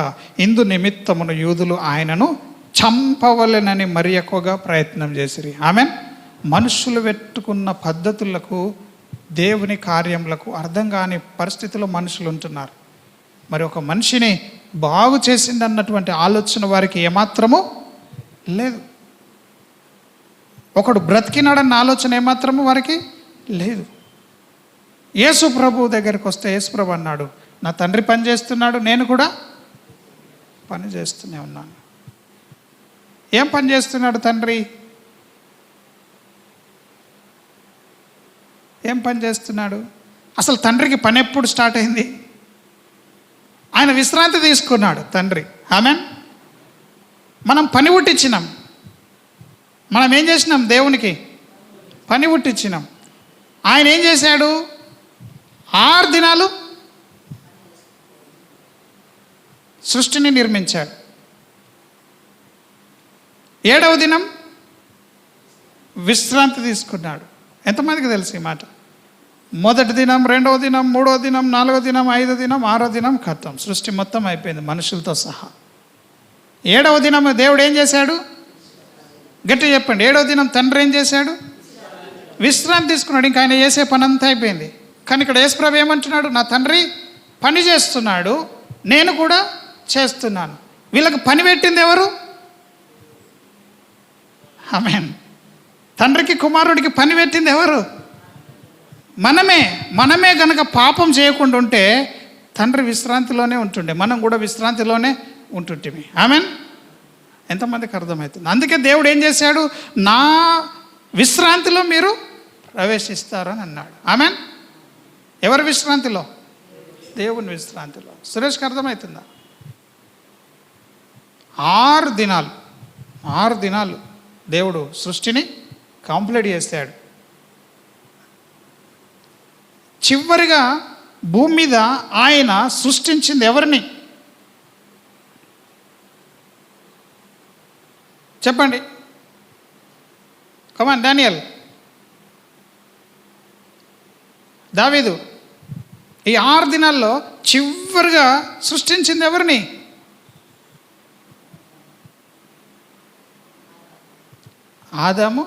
ఇందు నిమిత్తమును యూదులు ఆయనను చంపవలెనని మరి ఎక్కువగా ప్రయత్నం చేసిరి. ఆమెన్. మనుషులు పెట్టుకున్న పద్ధతులకు, దేవుని కార్యములకు అర్థం కాని పరిస్థితిలో మనుషులు ఉంటున్నారు. మరి ఒక మనిషిని బాగు చేసిందన్నటువంటి ఆలోచన వారికి ఏమాత్రము లేదు. ఒకడు బ్రతికినాడన్న ఆలోచన ఏమాత్రము వారికి లేదు. యేసు ప్రభు దగ్గరికి వస్తే యేసు ప్రభు అన్నాడు, నా తండ్రి పని చేస్తున్నాడు, నేను కూడా పని చేస్తూనే ఉన్నాను. ఏం పని చేస్తున్నాడు తండ్రి? ఏం పని చేస్తున్నాడు? అసలు తండ్రికి పని ఎప్పుడు స్టార్ట్ అయింది? ఆయన విశ్రాంతి తీసుకున్నాడు తండ్రి. ఆమెన్. మనం పని పుట్టించినాం. మనం ఏం చేసినాం? దేవునికి పని పుట్టించినాం. ఆయన ఏం చేశాడు? 6 దినాలు సృష్టిని నిర్మించాడు. 7వ దినం విశ్రాంతి తీసుకున్నాడు. ఎంతమందికి తెలుసు ఈ మాట? మొదటి దినం, 2వ దినం, 3వ దినం, 4వ దినం, 5వ దినం, 6వ దినం ఖతం. సృష్టి మొత్తం అయిపోయింది మనుషులతో సహా. 7వ దినం దేవుడు ఏం చేశాడు? గట్టి చెప్పండి. 7వ దినం తండ్రి ఏం చేశాడు? విశ్రాంతి తీసుకున్నాడు. ఇంకా ఆయన చేసే పని అంతా అయిపోయింది. కానీ ఇక్కడ యేసుప్రభు ఏమంటున్నాడు? నా తండ్రి పని చేస్తున్నాడు, నేను కూడా చేస్తున్నాను. వీళ్ళకి పని పెట్టింది ఎవరు? ఆమేన్. తండ్రికి కుమారుడికి పని పెట్టింది ఎవరు? మనమే గనక పాపం చేయకుండా ఉంటే తండ్రి విశ్రాంతిలోనే ఉంటుండే, మనం కూడా విశ్రాంతిలోనే ఉంటుంటిమి. ఆమేన్. ఎంతమందికి అర్థమవుతుంది? అందుకే దేవుడు ఏం చేశాడు? నా విశ్రాంతిలో మీరు ప్రవేశిస్తారని అన్నాడు. ఆమెన్. ఎవరి విశ్రాంతిలో? దేవుని విశ్రాంతిలో. సురేష్కి అర్థమవుతుందా? 6 దినాలు దేవుడు సృష్టిని కంప్లీట్ చేశాడు. చివరిగా భూమి మీద ఆయన సృష్టించింది ఎవరిని చెప్పండి? కమాన్ డానియల్, దావీదు. ఈ 6 దినాల్లో చివరిగా సృష్టించింది ఎవరిని? ఆదాము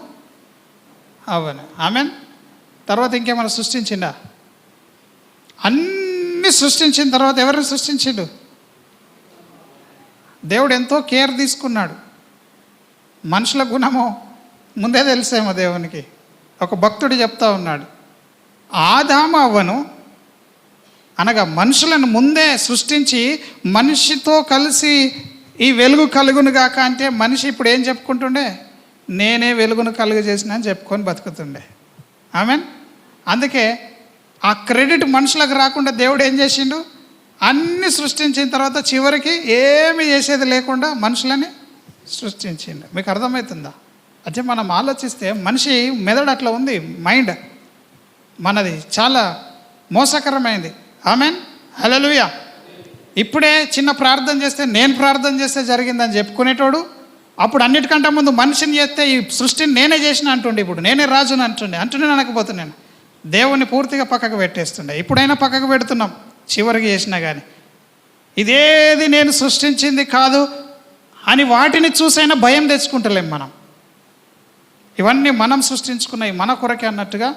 అవ్వను. ఆమెన్. తర్వాత ఇంకేమైనా సృష్టించిండా? అన్నీ సృష్టించిన తర్వాత ఎవరిని సృష్టించిండు? దేవుడు ఎంతో కేర్ తీసుకున్నాడు. మనుషుల గుణము ముందే తెలిసేమో దేవునికి. ఒక భక్తుడు చెప్తా ఉన్నాడు, ఆదాము అవ్వను అనగా మనుషులను ముందే సృష్టించి మనిషితో కలిసి ఈ వెలుగు కలుగును గాక అంటే మనిషి ఇప్పుడు ఏం చెప్పుకుంటుండే? నేనే వెలుగును కలుగజేసిన అని చెప్పుకొని బతుకుతుండే. ఆమెన్. అందుకే ఆ క్రెడిట్ మనుషులకు రాకుండా దేవుడు ఏం చేసిండు? అన్నీ సృష్టించిన తర్వాత చివరికి ఏమి చేసేది లేకుండా మనుషులని సృష్టించిండు. మీకు అర్థమవుతుందా? అంటే మనం ఆలోచిస్తే మనిషి మెదడు అట్లా ఉంది, మైండ్ మనది చాలా మోసకరమైంది. ఆమెన్. హల్లెలూయా. ఇప్పుడే చిన్న ప్రార్థన చేస్తే, నేను ప్రార్థన చేస్తే జరిగిందని చెప్పుకునేటోడు అప్పుడు అన్నిటికంటే ముందు మనిషిని చేస్తే ఈ సృష్టిని నేనే చేసిన అంటుండే, ఇప్పుడు నేనే రాజుని అంటుండే అనకపోతున్నాను. దేవుణ్ణి పూర్తిగా పక్కకు పెట్టేస్తుండే. ఇప్పుడైనా పక్కకు పెడుతున్నాం చివరికి చేసినా కానీ. ఇదేది నేను సృష్టించింది కాదు అని వాటిని చూసైనా భయం తెచ్చుకుంటలేం మనం. ఇవన్నీ మనం సృష్టించుకున్నాయి, మన కొరకే అన్నట్టుగా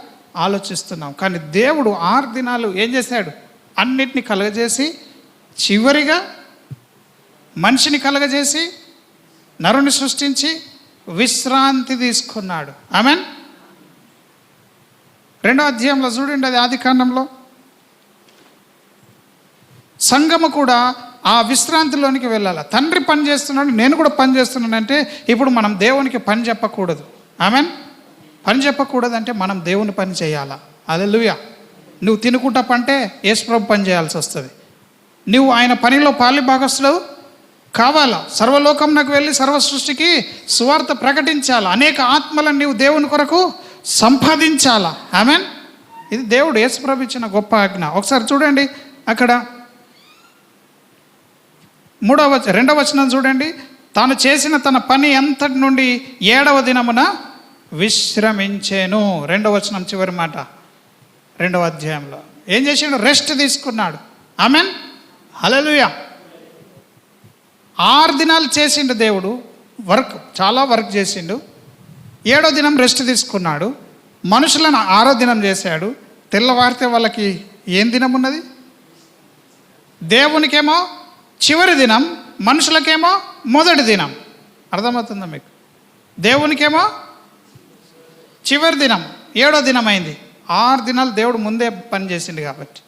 ఆలోచిస్తున్నాం. కానీ దేవుడు 6 దినాలు ఏం చేశాడు? అన్నిటిని కలుగజేసి చివరిగా మనిషిని కలుగజేసి నరుని సృష్టించి విశ్రాంతి తీసుకున్నాడు. ఆమెన్. 2వ అధ్యాయంలో చూడండి, అది ఆదికాండంలో. సంఘము కూడా ఆ విశ్రాంతిలోనికి వెళ్ళాలి. తండ్రి పని చేస్తున్నాడు, నేను కూడా పని చేస్తున్నానంటే ఇప్పుడు మనం దేవునికి పని చెప్పకూడదు. ఆమెన్. పని చెప్పకూడదు అంటే మనం దేవుని పని చేయాలా. హల్లెలూయా. నువ్వు తినుకుంటా పంటే యేసుప్రభు పని చేయాల్సి వస్తుంది. నువ్వు ఆయన పనిలో పాలిభాగస్తుడు కావాలా. సర్వలోకంలోకి వెళ్ళి సర్వ సృష్టికి సువార్త ప్రకటించాలా. అనేక ఆత్మలను నీవు దేవుని కొరకు సంపాదించాలా. ఆమెన్. ఇది దేవుడు యేసుప్రభు ఇచ్చిన గొప్ప ఆజ్ఞ. ఒకసారి చూడండి అక్కడ 2వ వచనం చూడండి. తాను చేసిన తన పని అంతటి నుండి 7వ దినమున విశ్రమించెను. 2వ వచనం చివరి మాట 2వ అధ్యాయంలో ఏం చేసిండు? రెస్ట్ తీసుకున్నాడు. ఆమెన్. హల్లెలూయా. 6 దినాలు చేసిండు దేవుడు వర్క్, చాలా వర్క్ చేసిండు. 7వ దినం రెస్ట్ తీసుకున్నాడు. మనుషులను 6వ దినం చేశాడు. తెల్లవారితే వాళ్ళకి ఏం దినం ఉన్నది? దేవునికేమో చివరి దినం, మనుషులకేమో మొదటి దినం. అర్థమవుతుందా మీకు? దేవునికేమో చివరి దినం, 7వ దినం అయింది. 6 దినాలు దేవుడు ముందే పని చేసిండు కాబట్టి.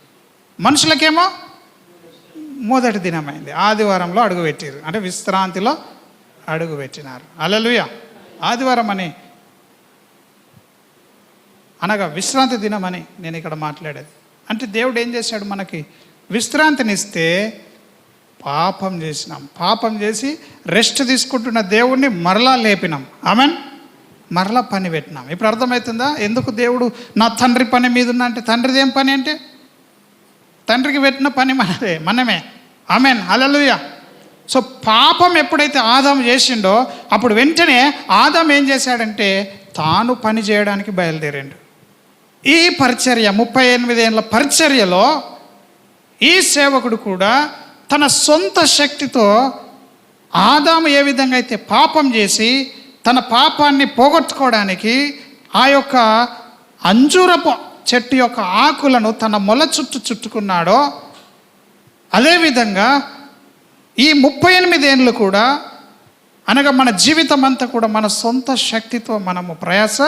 మనుషులకేమో మొదటి దినం అయింది. ఆదివారంలో అడుగుపెట్టారు, అంటే విశ్రాంతిలో అడుగుపెట్టినారు. హల్లెలూయా. ఆదివారం అని అనగా విశ్రాంతి దినం అని నేను ఇక్కడ మాట్లాడేది. అంటే దేవుడు ఏం చేశాడు? మనకి విశ్రాంతినిస్తే పాపం చేసినాం. పాపం చేసి రెస్ట్ తీసుకుంటున్న దేవుణ్ణి మరలా లేపినాం. ఆమెన్. మరలా పని పెట్టినాం. ఇప్పుడు అర్థమవుతుందా ఎందుకు దేవుడు నా తండ్రి పని మీద ఉన్నా అంటే? తండ్రిది ఏం పని అంటే తండ్రికి పెట్టిన పని మనమే. ఆమెన్. హల్లెలూయా. సో పాపం ఎప్పుడైతే ఆదాము చేసిండో అప్పుడు వెంటనే ఆదాము ఏం చేశాడంటే తాను పని చేయడానికి బయలుదేరాడు. ఈ పరిచర్య 38 ఏళ్ళ పరిచర్యలో ఈ సేవకుడు కూడా తన సొంత శక్తితో ఆదాము ఏ విధంగా అయితే పాపం చేసి తన పాపాన్ని పోగొట్టుకోవడానికి ఆ యొక్క అంజూరపు చెట్టు యొక్క ఆకులను తన మొల చుట్టూ చుట్టుకున్నాడో అదేవిధంగా ఈ 38 ఏళ్ళు కూడా అనగా మన జీవితం అంతా కూడా మన సొంత శక్తితో మనము ప్రయాస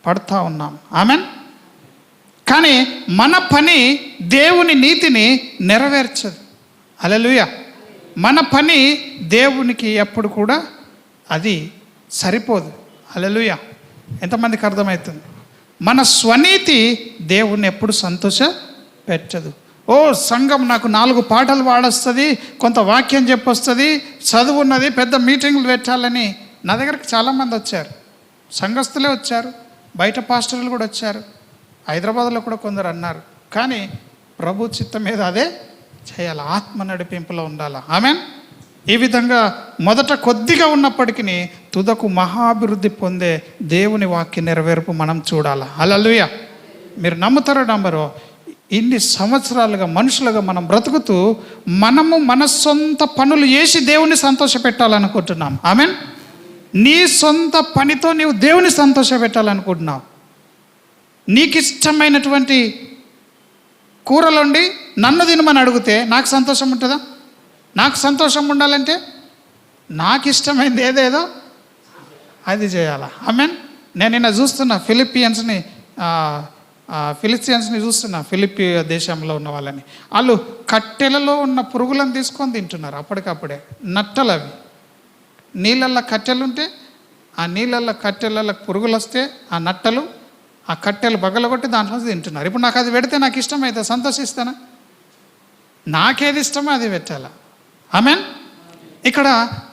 పడుతూ ఉన్నాం. ఆమెన్. కానీ మన పని దేవుని నీతిని నెరవేర్చదు. హల్లెలూయా. మన పని దేవునికి ఎప్పుడు కూడా అది సరిపోదు. హల్లెలూయా. ఎంతమందికి అర్థమవుతుంది? మన స్వనీతి దేవుణ్ణి ఎప్పుడు సంతోష పెట్టదు. ఓ సంఘం నాకు 4 పాటలు పాడొస్తుంది, కొంత వాక్యం చెప్పొస్తుంది, చదువు ఉన్నది, పెద్ద మీటింగ్లు పెట్టాలని నా దగ్గరికి చాలామంది వచ్చారు. సంఘస్థులే వచ్చారు, బయట పాస్టర్లు కూడా వచ్చారు, హైదరాబాద్లో కూడా కొందరు అన్నారు. కానీ ప్రభు చిత్తం మీద అదే చేయాలి, ఆత్మ నడిపింపులో ఉండాలి. ఆమెన్. ఈ విధంగా మొదట కొద్దిగా ఉన్నప్పటికీ తుదకు మహాభివృద్ధి పొందే దేవుని వాక్య నెరవేర్పు మనం చూడాలి. హల్లెలూయా. మీరు నమ్ముతారో నమ్మరో, ఇన్ని సంవత్సరాలుగా మనుషులుగా మనం బ్రతుకుతూ మనము మన సొంత పనులు చేసి దేవుని సంతోష పెట్టాలనుకుంటున్నాం. ఆమెన్. నీ సొంత పనితో నీవు దేవుని సంతోష పెట్టాలనుకుంటున్నావు. నీకు ఇష్టమైనటువంటి కూరలుండి నన్ను తినమని అడిగితే నాకు సంతోషం ఉంటుందా? నాకు సంతోషం ఉండాలంటే నాకు ఇష్టమైంది ఏదేదో అది చేయాలా. ఆమెన్. నేను నిన్న చూస్తున్నా ఫిలిస్టియన్స్ని చూస్తున్నా, ఫిలిప్పి దేశంలో ఉన్న వాళ్ళని. వాళ్ళు కట్టెలలో ఉన్న పురుగులను తీసుకొని తింటున్నారు అప్పటికప్పుడే. నట్టలు అవి, నీళ్ళల్లో కట్టెలుంటే ఆ నీళ్ళల్లో కట్టెలలో పురుగులు వస్తే ఆ నట్టలు ఆ కట్టెలు బగలగొట్టి దాంట్లో తింటున్నారు. ఇప్పుడు నాకు అది పెడితే నాకు ఇష్టమైతే సంతోషిస్తానా? నాకేది ఇష్టమో అది పెట్టాలా. ఆమెన్. ఇక్కడ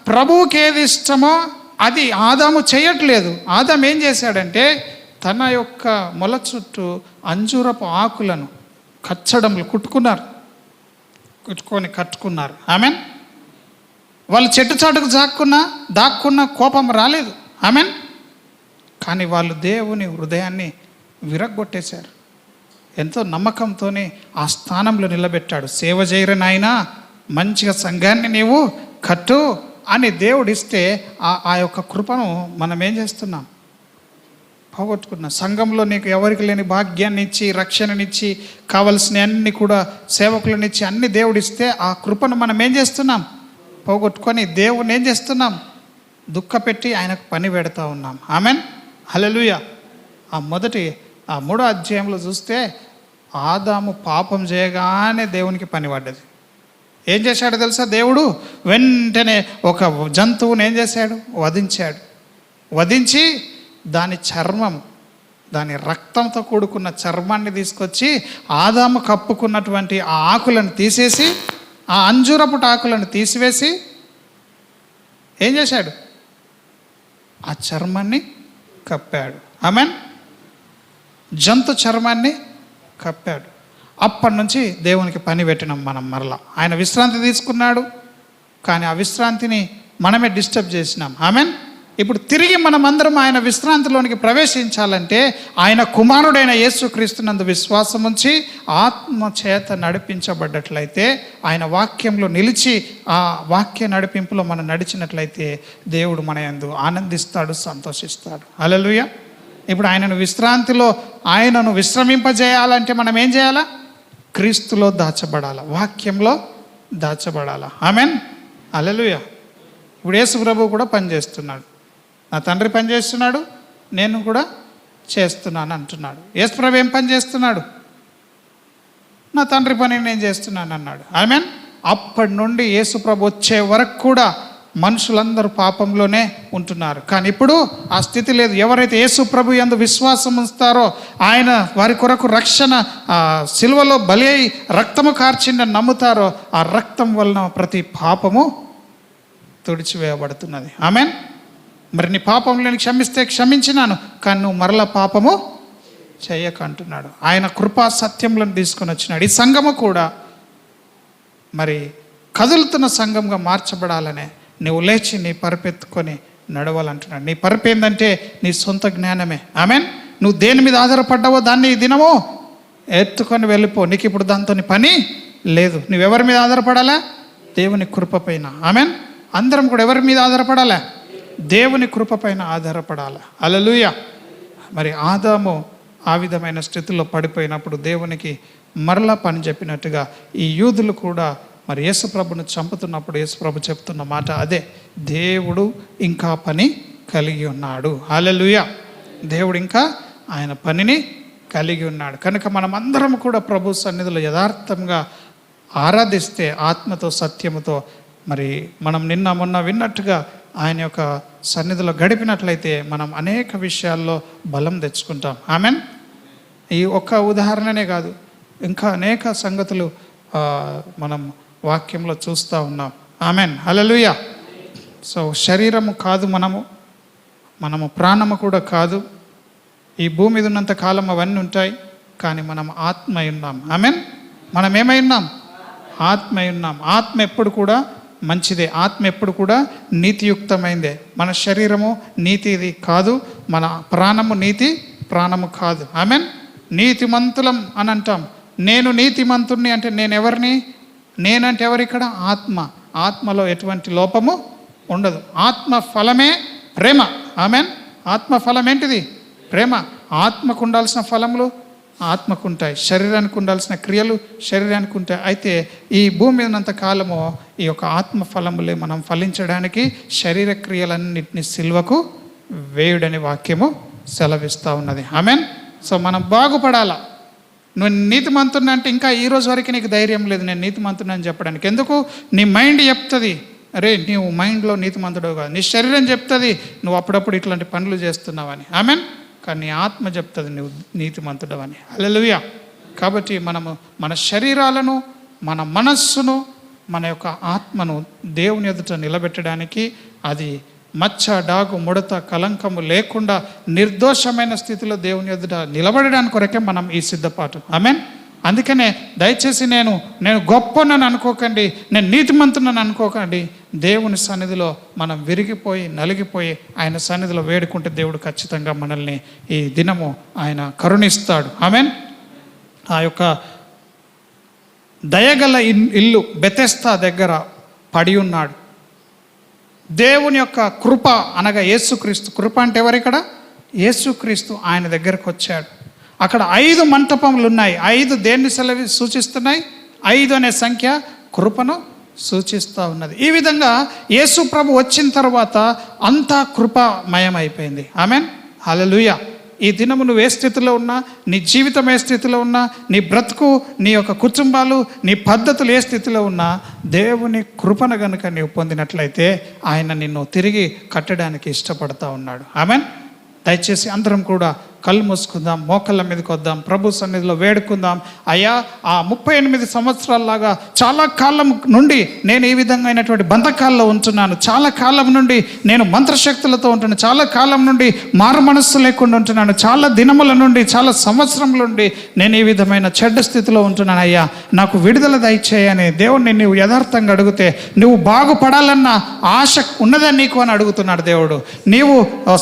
ప్రభువుకి ఏది ఇష్టమో అది ఆదాము చేయట్లేదు. ఆదాము ఏం చేశాడంటే తన యొక్క మొల చుట్టూ అంజూరపు ఆకులను కచ్చడంలు కట్టుకున్నారు. ఆమెన్. వాళ్ళు చెట్టు చాటుకు దాక్కున్న కోపం రాలేదు. ఆమెన్. కానీ వాళ్ళు దేవుని హృదయాన్ని విరగ్గొట్టేశారు. ఎంతో నమ్మకంతో ఆ స్థానంలో నిలబెట్టాడు. సేవ చేయరు నాయనా, మంచిగా సంఘాన్ని నీవు కట్టు అని దేవుడిస్తే ఆ యొక్క కృపను మనం ఏం చేస్తున్నాం? పోగొట్టుకున్నాం. సంఘంలో నీకు ఎవరికి లేని భాగ్యాన్ని ఇచ్చి, రక్షణనిచ్చి, కావలసిన అన్ని కూడా సేవకులనిచ్చి అన్ని దేవుడిస్తే ఆ కృపను మనం ఏం చేస్తున్నాం? పోగొట్టుకొని దేవుని ఏం చేస్తున్నాం? దుఃఖపెట్టి ఆయనకు పని పెడతా ఉన్నాం. ఆమెన్. హల్లెలూయా. ఆ 3వ అధ్యాయంలో చూస్తే ఆదాము పాపం చేయగానే దేవునికి పని పడ్డది. ఏం చేశాడు తెలుసా? దేవుడు వెంటనే ఒక జంతువుని ఏం చేశాడు? వధించి దాని రక్తంతో కూడుకున్న చర్మాన్ని తీసుకొచ్చి ఆదాము కప్పుకున్నటువంటి ఆ ఆకులను తీసేసి, ఆ అంజూరపు ఆకులను తీసివేసి ఏం చేశాడు? ఆ చర్మాన్ని కప్పాడు. ఆమెన్. జంతు చర్మాన్ని కప్పాడు. అప్పటి నుంచి దేవునికి పని పెట్టినాం మనం. మరలా ఆయన విశ్రాంతి తీసుకున్నాడు, కానీ ఆ విశ్రాంతిని మనమే డిస్టర్బ్ చేసినాం. ఆమెన్. ఇప్పుడు తిరిగి మనమందరం ఆయన విశ్రాంతిలోనికి ప్రవేశించాలంటే ఆయన కుమారుడైన యేసుక్రీస్తునందు విశ్వాసం ఉంచి ఆత్మ చేత నడిపించబడ్డట్లయితే, ఆయన వాక్యంలో నిలిచి ఆ వాక్య నడిపింపులో మనం నడిచినట్లయితే దేవుడు మన యందు ఆనందిస్తాడు, సంతోషిస్తాడు. హల్లెలూయా. ఇప్పుడు ఆయనను విశ్రమింపజేయాలంటే మనం ఏం చేయాలా? క్రీస్తులో దాచబడాలా, వాక్యంలో దాచబడాలా. ఆమెన్. హల్లెలూయా. ఇప్పుడు యేసు ప్రభువు కూడా పనిచేస్తున్నాడు. నా తండ్రి పని చేస్తున్నాడు, నేను కూడా చేస్తున్నాను అంటున్నాడు. యేసు ప్రభు ఏం పని చేస్తున్నాడు? నా తండ్రి పని నేను చేస్తున్నాను అన్నాడు. ఆమెన్. అప్పటి నుండి యేసు ప్రభు వచ్చే వరకు కూడా మనుషులందరూ పాపంలోనే ఉంటున్నారు. కానీ ఇప్పుడు ఆ స్థితి లేదు. ఎవరైతే యేసు ప్రభు యందు విశ్వాసం ఉంచుతారో, ఆయన వారి కొరకు రక్షణ సిలువలో బలి అయి రక్తము కార్చిందని నమ్ముతారో, ఆ రక్తం వలన ప్రతి పాపము తుడిచివేయబడుతున్నది. ఆమెన్. మరి నీ పాపంలో క్షమిస్తే క్షమించినాను, కానీ నువ్వు మరలా పాపము చేయక అంటున్నాడు. ఆయన కృపా సత్యములను తీసుకొని వచ్చినాడు. ఈ సంఘము కూడా మరి కదులుతున్న సంఘంగా మార్చబడాలనే నువ్వు లేచి నీ పరుపెత్తుకొని నడవాలంటున్నాడు. నీ పరుపు ఏంటంటే నీ సొంత జ్ఞానమే. ఆమెన్. నువ్వు దేని మీద ఆధారపడ్డావో దాన్ని దినమో ఎత్తుకొని వెళ్ళిపో. నీకు ఇప్పుడు దాంతో పని లేదు. నువ్వెవరి మీద ఆధారపడాలా? దేవుని కృప పైన. ఆమెన్. అందరం కూడా ఎవరి మీద ఆధారపడాలా? దేవుని కృప పైన ఆధారపడాలి. హల్లెలూయా. మరి ఆదాము ఆ విధమైన స్థితిలో పడిపోయినప్పుడు దేవునికి మరలా పని చెప్పినట్టుగా ఈ యూదులు కూడా మరి యేసుప్రభుని చంపుతున్నప్పుడు యేసుప్రభు చెప్తున్న మాట అదే, దేవుడు ఇంకా పని కలిగి ఉన్నాడు. హల్లెలూయా. దేవుడు ఇంకా ఆయన పనిని కలిగి ఉన్నాడు. కనుక మనం అందరం కూడా ప్రభు సన్నిధిలో యథార్థంగా ఆరాధిస్తే ఆత్మతో సత్యముతో, మరి మనం నిన్న మొన్న విన్నట్టుగా ఆయన యొక్క సన్నిధిలో గడిపినట్లయితే మనం అనేక విషయాల్లో బలం తెచ్చుకుంటాం. ఆమెన్. ఈ ఒక్క ఉదాహరణనే కాదు, ఇంకా అనేక సంగతులు మనం వాక్యంలో చూస్తూ ఉన్నాం. ఆమెన్. హల్లెలూయా. సో శరీరము కాదు మనము ప్రాణము కూడా కాదు. ఈ భూమి మీద ఉన్నంత కాలం అవన్నీ ఉంటాయి, కానీ మనం ఆత్మ ఉన్నాం. ఆమెన్. మనం ఏమై ఉన్నాం? ఆత్మ ఉన్నాం. ఆత్మ ఎప్పుడు కూడా మంచిదే, ఆత్మ ఎప్పుడు కూడా నీతియుక్తమైందే. మన శరీరము నీతిది కాదు, మన ప్రాణము కాదు. ఆమెన్. నీతిమంతులం అని అంటాం. నేను నీతిమంతుణ్ణి అంటే నేను ఎవరిని? నేనంటే ఎవరు ఇక్కడ? ఆత్మలో ఎటువంటి లోపము ఉండదు. ఆత్మ ఫలమే ప్రేమ. ఆమెన్. ఆత్మ ఫలం ఏంటిది? ప్రేమ. ఆత్మకు ఉండాల్సిన ఫలములు ఆత్మకు ఉంటాయి, శరీరానికి ఉండాల్సిన క్రియలు శరీరానికి ఉంటాయి. అయితే ఈ భూమి మీదనంత కాలము ఈ యొక్క ఆత్మ ఫలములే మనం ఫలించడానికి శరీర క్రియలన్నింటినీ సిలువకు వేయుడని వాక్యము సెలవిస్తూ ఉన్నది. ఆమెన్. సో మనం బాగుపడాలా. నువ్వు నీతిమంతుని అంటే ఇంకా ఈ రోజు వరకు నీకు ధైర్యం లేదు నేను నీతిమంతుని అని చెప్పడానికి. ఎందుకు? నీ మైండ్ చెప్తుంది, అరే నీవు మైండ్లో నీతిమంతుడు కాదు. నీ శరీరం చెప్తుంది నువ్వు అప్పుడప్పుడు ఇట్లాంటి పనులు చేస్తున్నావని. ఆమెన్. కానీ నీ ఆత్మ చెప్తుంది నువ్వు నీతిమంతుడు అని. హల్లెలూయా. కాబట్టి మనము మన శరీరాలను, మన మనస్సును, మన యొక్క ఆత్మను దేవుని ఎదుట నిలబెట్టడానికి, అది మచ్చ, డాగు, ముడత, కలంకము లేకుండా నిర్దోషమైన స్థితిలో దేవుని ఎదుట నిలబడడానికి కొరకే మనం ఈ సిద్ధపాటు. ఆమెన్. అందుకనే దయచేసి నేను గొప్పనని అనుకోకండి, నేను నీతిమంతునని అనుకోకండి. దేవుని సన్నిధిలో మనం విరిగిపోయి నలిగిపోయి ఆయన సన్నిధిలో వేడుకుంటే దేవుడు ఖచ్చితంగా మనల్ని ఈ దినము ఆయన కరుణిస్తాడు. ఆమెన్. ఆ యొక్క దయగల ఇల్లు బెతెస్దా దగ్గర పడి ఉన్నాడు. దేవుని యొక్క కృప అనగా యేసుక్రీస్తు. కృప అంటే ఎవరు ఇక్కడ? యేసుక్రీస్తు ఆయన దగ్గరకు వచ్చాడు. అక్కడ 5 మంటపములు ఉన్నాయి. 5 దేన్ని సూచిస్తున్నాయి? 5 అనే సంఖ్య కృపను సూచిస్తూ ఉన్నది. ఈ విధంగా యేసు ప్రభు వచ్చిన తర్వాత అంతా కృపమయం అయిపోయింది. ఆమెన్. హల్లెలూయా. ఈ దినము నువ్వు ఏ స్థితిలో ఉన్నా, నీ జీవితం ఏ స్థితిలో ఉన్నా, నీ బ్రతుకు, నీ యొక్క కుటుంబాలు, నీ పద్ధతులు ఏ స్థితిలో ఉన్నా, దేవుని కృపను గనుక నీవు పొందినట్లయితే ఆయన నిన్ను తిరిగి కట్టడానికి ఇష్టపడతా ఉన్నాడు. ఆమెన్. దయచేసి అందరం కూడా కళ్ళు మూసుకుందాం, మోకాళ్ళ మీదకి వద్దాం, ప్రభు సన్నిధిలో వేడుకుందాం. అయ్యా, ఆ 38 సంవత్సరాల్లాగా చాలా కాలం నుండి నేను ఈ విధంగా అయినటువంటి బంధకాల్లో ఉంటున్నాను. చాలా కాలం నుండి నేను మంత్రశక్తులతో ఉంటున్నాను. చాలా కాలం నుండి మారు మనస్సు లేకుండా ఉంటున్నాను. చాలా దినముల నుండి, చాలా సంవత్సరముల నుండి నేను ఈ విధమైన చెడ్డ స్థితిలో ఉంటున్నాను. అయ్యా, నాకు విడుదల దయచేయని దేవుడిని నువ్వు యథార్థంగా అడిగితే, నువ్వు బాగుపడాలన్న ఆశ ఉన్నదా నీకు అని అడుగుతున్నాడు దేవుడు. నీవు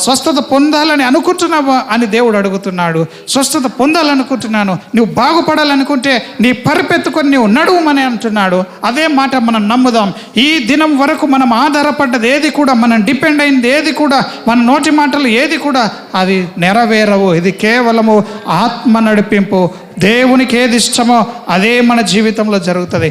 స్వస్థత పొందాలని అనుకుంటున్నావా అని దేవుడు అడుగుతున్నాడు. స్వస్థత పొందాలనుకుంటున్నాను, నువ్వు బాగుపడాలనుకుంటే నీ పరిపెత్తుకొని నువ్వు నడువుమని అంటున్నాడు. అదే మాట మనం నమ్ముదాం. ఈ దినం వరకు మనం ఆధారపడ్డది ఏది కూడా, మనం డిపెండ్ అయింది ఏది కూడా, మన నోటి మాటలు ఏది కూడా అది నెరవేరవు. ఇది కేవలము ఆత్మ నడిపింపు. దేవునికి ఏది ఇష్టమో అదే మన జీవితంలో జరుగుతుంది.